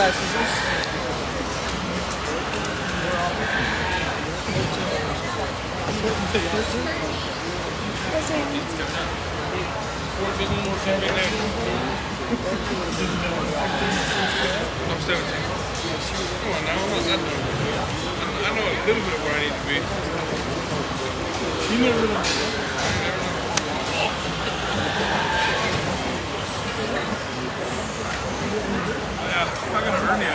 I'm 17. Come on now, I'm not that dumb. I know a little bit of where I need to be. You never know. Yeah, I'm gonna earn you.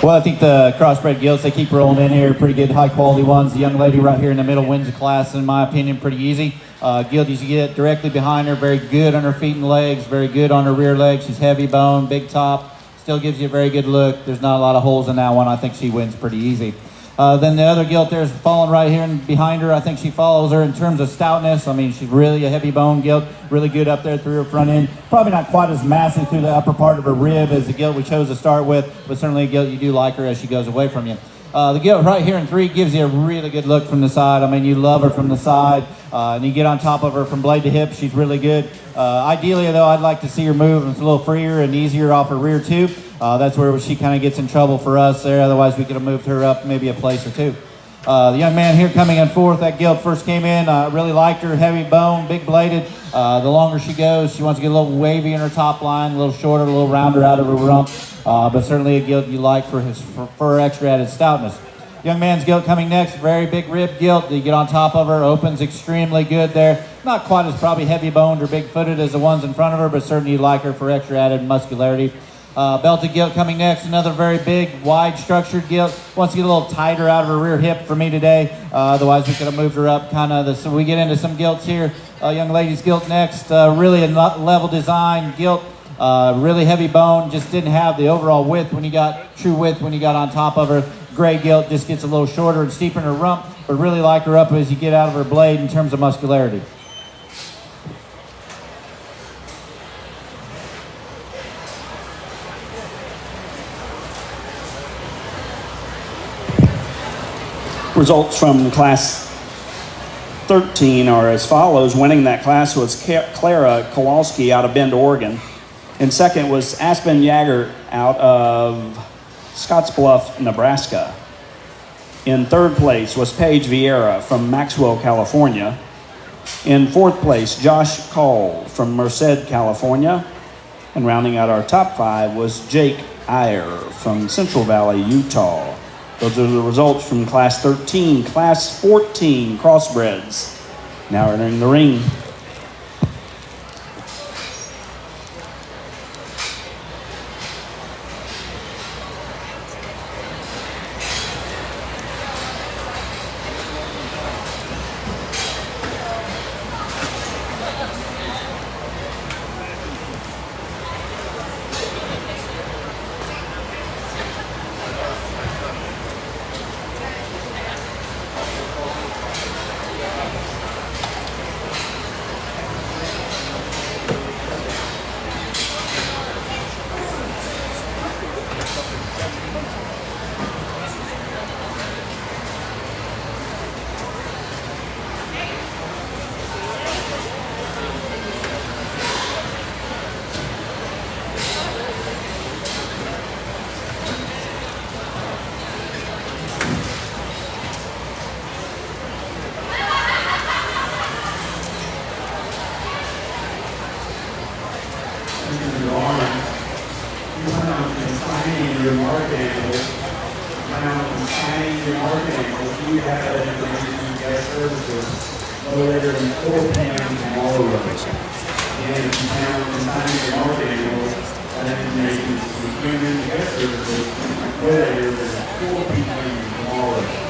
Well, I think the Crossbred Gilts, they keep rolling in here. Pretty good, high-quality ones. The young lady right here in the middle wins the class, in my opinion, pretty easy. Gilt, you get directly behind her. Very good on her feet and legs. Very good on her rear legs. She's heavy bone, big top. Still gives you a very good look. There's not a lot of holes in that one. I think she wins pretty easy. Then the other Gilt there's falling right here and behind her. I think she follows her in terms of stoutness. I mean, she's really a heavy bone Gilt, really good up there through her front end. Probably not quite as massive through the upper part of her rib as the Gilt we chose to start with, but certainly a Gilt you do like her as she goes away from you. The Gilt right here in 3 gives you a really good look from the side. I mean, you love her from the side, and you get on top of her from blade to hip. She's really good. Ideally, though, I'd like to see her move a little freer and easier off her rear too. That's where she kind of gets in trouble for us there. Otherwise, we could have moved her up maybe a place or two. The young man here coming in fourth, that Gilt first came in, really liked her, heavy bone, big bladed. The longer she goes, she wants to get a little wavy in her top line, a little shorter, a little rounder out of her rump. But certainly a Gilt you like for her extra added stoutness. Young man's Gilt coming next, very big rib Gilt. You get on top of her, opens extremely good there. Not quite as probably heavy boned or big footed as the ones in front of her, but certainly you like her for extra added muscularity. Belted Gilt coming next, another very big, wide structured Gilt. Wants to get a little tighter out of her rear hip for me today. Otherwise we could have moved her up kind of. So we get into some Gilts here. Young lady's Gilt next, really a level design Gilt. Really heavy bone, just didn't have the overall width when you got, true width when you got on top of her. Gray Gilt just gets a little shorter and steeper in her rump, but really like her up as you get out of her blade in terms of muscularity. Results from class 13 are as follows. Winning that class was Clara Kowalski out of Bend, Oregon. And second was Aspen Yager out of Scottsbluff, Nebraska. In third place was Paige Vieira from Maxwell, California. In fourth place, Josh Call from Merced, California. And rounding out our top 5 was Jake Iyer from Central Valley, Utah. Those are the results from class 13. Class 14, Crossbreds, now entering the ring. market animals, mountains, signing your market animals, you have that information in guest services no later than 4 p.m. tomorrow. And if you found and signing your market animals, that information is included in the guest services no later than 4 p.m. tomorrow.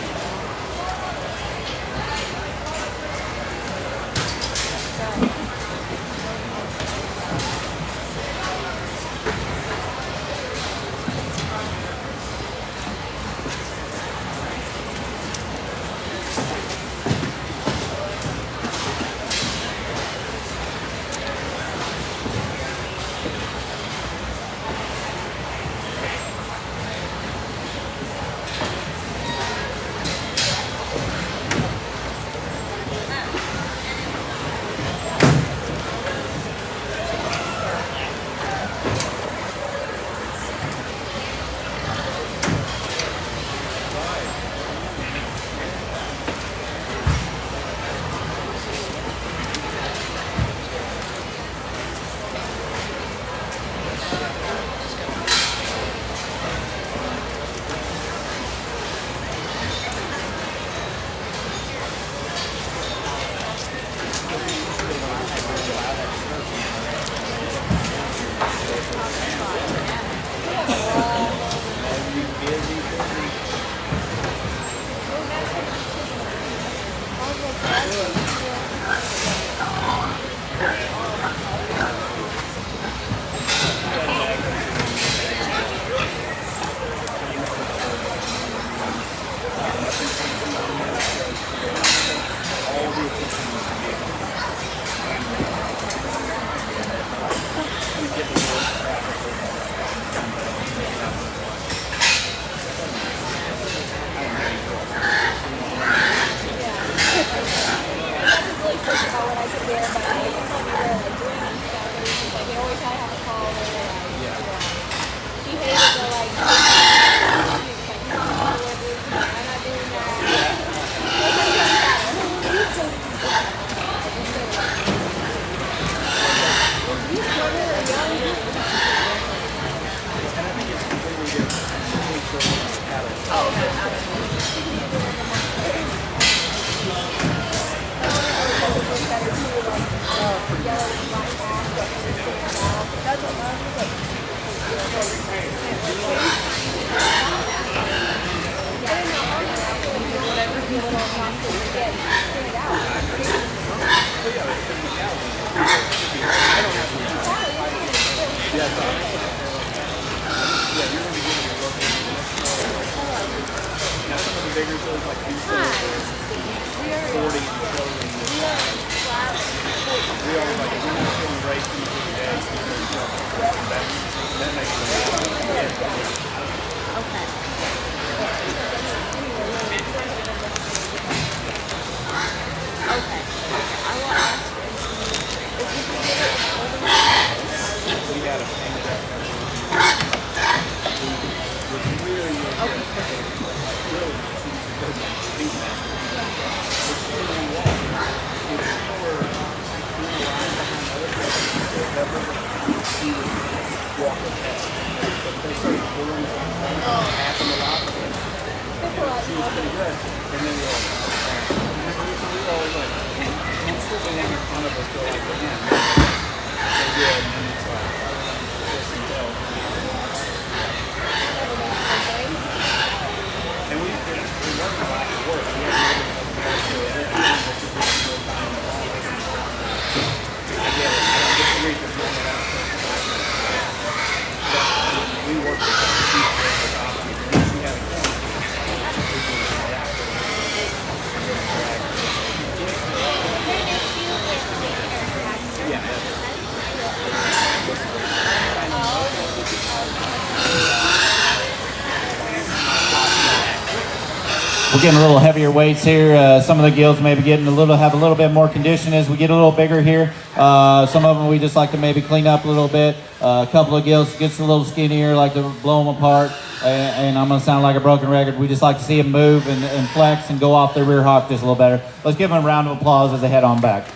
We're getting a little heavier weights here. Some of the gills maybe getting have a little bit more condition as we get a little bigger here. Some of them we just like to maybe clean up a little bit. A couple of gills gets a little skinnier, like to blow them apart. And I'm gonna sound like a broken record. We just like to see them move and flex and go off their rear hock just a little better. Let's give them a round of applause as they head on back.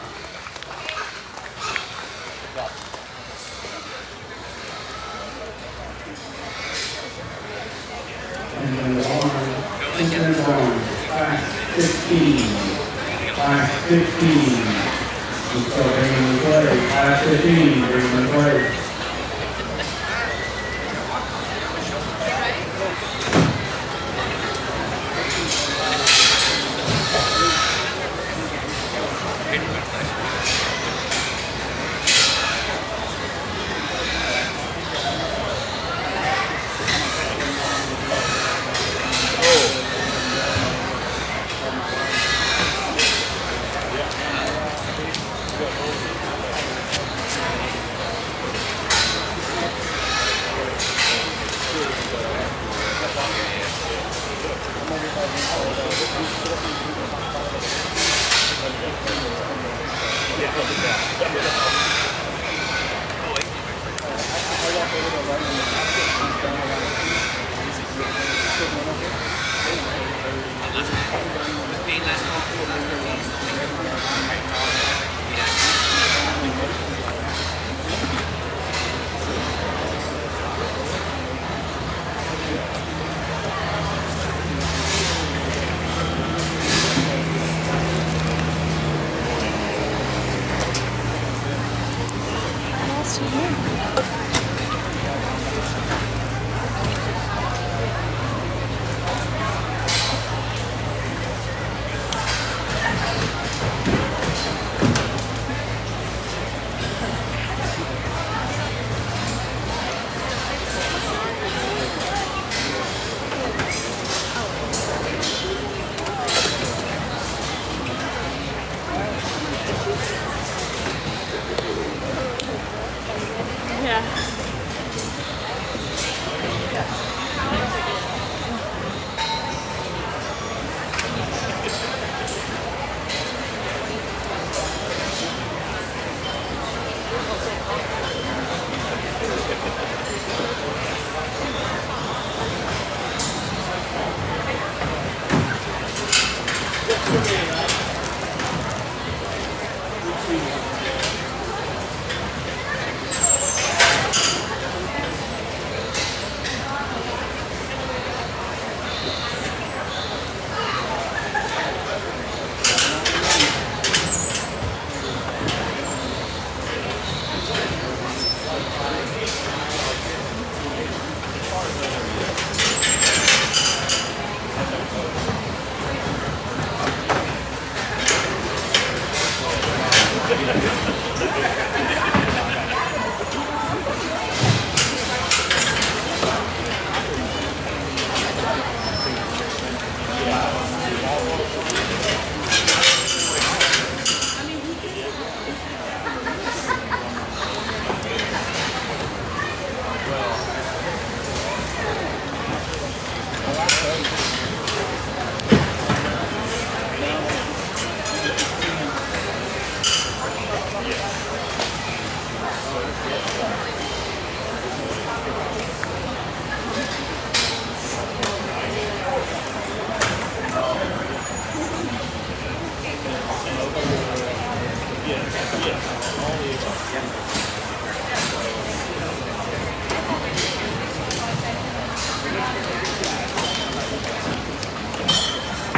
and then the arm, and the arm, class 15, class 15. We start bringing the play, class 15, bringing the play.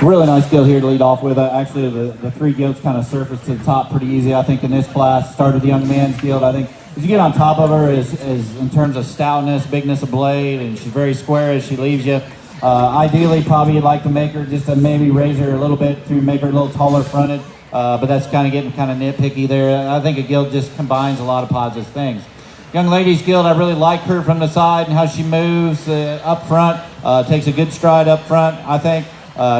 Really nice gilt here to lead off with. Actually, the three gilts kind of surfaced to the top pretty easy, I think, in this class. Started the young man's gilt. I think as you get on top of her is in terms of stoutness, bigness of blade, and she's very square as she leaves you. Ideally, probably you'd like to make her just to maybe raise her a little bit to make her a little taller fronted, but that's kind of getting kind of nitpicky there. I think a gilt just combines a lot of positive things. Young lady's gilt, I really like her from the side and how she moves up front, takes a good stride up front, I think.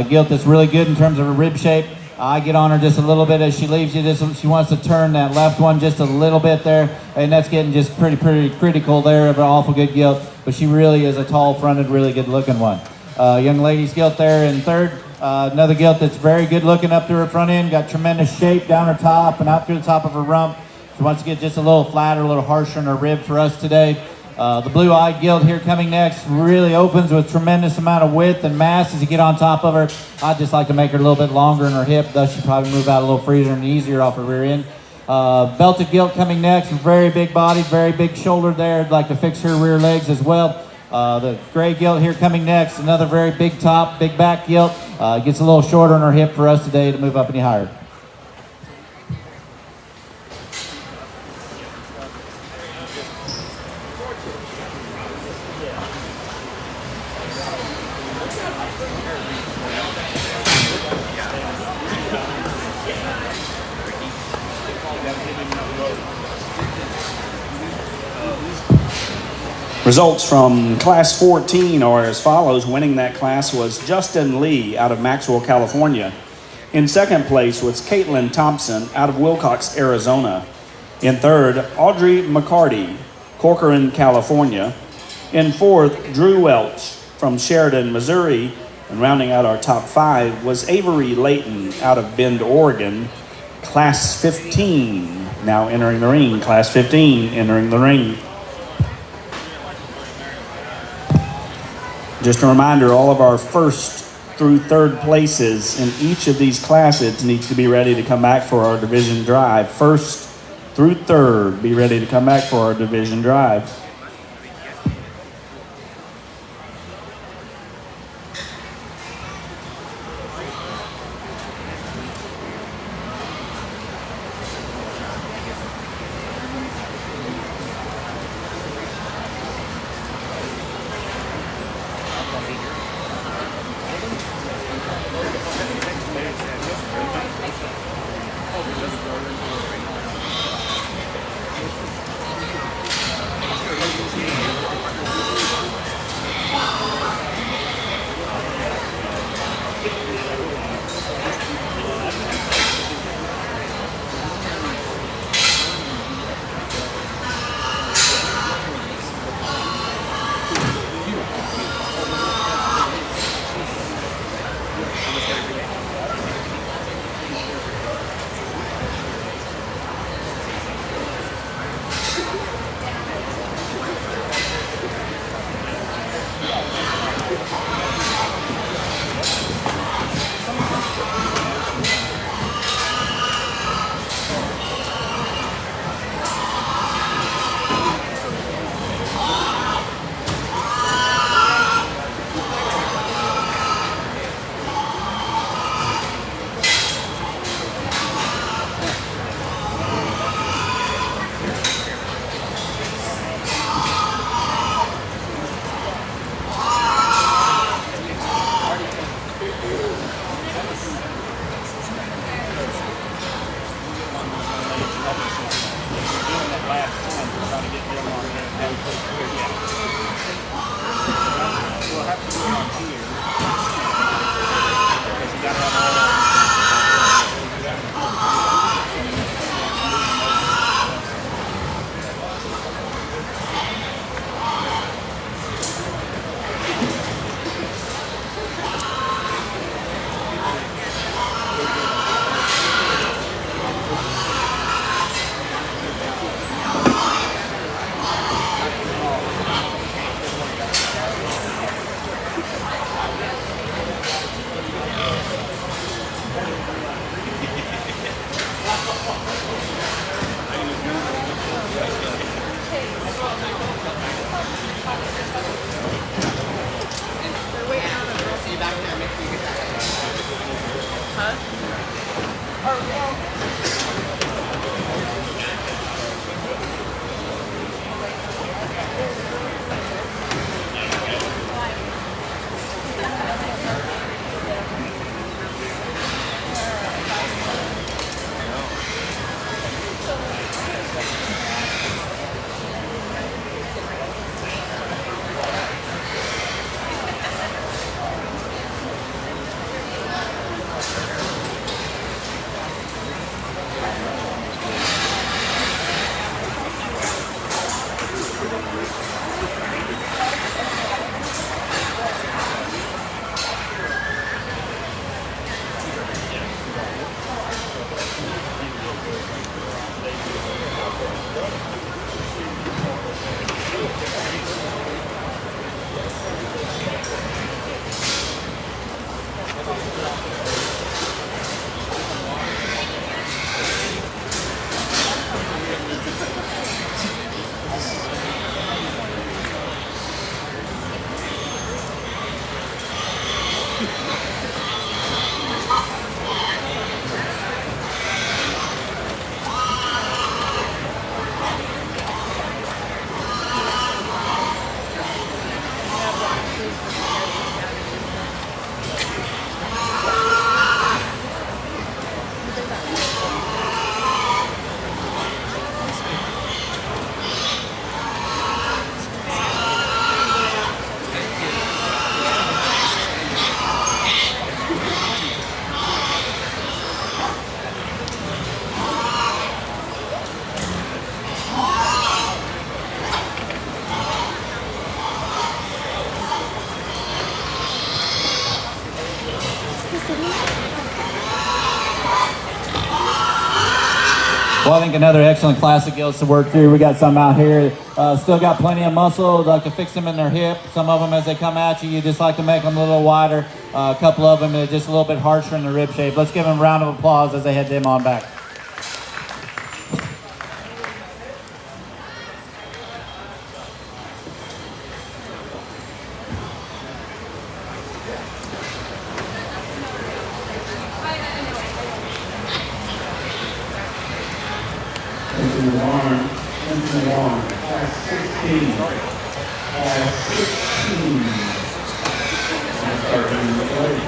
Gilt that's really good in terms of her rib shape. I get on her just a little bit as she leaves you. She wants to turn that left one just a little bit there, and that's getting just pretty critical there of an awful good gilt. But she really is a tall-fronted, really good-looking one. Young lady's gilt there in third. Another gilt that's very good looking up through her front end. Got tremendous shape down her top and out through the top of her rump. She wants to get just a little flatter, a little harsher in her rib for us today. The blue-eyed gilt here coming next really opens with tremendous amount of width and mass as you get on top of her. I'd just like to make her a little bit longer in her hip, thus she'll probably move out a little freer and easier off her rear end. Belted gilt coming next, very big body, very big shoulder there. I'd like to fix her rear legs as well. The gray gilt here coming next, another very big top, big back gilt. Gets a little shorter on her hip for us today to move up any higher. Results from Class 14 are as follows. Winning that class was Justin Lee out of Maxwell, California. In second place was Caitlin Thompson out of Wilcox, Arizona. In third, Audrey McCarty, Corcoran, California. In fourth, Drew Welch from Sheridan, Missouri. And rounding out our top 5 was Avery Layton out of Bend, Oregon. Class 15 now entering the ring. Class 15 entering the ring. Just a reminder, all of our first through third places in each of these classes needs to be ready to come back for our division drive. First through third, be ready to come back for our division drive. Well, I think another excellent class of gilts to work through. We got some out here, still got plenty of muscle. Like to fix them in their hip. Some of them, as they come at you, you just like to make them a little wider. A couple of them are just a little bit harsher in the rib shape. Let's give them a round of applause as they head them on back. Into the barn, class 16. Class 16. I'll start doing the plate.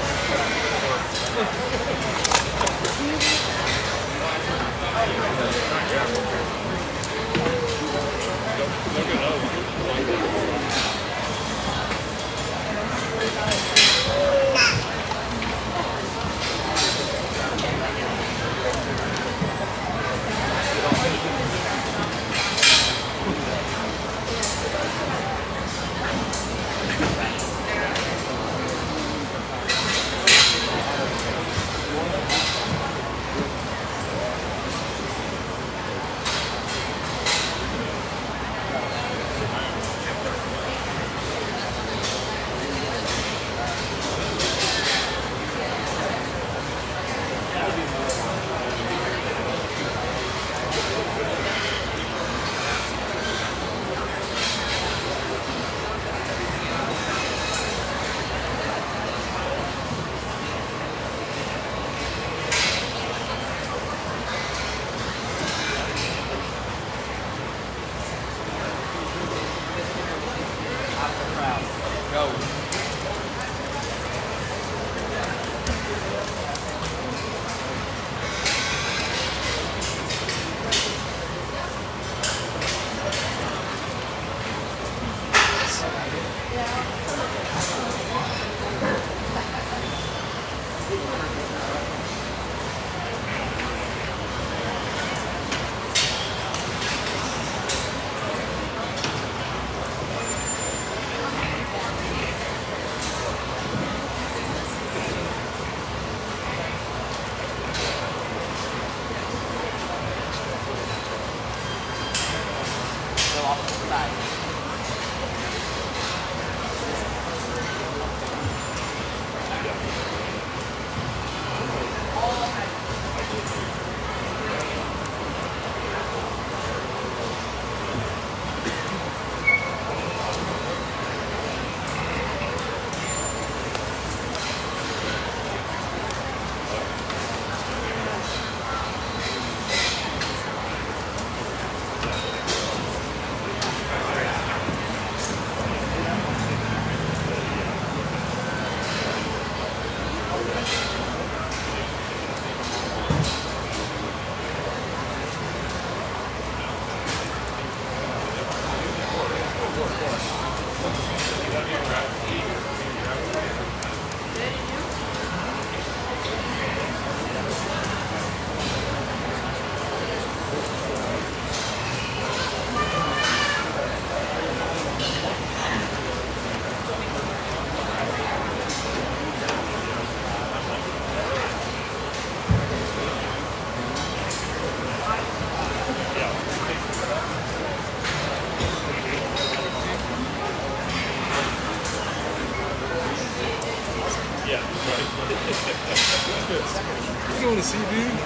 You want to see, dude?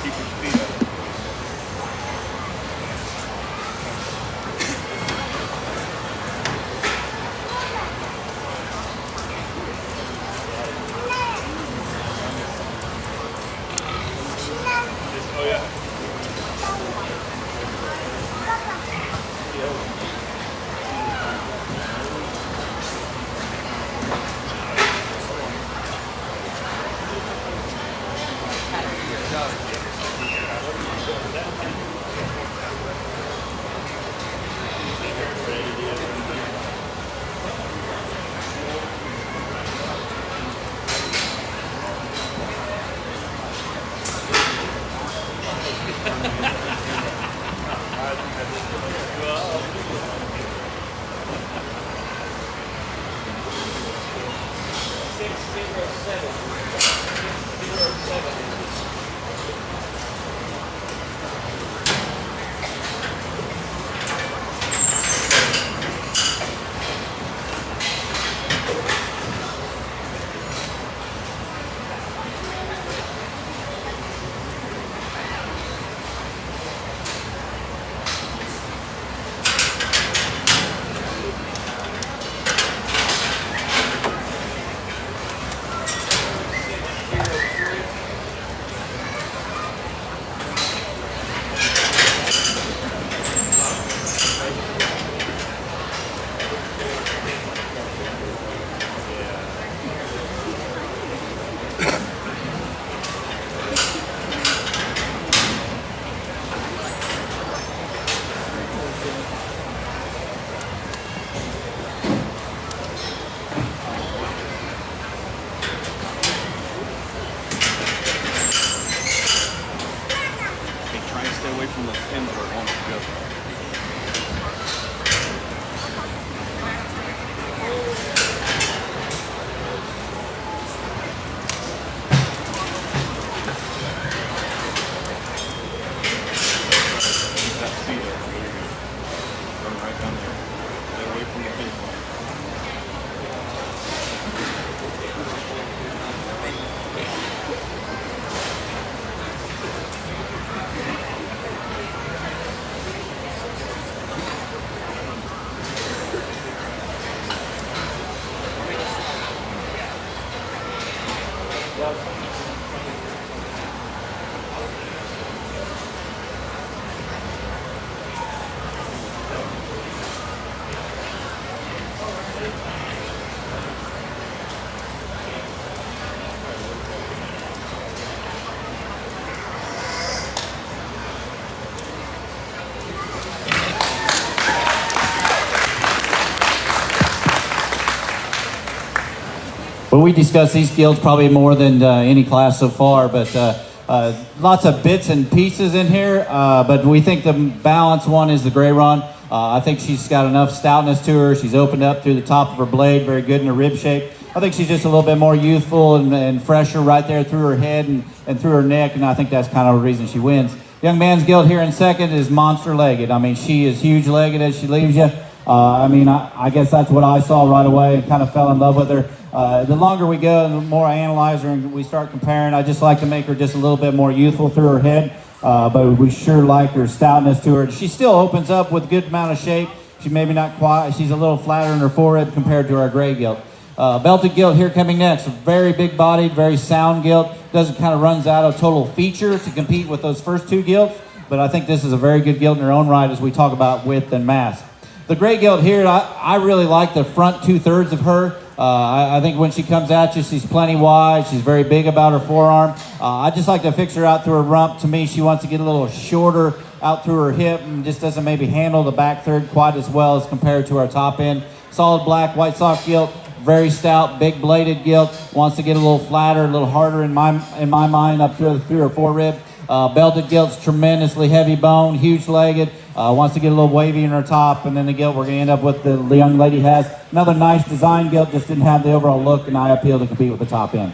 Keep your feet up. Well, we discussed these gilts probably more than any class so far, but lots of bits and pieces in here. But we think the balanced one is the Gray Run. I think she's got enough stoutness to her. She's opened up through the top of her blade, very good in her rib shape. I think she's just a little bit more youthful and fresher right there through her head and through her neck, and I think that's kind of the reason she wins. Young man's gilt here in second is monster-legged. I mean, she is huge-legged as she leaves you. I guess that's what I saw right away and kind of fell in love with her. The longer we go and the more I analyze her and we start comparing, I just like to make her just a little bit more youthful through her head, but we sure like her stoutness to her. She still opens up with a good amount of shape. She maybe not quite, she's a little flatter in her forehead compared to our gray gilt. Belted gilt here coming next, very big bodied, very sound gilt. Doesn't kind of runs out of total feature to compete with those first two gilts, but I think this is a very good gilt in her own right as we talk about width and mass. The gray gilt here, I really like the front 2/3 of her. I think when she comes at you, she's plenty wide. She's very big about her forearm. I just like to fix her out through her rump. To me, she wants to get a little shorter out through her hip and just doesn't maybe handle the back third quite as well as compared to our top end. Solid black, white soft gilt, very stout, big bladed gilt. Wants to get a little flatter, a little harder in my mind up through her forerib. Belted gilt's tremendously heavy bone, huge legged. Wants to get a little wavy in her top, and then the gilt we're going to end up with the young lady has. Another nice design gilt, just didn't have the overall look and eye appeal to compete with the top end.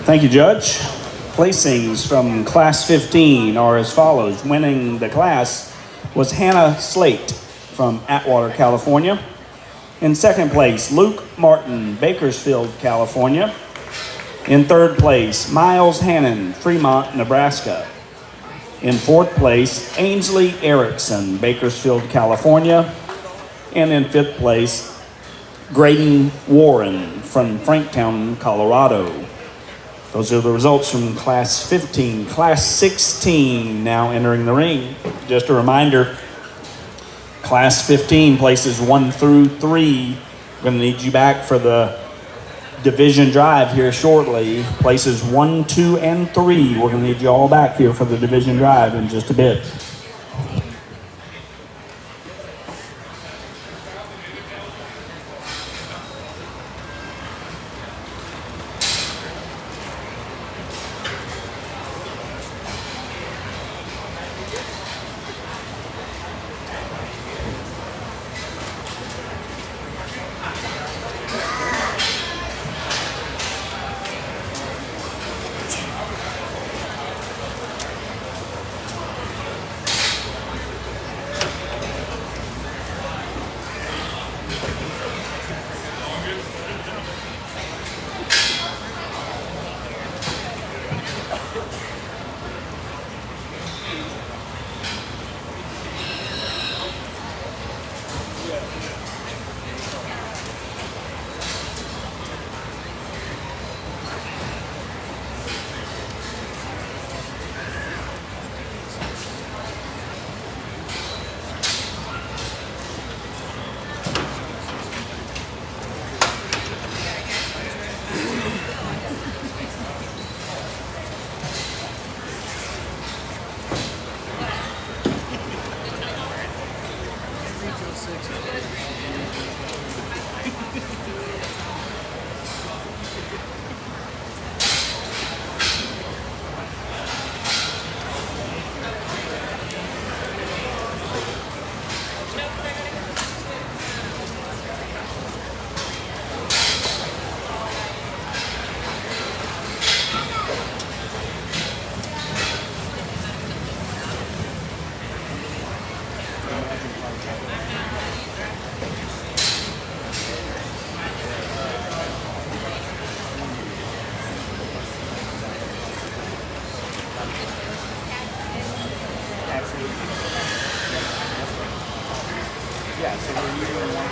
Thank you, Judge. Placings from Class 15 are as follows. Winning the class was Hannah Slate from Atwater, California. In second place, Luke Martin, Bakersfield, California. In third place, Miles Hannon, Fremont, Nebraska. In fourth place, Ainsley Erickson, Bakersfield, California. And in fifth place, Graydon Warren from Franktown, Colorado. Those are the results from Class 15. Class 16 now entering the ring. Just a reminder, Class 15, places 1 through 3. We're going to need you back for the division drive here shortly. Places 1, 2, and 3. We're going to need you all back here for the division drive in just a bit. Yeah, so we're using one.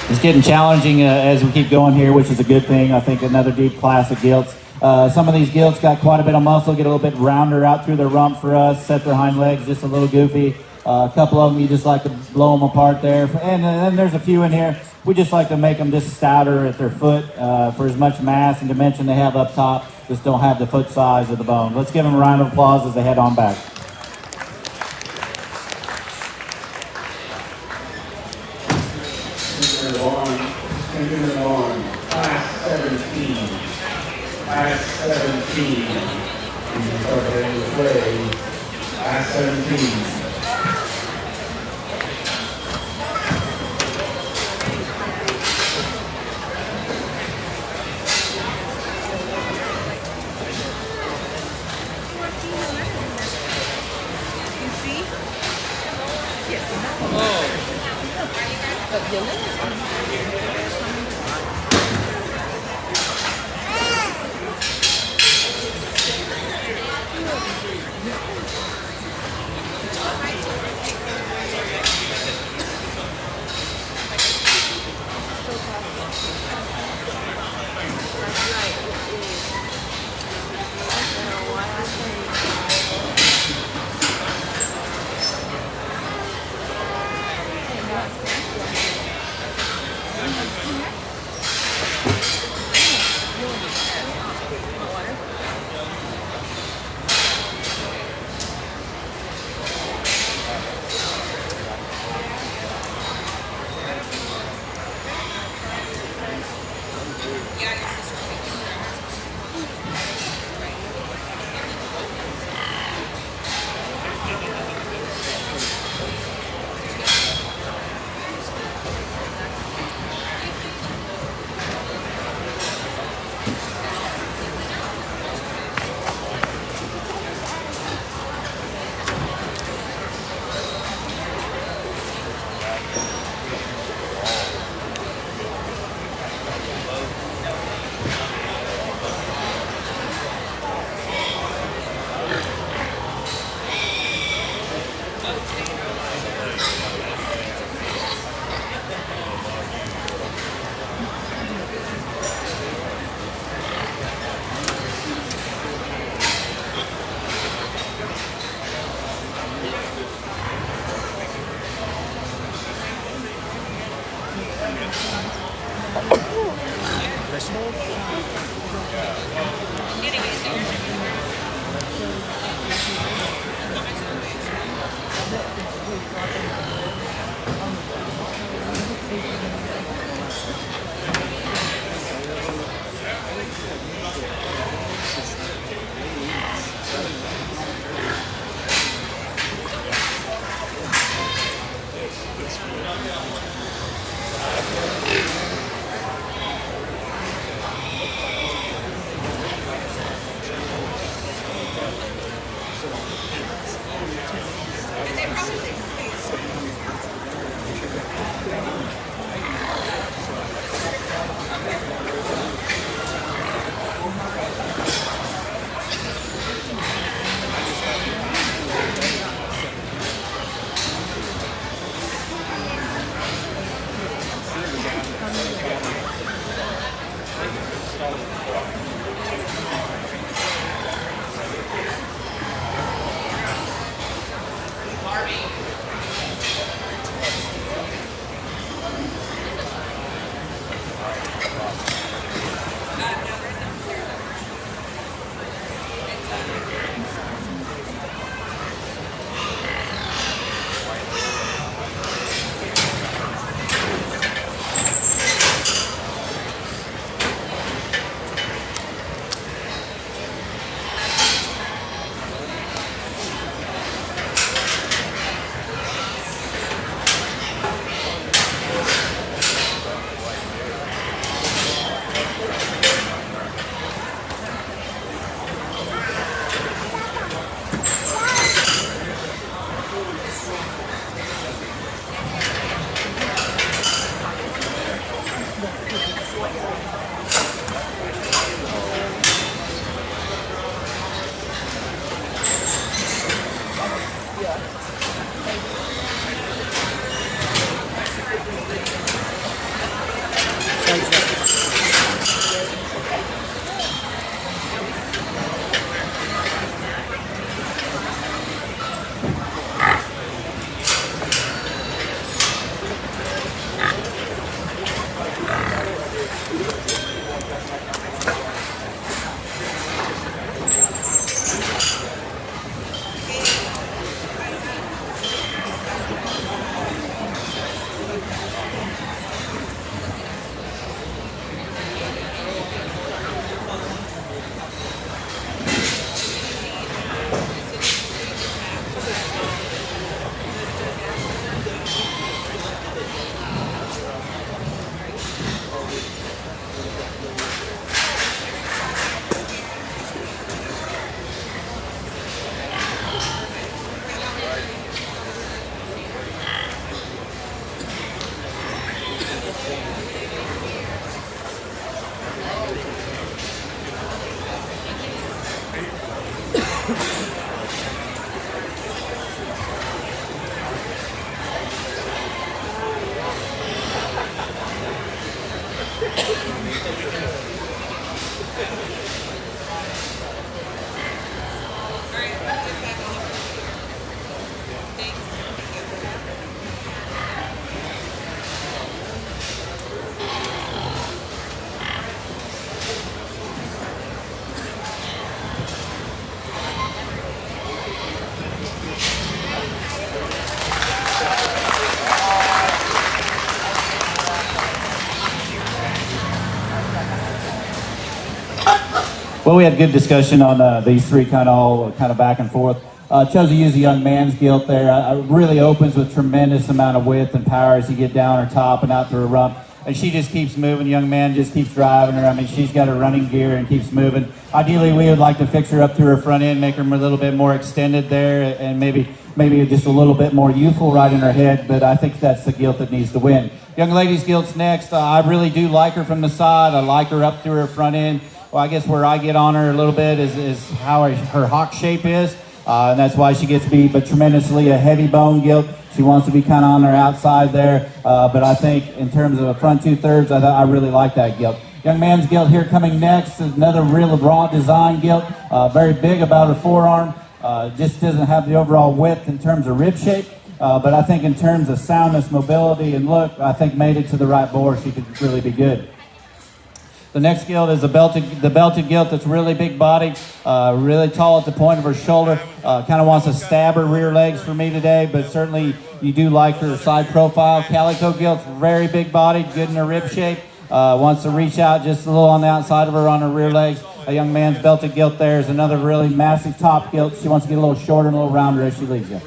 It's getting challenging as we keep going here, which is a good thing. I think another deep class of gilts. Some of these gilts got quite a bit of muscle, get a little bit rounder out through their rump for us, set their hind legs just a little goofy. A couple of them, you just like to blow them apart there. And then there's a few in here, we just like to make them just stouter at their foot for as much mass and dimension they have up top, just don't have the foot size of the bone. Let's give them a round of applause as they head on back. Class 17. Class 17. You can start heading this way. Class 17. Well, we had a good discussion on these three kind of back and forth. Chose to use the young man's gilt there. Really opens with tremendous amount of width and power as you get down her top and out to her rump. And she just keeps moving. Young man just keeps driving her. I mean, she's got her running gear and keeps moving. Ideally, we would like to fix her up to her front end, make her a little bit more extended there, and maybe just a little bit more youthful right in her head. But I think that's the gilt that needs to win. Young lady's gilt's next. I really do like her from the side. I like her up through her front end. Well, I guess where I get on her a little bit is how her hock shape is. And that's why she gets to be tremendously a heavy bone gilt. She wants to be kind of on her outside there. But I think in terms of the front 2/3, I really like that gilt. Young man's gilt here coming next is another real raw design gilt. Very big about her forearm. Just doesn't have the overall width in terms of rib shape. But I think in terms of soundness, mobility, and look, I think made it to the right bore. She could really be good. The next gilt is the belted gilt that's really big bodied, really tall at the point of her shoulder. Kind of wants to stab her rear legs for me today, but certainly you do like her side profile. Calico gilt's very big bodied, good in her rib shape. Wants to reach out just a little on the outside of her on her rear legs. A young man's belted gilt there is another really massive top gilt. She wants to get a little shorter and a little rounder as she leaves you.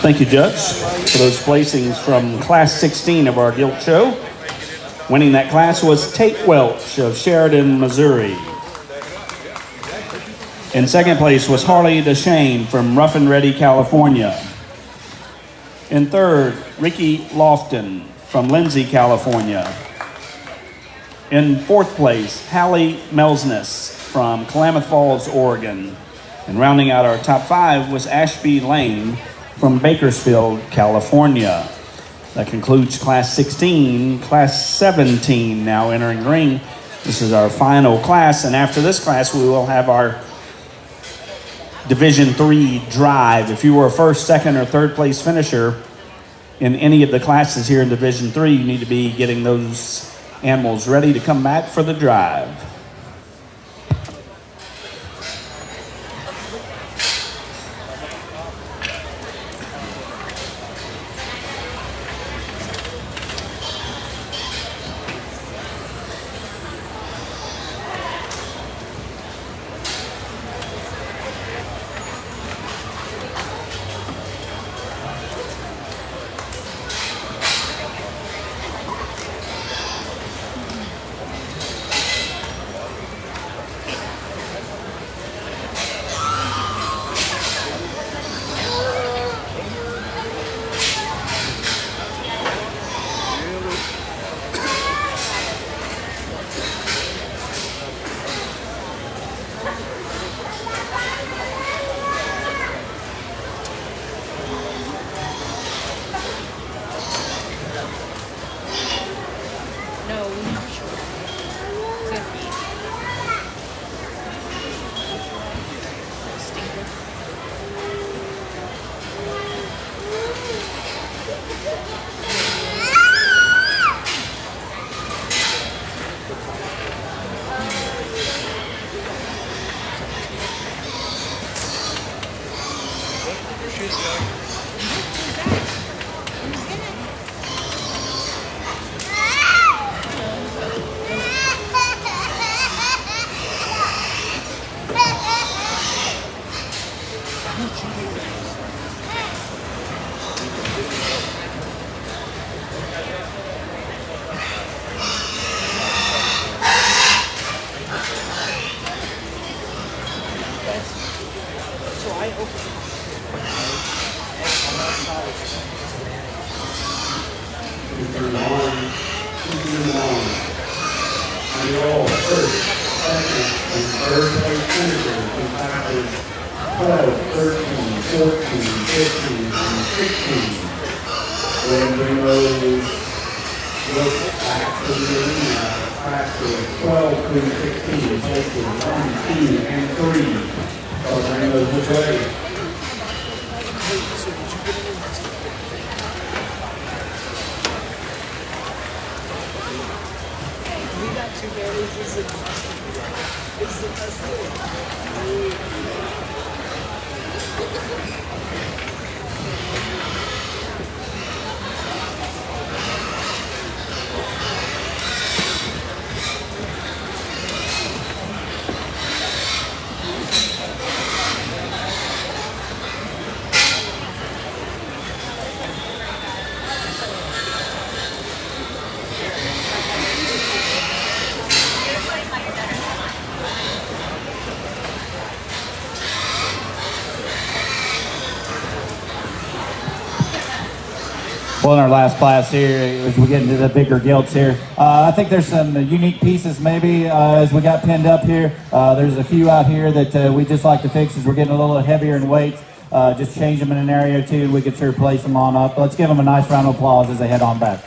Thank you, Judge, for those placings from Class 16 of our Gilt Show. Winning that class was Tate Welch of Sheridan, Missouri. In second place was Harley DeShane from Rough and Ready, California. In third, Ricky Lofton from Lindsay, California. In fourth place, Hallie Melsness from Klamath Falls, Oregon. And rounding out our top 5 was Ashby Lane from Bakersfield, California. That concludes Class 16. Class 17 now entering the ring. This is our final class, and after this class, we will have our Division III drive. If you were a first, second, or third place finisher in any of the classes here in Division III, you need to be getting those animals ready to come back for the drive. Well, in our last class here, as we get into the bigger gilts here, I think there's some unique pieces maybe as we got pinned up here. There's a few out here that we just like to fix as we're getting a little heavier in weight. Just change them in an area or two. We could sure place them on up. Let's give them a nice round of applause as they head on back.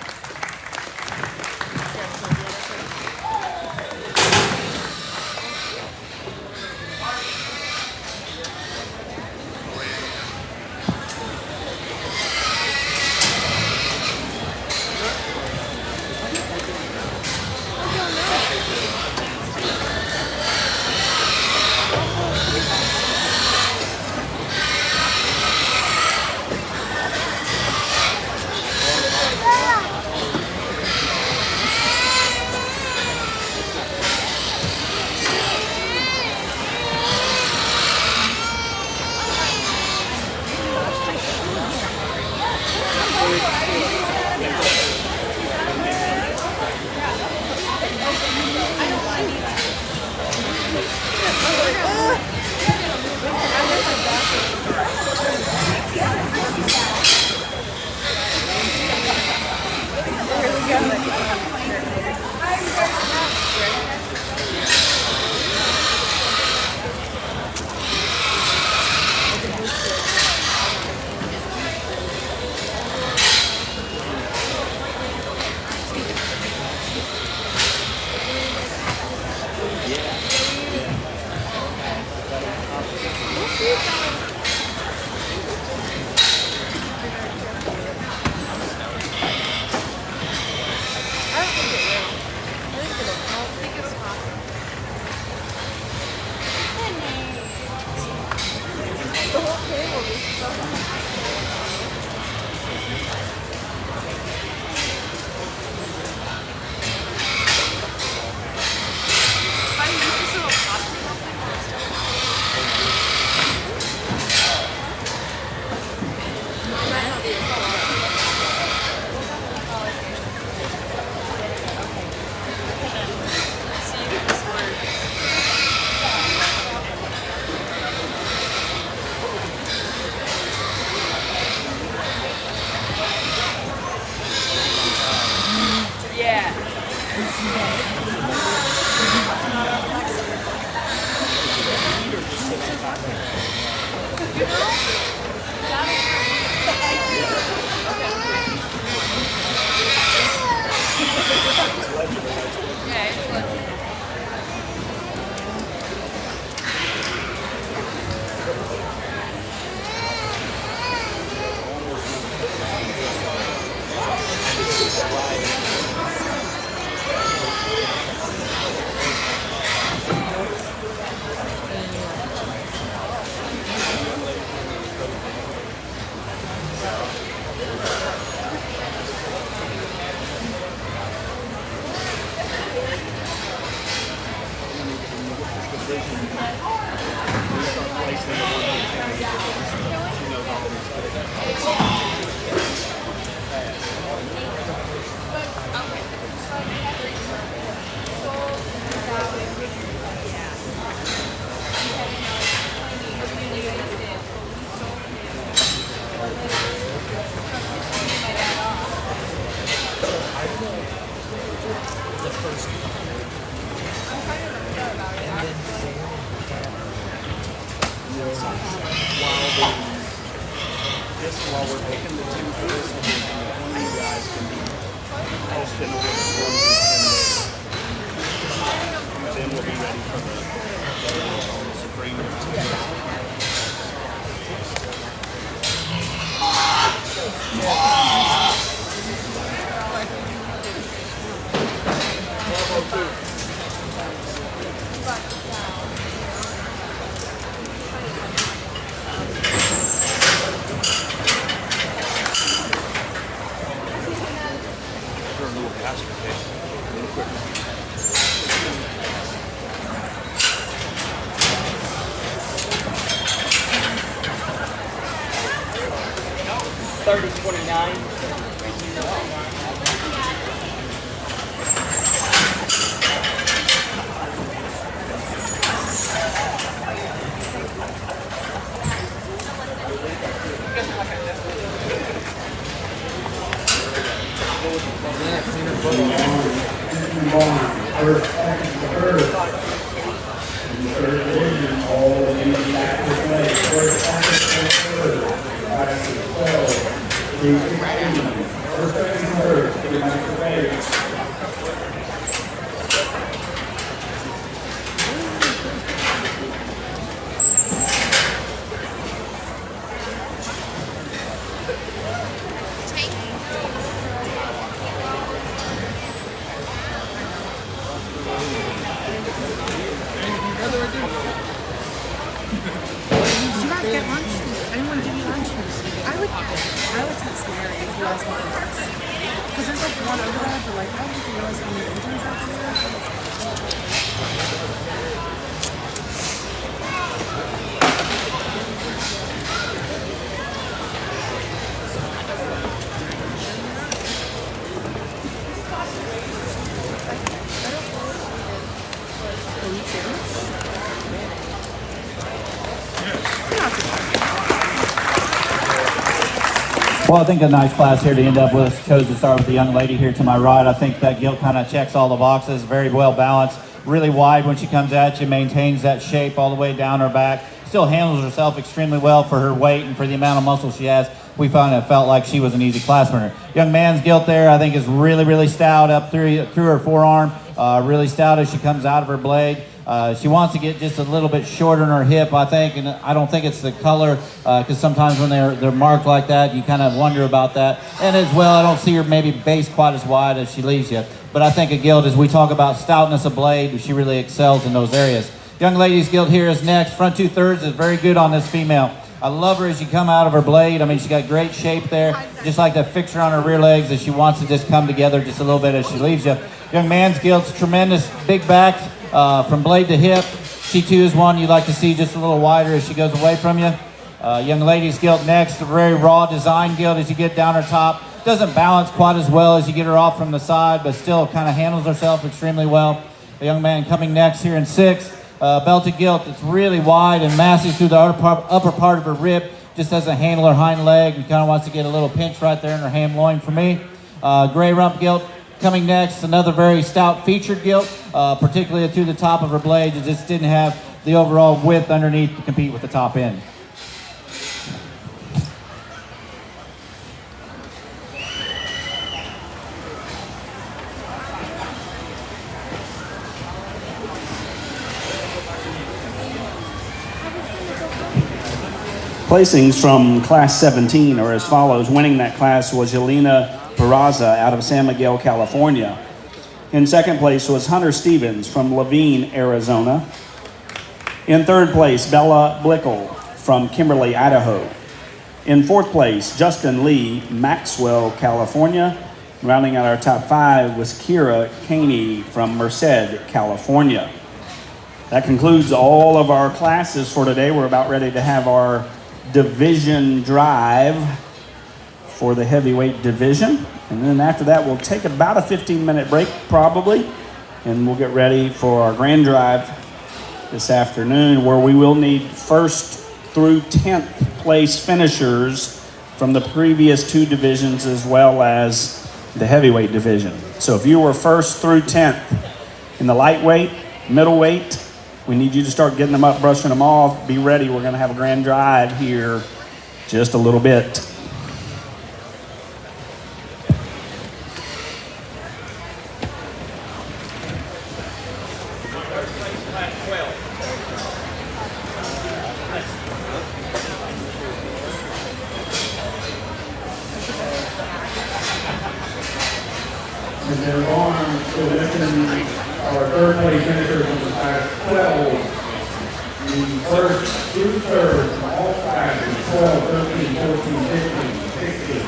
decision based on placing the 110 acres. She knows all the mistakes. While we're taking the 2 for this one, you guys can be posted within 1 to 10 days. Then we'll be ready for the Supreme. First, second, third. In the third division, all of these back to play. First, second, third. Class of 12 through 16. First, second, third. Get back to play. Because there's like one over there, but like, I didn't realize how many engines out there. Well, I think a nice class here to end up with. Chose to start with the young lady here to my right. I think that Gilt kind of checks all the boxes, very well balanced, really wide when she comes at you, maintains that shape all the way down her back, still handles herself extremely well for her weight and for the amount of muscle she has. We found it felt like she was an easy class winner. Young man's Gilt there, I think, is really, really stout up through her forearm, really stout as she comes out of her blade. She wants to get just a little bit shorter in her hip, I think, and I don't think it's the color, because sometimes when they're marked like that, you kind of wonder about that. And as well, I don't see her maybe base quite as wide as she leaves you. But I think a Gilt, as we talk about stoutness of blade, she really excels in those areas. Young lady's Gilt here is next. Front 2/3 is very good on this female. I love her as you come out of her blade. I mean, she got great shape there. Just like that fixture on her rear legs as she wants to just come together just a little bit as she leaves you. Young man's Gilt's tremendous big back. From blade to hip, she too is one you'd like to see just a little wider as she goes away from you. Young lady's Gilt next, a very raw design Gilt as you get down her top. Doesn't balance quite as well as you get her off from the side, but still kind of handles herself extremely well. The young man coming next here in 6th, belted Gilt that's really wide and massive through the upper part of her rib. Just doesn't handle her hind leg and kind of wants to get a little pinch right there in her ham loin for me. Gray rump Gilt coming next, another very stout featured Gilt, particularly through the top of her blade. It just didn't have the overall width underneath to compete with the top end. Placings from Class 17 are as follows. Winning that class was Yelena Peraza out of San Miguel, California. In second place was Hunter Stevens from Laveen, Arizona. In third place, Bella Blickel from Kimberly, Idaho. In fourth place, Justin Lee, Maxwell, California. Rounding out our top 5 was Kira Caney from Merced, California. That concludes all of our classes for today. We're about ready to have our division drive for the heavyweight division. And then after that, we'll take about a 15-minute break probably, and we'll get ready for our grand drive this afternoon, where we will need 1st through 10th place finishers from the previous 2 divisions as well as the heavyweight division. So if you were 1st through 10th in the lightweight, middleweight, we need you to start getting them up, brushing them off. Be ready. We're going to have a grand drive here just a little bit. And then on to mention our 3rd place finishers from the class 12. The 1st through 3rd from all classes, 12, 13, 14, 15, 16.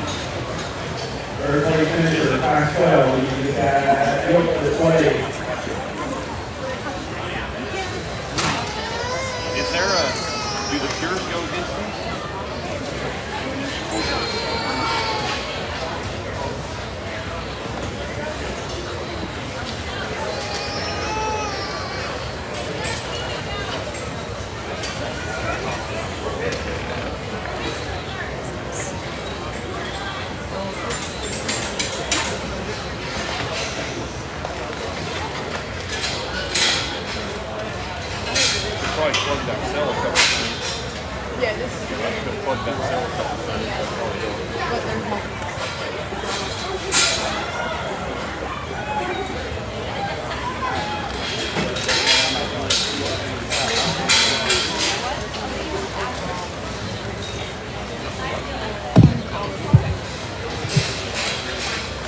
3rd place finisher, class 12. You can get that Gilt display. Is there do the pures go against these? Probably plug that cell a couple times. Yeah, this is Plug that cell a couple times. what they're called.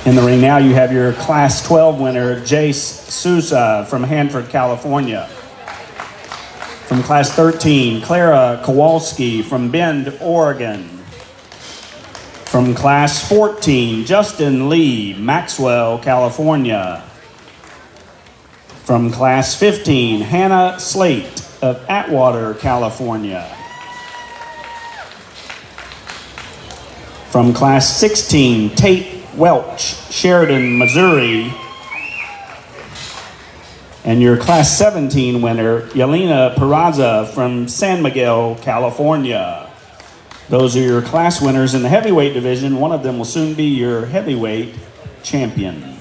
In the ring now, you have your Class 12 winner, Jace Sousa from Hanford, California. From Class 13, Clara Kowalski from Bend, Oregon. From Class 14, Justin Lee, Maxwell, California. From Class 15, Hannah Slate of Atwater, California. From Class 16, Tate Welch, Sheridan, Missouri. And your Class 17 winner, Yelena Peraza from San Miguel, California. Those are your class winners in the heavyweight division. One of them will soon be your heavyweight champion.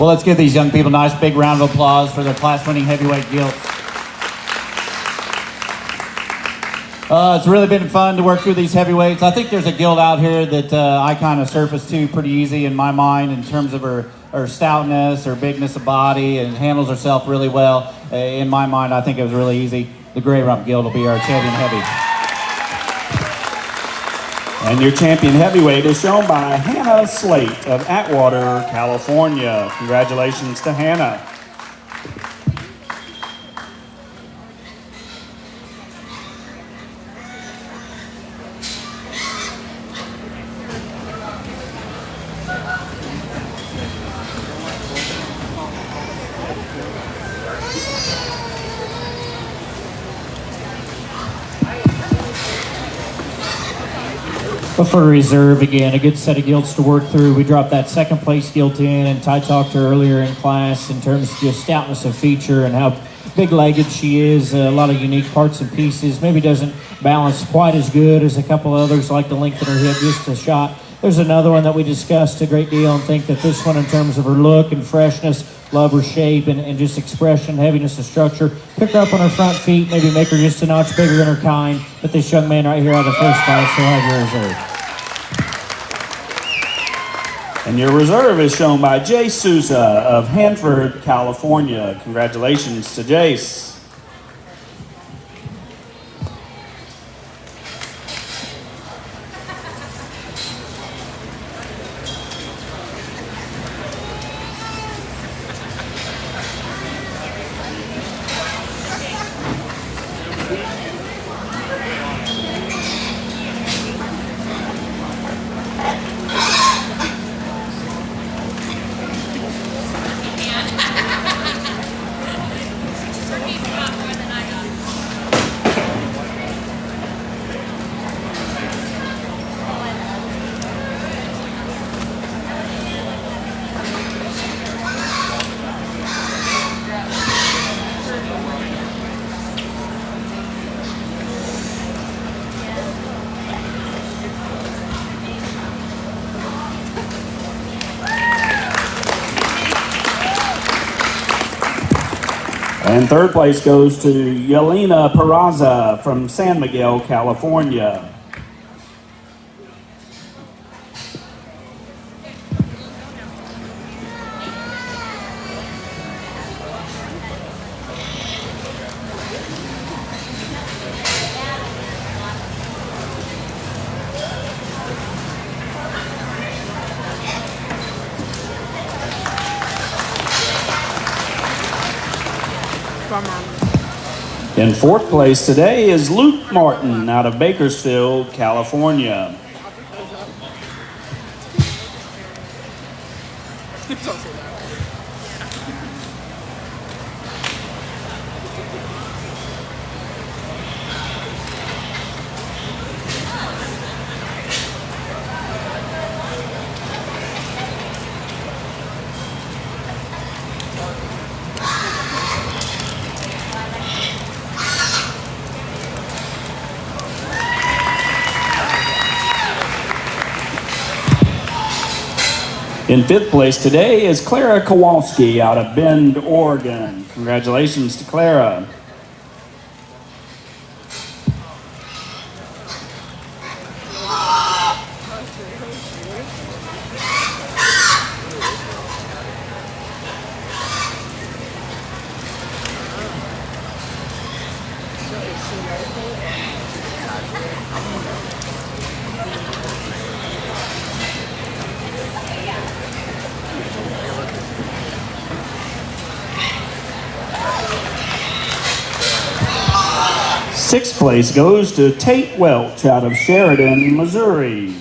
Well, let's give these young people a nice big round of applause for their class-winning heavyweight Gilt. It's really been fun to work through these heavyweights. I think there's a Gilt out here that I kind of surfaced to pretty easy in my mind in terms of her stoutness, her bigness of body, and handles herself really well. In my mind, I think it was really easy. The Gray Rump Gilt will be our champion heavy. And your champion heavyweight is shown by Hannah Slate of Atwater, California. Congratulations to Hannah. But for reserve, again, a good set of Gilts to work through. We dropped that second place Gilt in, and Ty talked to her earlier in class in terms of just stoutness of feature and how big-legged she is, a lot of unique parts and pieces. Maybe doesn't balance quite as good as a couple others, like the length of her hip, just a shot. There's another one that we discussed a great deal and think that this one, in terms of her look and freshness, love her shape and just expression, heaviness of structure, pick her up on her front feet, maybe make her just a notch bigger than her kind. But this young man right here out of the first class, he'll have your reserve. And your reserve is shown by Jay Souza of Hanford, California. Congratulations to Jace. And third place goes to Yelena Peraza from San Miguel, California. In fourth place today is Luke Martin out of Bakersfield, California. In fifth place today is Clara Kowalski out of Bend, Oregon. Congratulations to Clara. Sixth place goes to Tate Welch out of Sheridan, Missouri.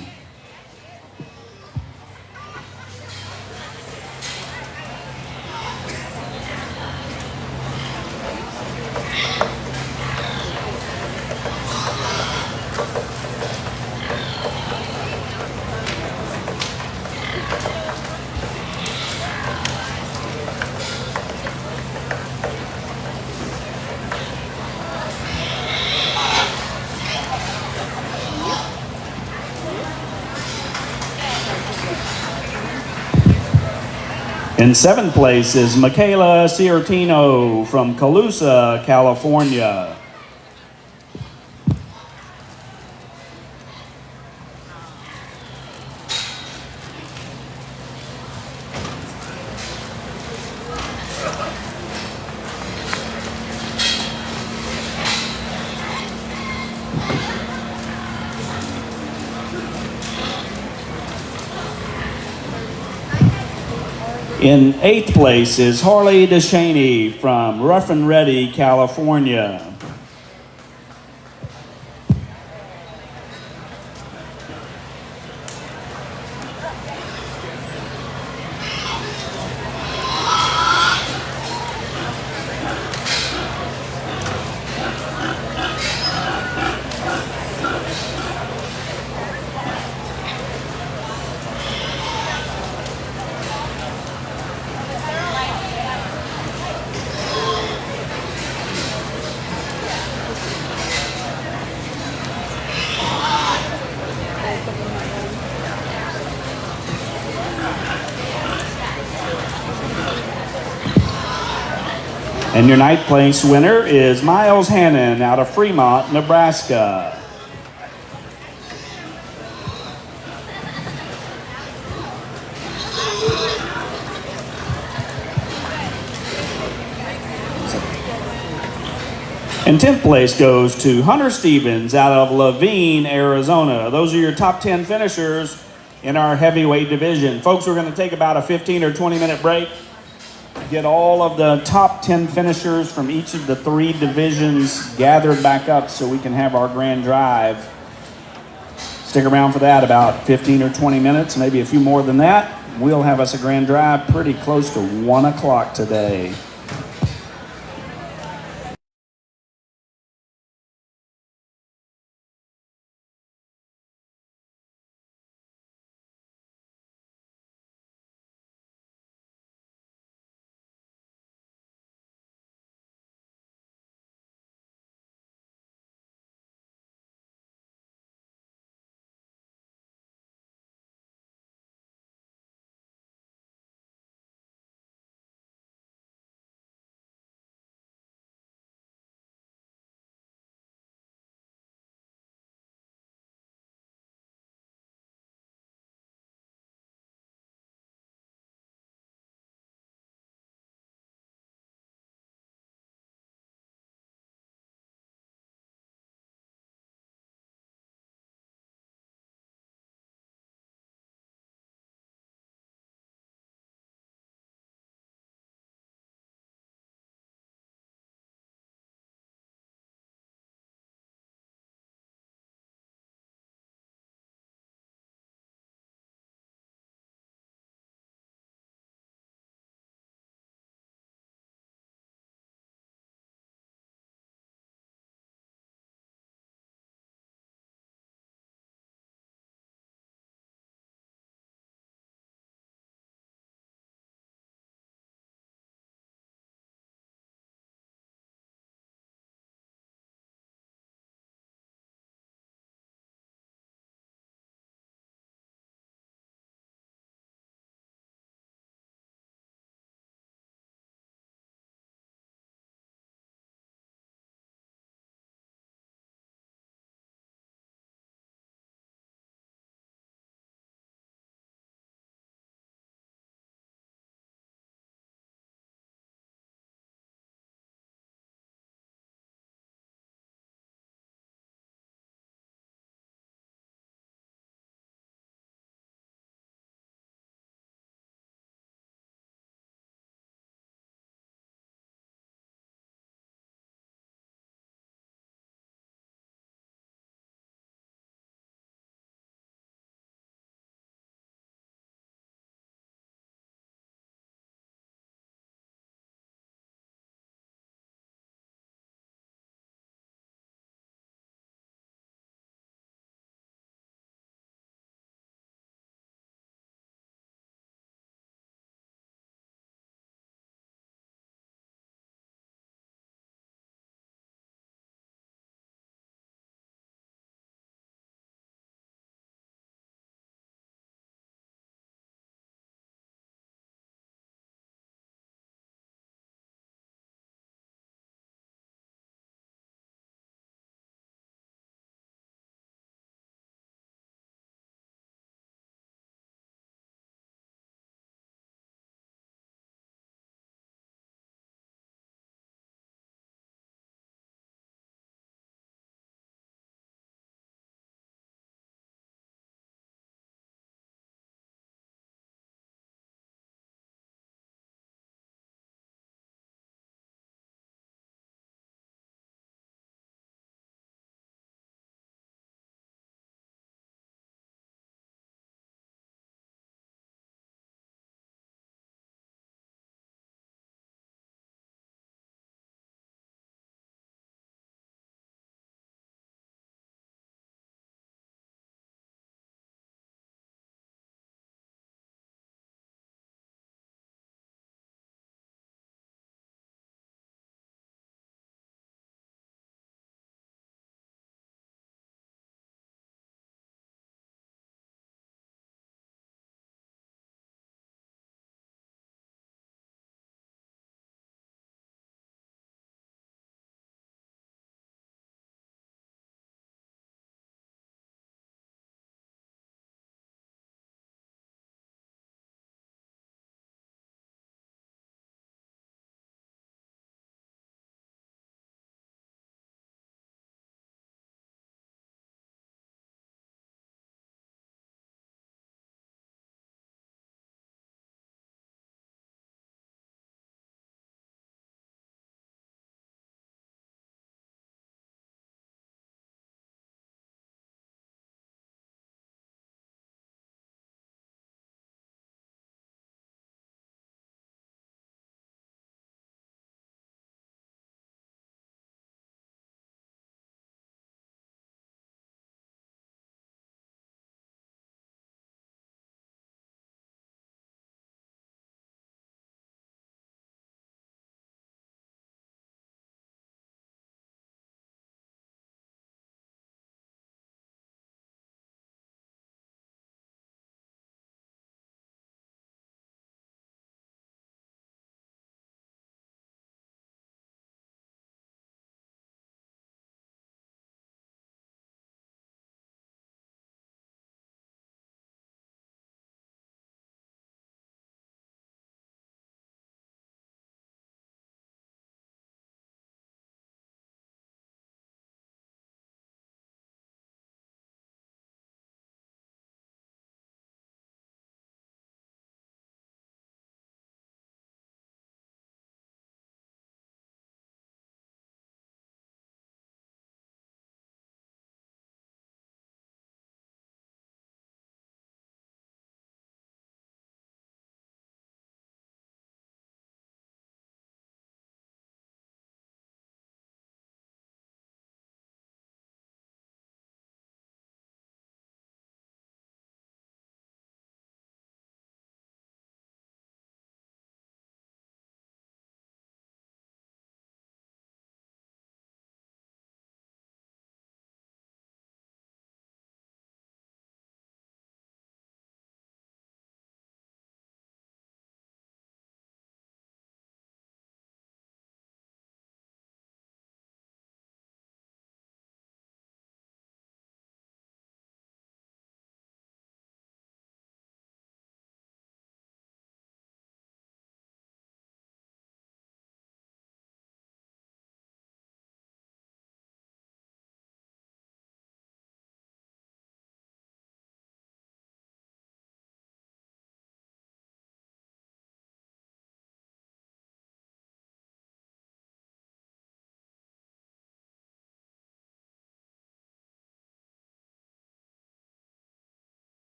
In seventh place is Michaela Ciortino from Colusa, California. In eighth place is Harley DeShaney from Rough and Ready, California. And your ninth place winner is Miles Hannon out of Fremont, Nebraska. And 10th place goes to Hunter Stevens out of Laveen, Arizona. Those are your top 10 finishers in our heavyweight division. Folks, we're going to take about a 15 or 20 minute break. Get all of the top 10 finishers from each of the 3 divisions gathered back up so we can have our grand drive. Stick around for that, about 15 or 20 minutes, maybe a few more than that. We'll have us a grand drive pretty close to 1 o'clock today.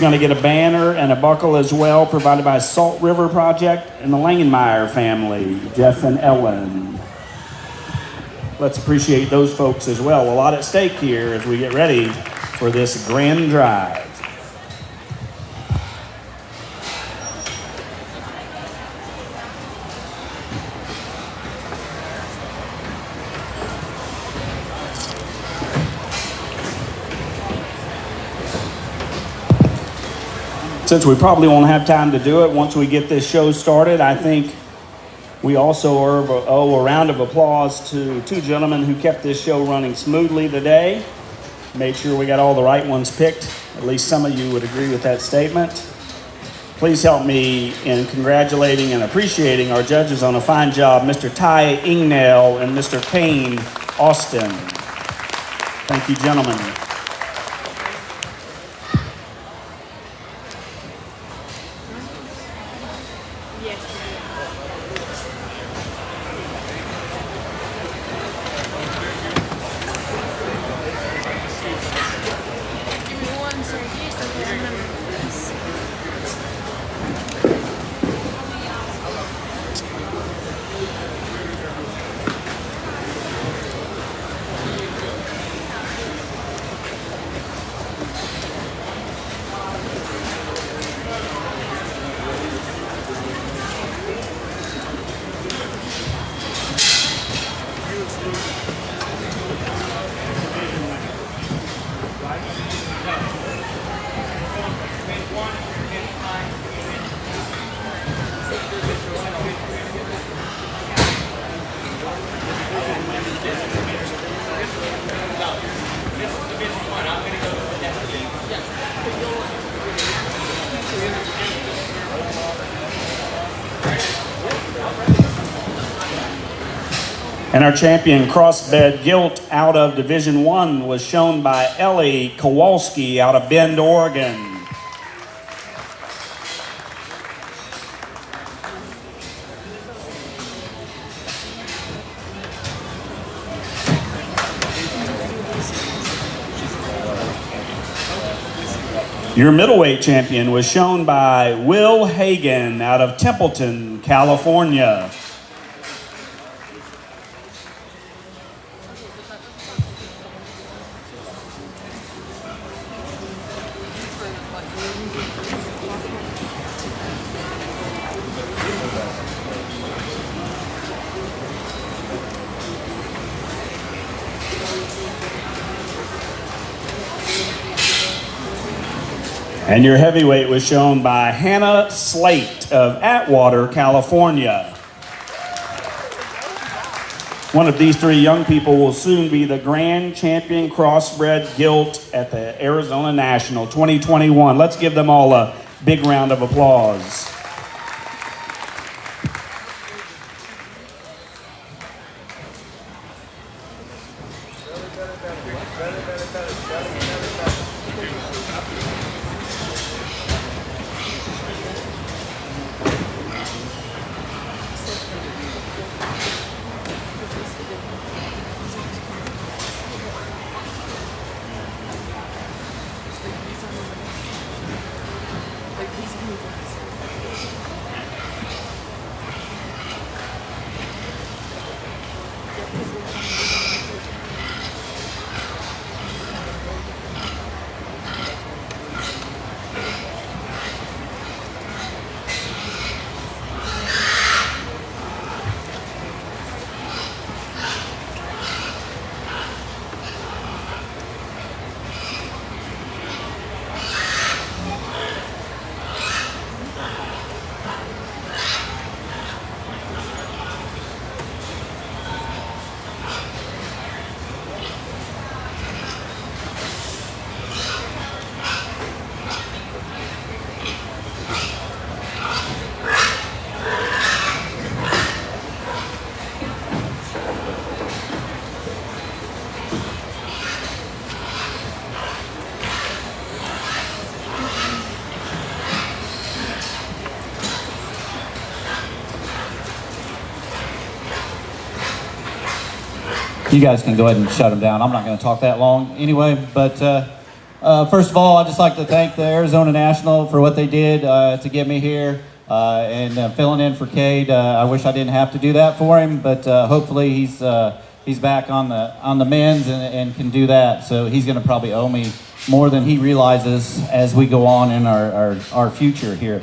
going to get a banner and a buckle as well, provided by Salt River Project and the Langenmeyer family, Jeff and Ellen. Let's appreciate those folks as well. A lot at stake here as we get ready for this grand drive. Since we probably won't have time to do it once we get this show started, I think we also owe a round of applause to two gentlemen who kept this show running smoothly today. Made sure we got all the right ones picked. At least some of you would agree with that statement. Please help me in congratulating and appreciating our judges on a fine job, Mr. Ty Ingnell and Mr. Payne Austin. Thank you, gentlemen. And our champion Crossbred Gilt out of Division 1 was shown by Ellie Kowalski out of Bend, Oregon. Your middleweight champion was shown by Will Hagan out of Templeton, California. And your heavyweight was shown by Hannah Slate of Atwater, California. One of these three young people will soon be the grand champion Crossbred Gilt at the Arizona National 2021. Let's give them all a big round of applause. You guys can go ahead and shut them down. I'm not going to talk that long anyway, but First of all, I'd just like to thank the Arizona National for what they did to get me here and filling in for Cade. I wish I didn't have to do that for him, but hopefully he's back on the men's and can do that. So he's going to probably owe me more than he realizes as we go on in our future here.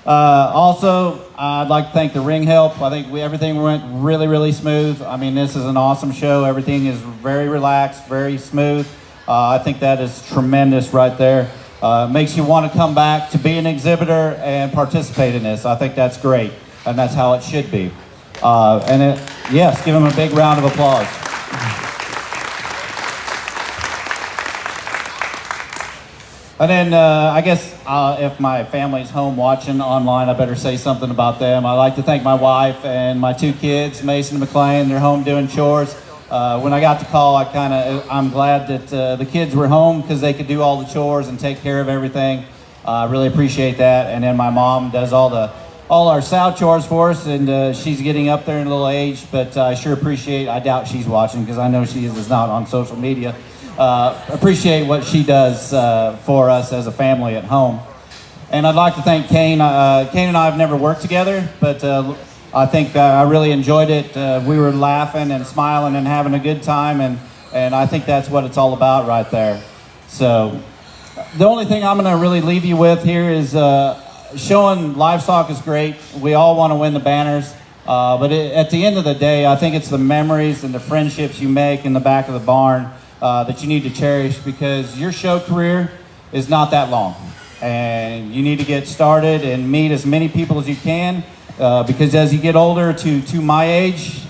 Also, I'd like to thank the ring help. I think everything went really, really smooth. I mean, this is an awesome show. Everything is very relaxed, very smooth. I think that is tremendous right there. Makes you want to come back to be an exhibitor and participate in this. I think that's great, and that's how it should be. Yes, give him a big round of applause. And then I guess if my family's home watching online, I better say something about them. I'd like to thank my wife and my 2 kids, Mason and McLean. They're home doing chores. When I got the call, I'm glad that the kids were home because they could do all the chores and take care of everything. I really appreciate that. And then my mom does all our sow chores for us, and she's getting up there in a little age, but I sure appreciate, I doubt she's watching because I know she is not on social media. Appreciate what she does for us as a family at home. And I'd like to thank Kane. Kane and I have never worked together, but I think I really enjoyed it. We were laughing and smiling and having a good time, and I think that's what it's all about right there. So the only thing I'm going to really leave you with here is showing livestock is great. We all want to win the banners, but at the end of the day, I think it's the memories and the friendships you make in the back of the barn that you need to cherish, because your show career is not that long, and you need to get started and meet as many people as you can, because as you get older to my age,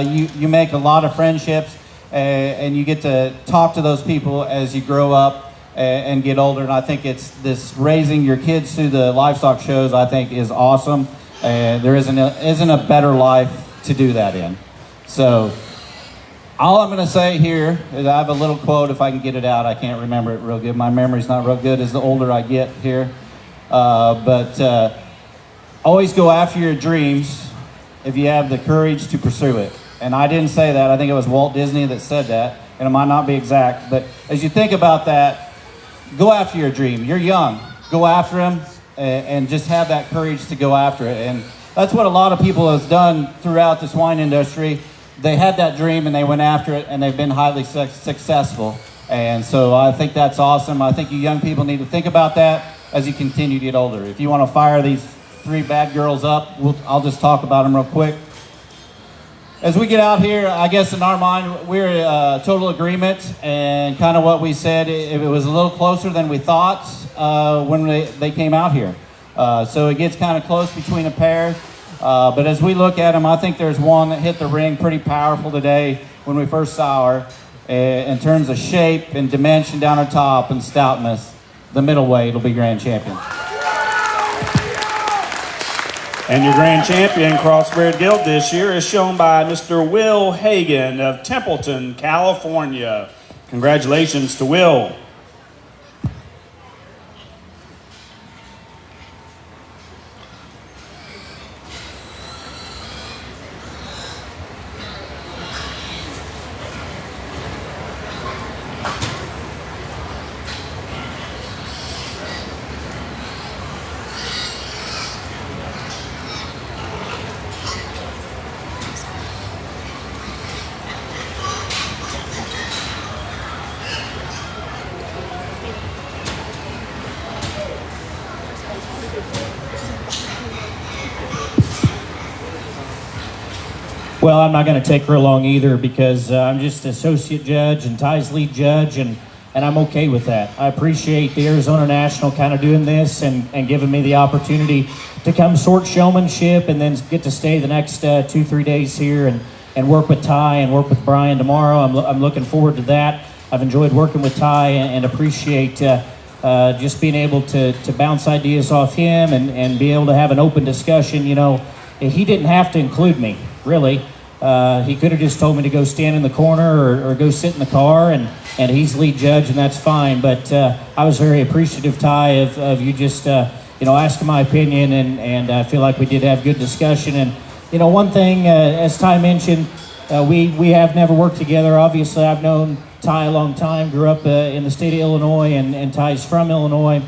you make a lot of friendships, and you get to talk to those people as you grow up and get older. And I think it's this raising your kids through the livestock shows, I think, is awesome, and there isn't a better life to do that in. So all I'm going to say here is I have a little quote, if I can get it out. I can't remember it real good. My memory's not real good as the older I get here. But always go after your dreams if you have the courage to pursue it. And I didn't say that. I think it was Walt Disney that said that. And it might not be exact. But as you think about that, go after your dream. You're young. Go after them and just have that courage to go after it. And that's what a lot of people have done throughout the swine industry. They had that dream and they went after it, and they've been highly successful. And so I think that's awesome. I think you young people need to think about that as you continue to get older. If you want to fire these 3 bad girls up, I'll just talk about them real quick. As we get out here, I guess in our mind, we're in total agreement, and kind of what we said, it was a little closer than we thought when they came out here. So it gets kind of close between a pair. But as we look at them, I think there's one that hit the ring pretty powerful today when we first saw her. In terms of shape and dimension down her top and stoutness, the middleweight will be grand champion. And your grand champion, Crossbred Gilt, this year is shown by Mr. Will Hagan of Templeton, California. Congratulations to Will. Well, I'm not going to take real long either, because I'm just associate judge and Ty's lead judge, and I'm okay with that. I appreciate the Arizona National kind of doing this and giving me the opportunity to come sort showmanship and then get to stay the next 2-3 days here and work with Ty and work with Brian tomorrow. I'm looking forward to that. I've enjoyed working with Ty and appreciate just being able to bounce ideas off him and be able to have an open discussion. You know, he didn't have to include me, really. He could have just told me to go stand in the corner or go sit in the car, and he's lead judge, and that's fine. But I was very appreciative, Ty, of you just asking my opinion, and I feel like we did have good discussion. And one thing, as Ty mentioned, We have never worked together. Obviously, I've known Ty a long time, grew up in the state of Illinois, and Ty's from Illinois.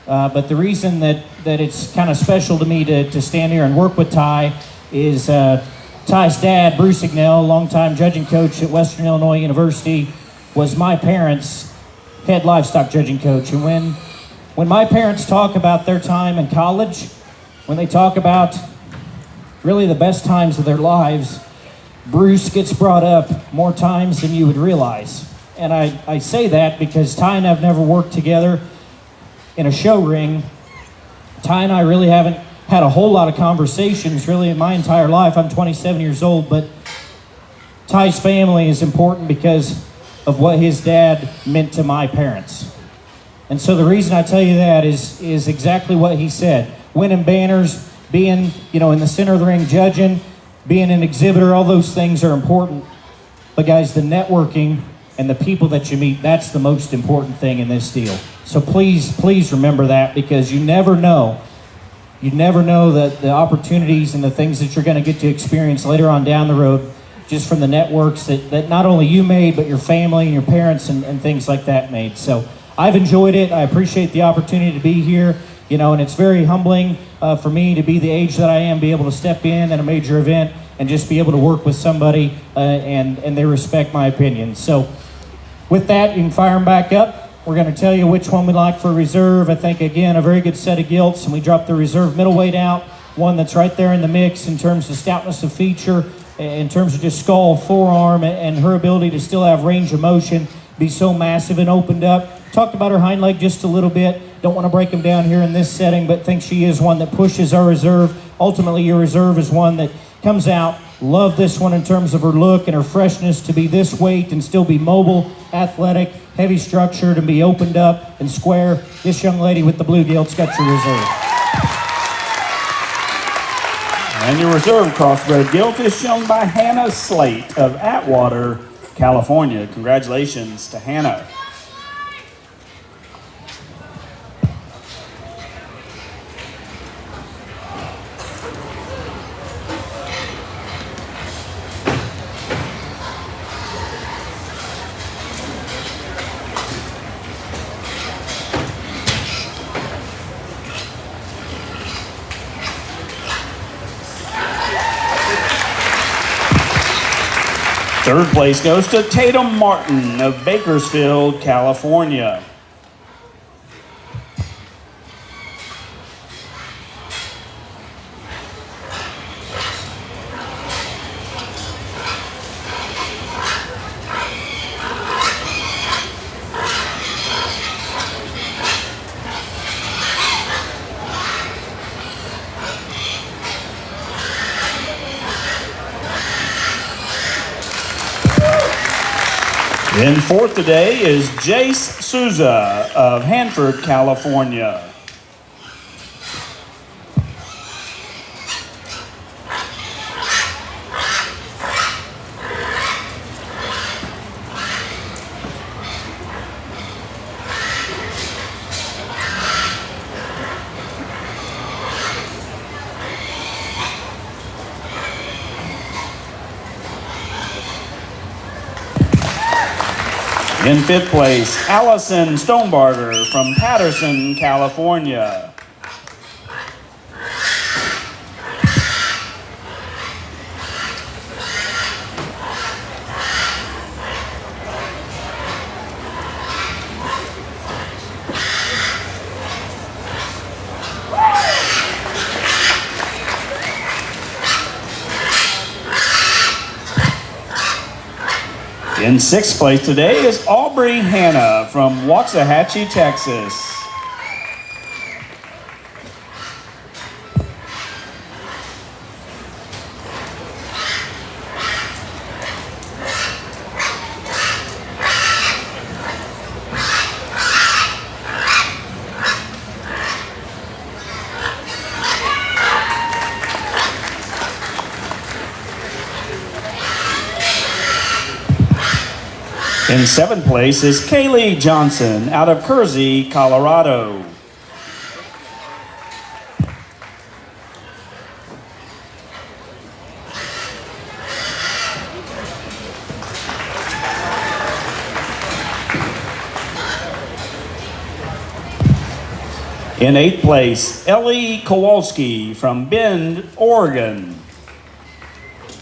But the reason that it's kind of special to me to stand here and work with Ty is Ty's dad, Bruce Ignell, longtime judging coach at Western Illinois University, was my parents' head livestock judging coach. And when my parents talk about their time in college, when they talk about really the best times of their lives, Bruce gets brought up more times than you would realize. And I say that because Ty and I have never worked together in a show ring. Ty and I really haven't had a whole lot of conversations really in my entire life. I'm 27 years old, but Ty's family is important because of what his dad meant to my parents. And so the reason I tell you that is exactly what he said. Winning banners, being, in the center of the ring judging, being an exhibitor, all those things are important. But guys, the networking and the people that you meet, that's the most important thing in this deal. So please remember that, because you never know. You never know that the opportunities and the things that you're going to get to experience later on down the road, just from the networks that not only you made, but your family and your parents and things like that made. So I've enjoyed it. I appreciate the opportunity to be here, and it's very humbling for me to be the age that I am, be able to step in at a major event and just be able to work with somebody and they respect my opinion. So with that, you can fire them back up. We're going to tell you which one we like for reserve. I think, again, a very good set of gilts, and we dropped the reserve middleweight out, one that's right there in the mix in terms of stoutness of feature, in terms of just skull, forearm, and her ability to still have range of motion, be so massive and opened up. Talked about her hind leg just a little bit. Don't want to break them down here in this setting, but think she is one that pushes our reserve. Ultimately, your reserve is one that comes out. Love this one in terms of her look and her freshness to be this weight and still be mobile, athletic, heavy structured, and be opened up and square. This young lady with the blue gilt's got your reserve. And your reserve crossbred gilt is shown by Hannah Slate of Atwater, California. Congratulations to Hannah. Third place goes to Tatum Martin of Bakersfield, California. In fourth today is Jace Souza of Hanford, California. In fifth place, Allison Stonebarger from Patterson, California. In sixth place today is Aubrey Hanna from Waxahachie, Texas. In seventh place is Kaylee Johnson out of Kersey, Colorado. In 8th place, Ellie Kowalski from Bend, Oregon.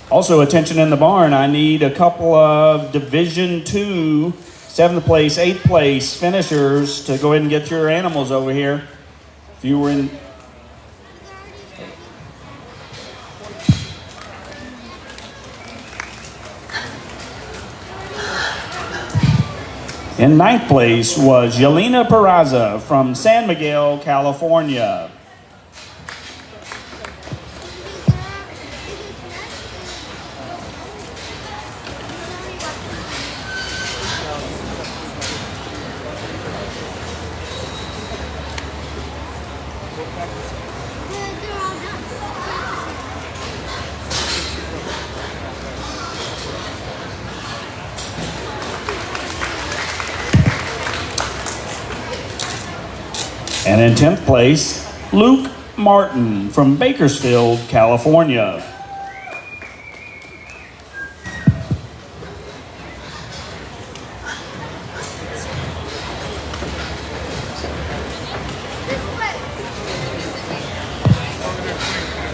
Also, attention in the barn, I need a couple of Division II, 7th place, 8th place finishers to go ahead and get your animals over here. If you were in 9th place was Yelena Peraza from San Miguel, California. And in 10th place, Luke Martin from Bakersfield, California.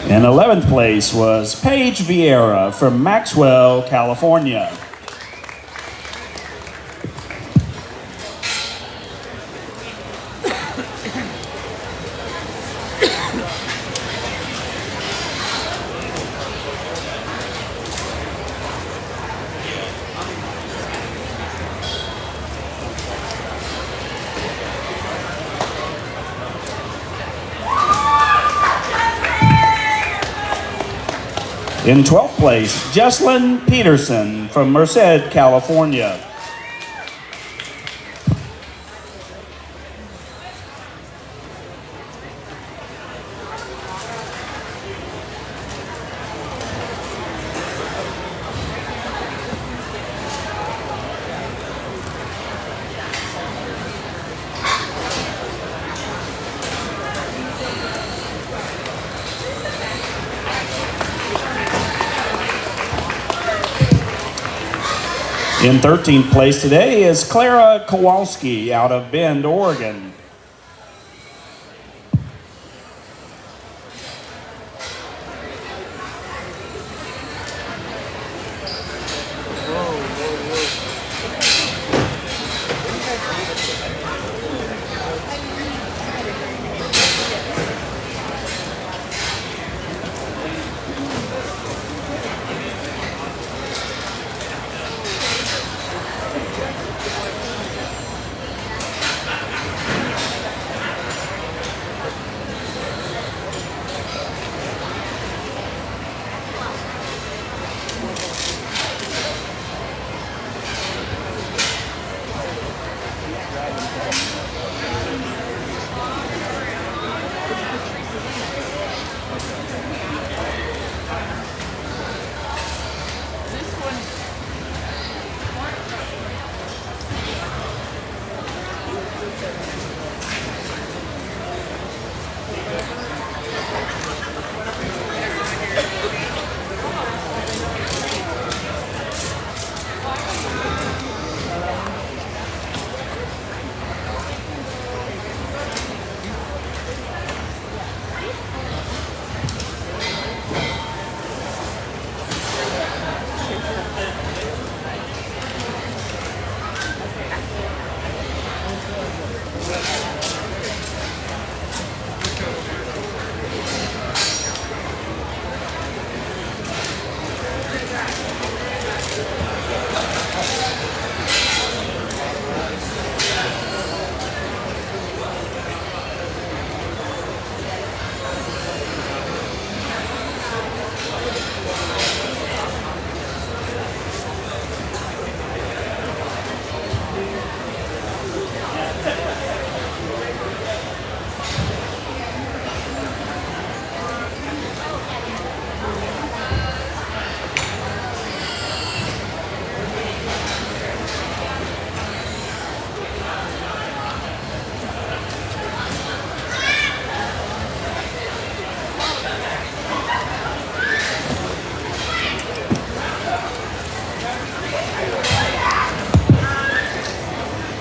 In 11th place was Paige Vieira from Maxwell, California. In 12th place, Jesslyn Peterson from Merced, California. In 13th place today is Clara Kowalski out of Bend, Oregon.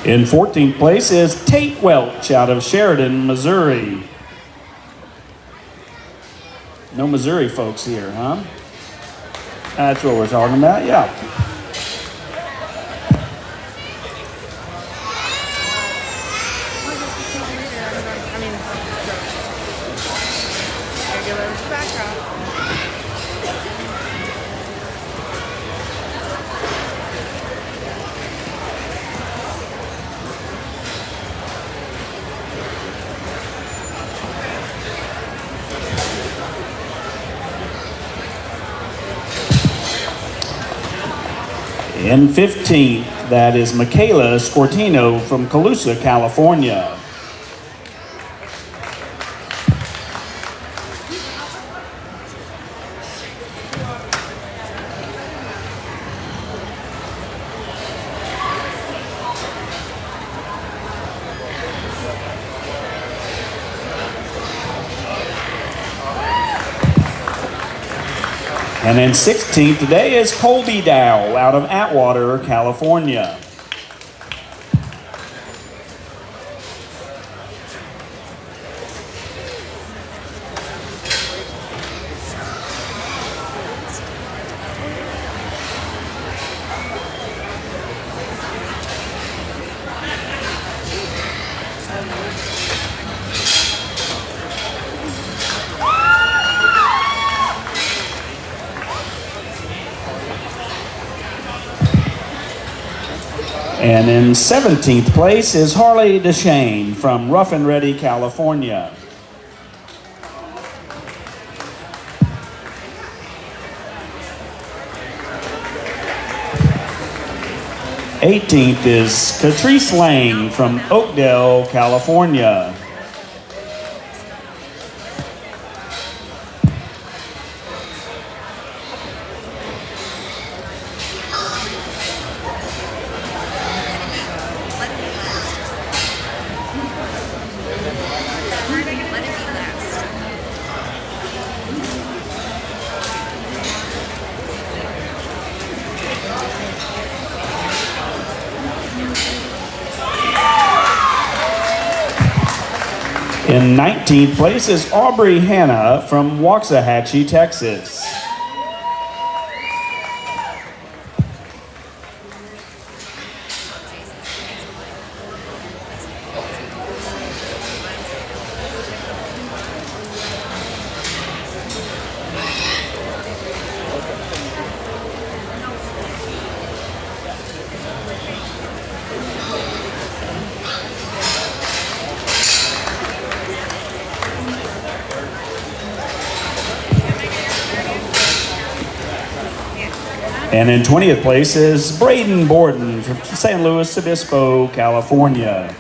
In 14th place is Tate Welch out of Sheridan, Missouri. No Missouri folks here, huh? That's what we're talking about, yeah. Regular backdrop. In 15th, that is Michaela Scortino from Colusa, California. And then 16th today is Colby Dow out of Atwater, California. And in 17th place is Harley DeShane from Rough and Ready, California. '18th is Catrice Lang from Oakdale, California. In 19th place is Aubrey Hanna from Waxahachie, Texas. And in 20th place is Braden Borden from San Luis Obispo, California.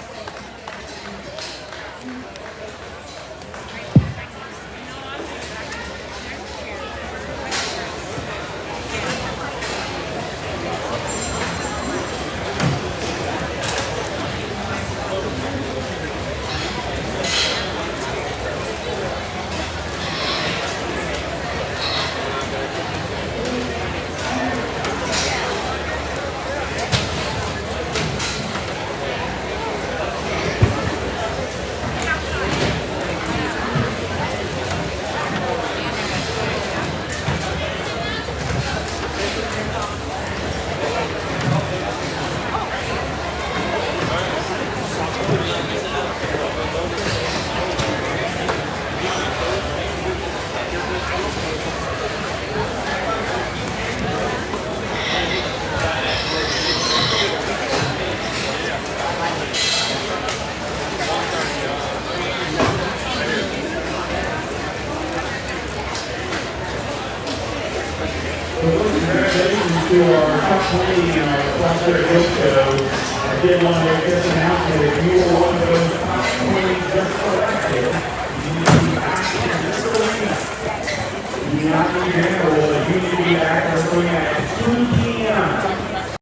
Congratulations to our top 20 in our Crossbred Gilt show. I did want to make this announcement. If you are one of those top 20 just selected, you need to be back in this arena. You do not need to handle it. You need to be back in this arena at 2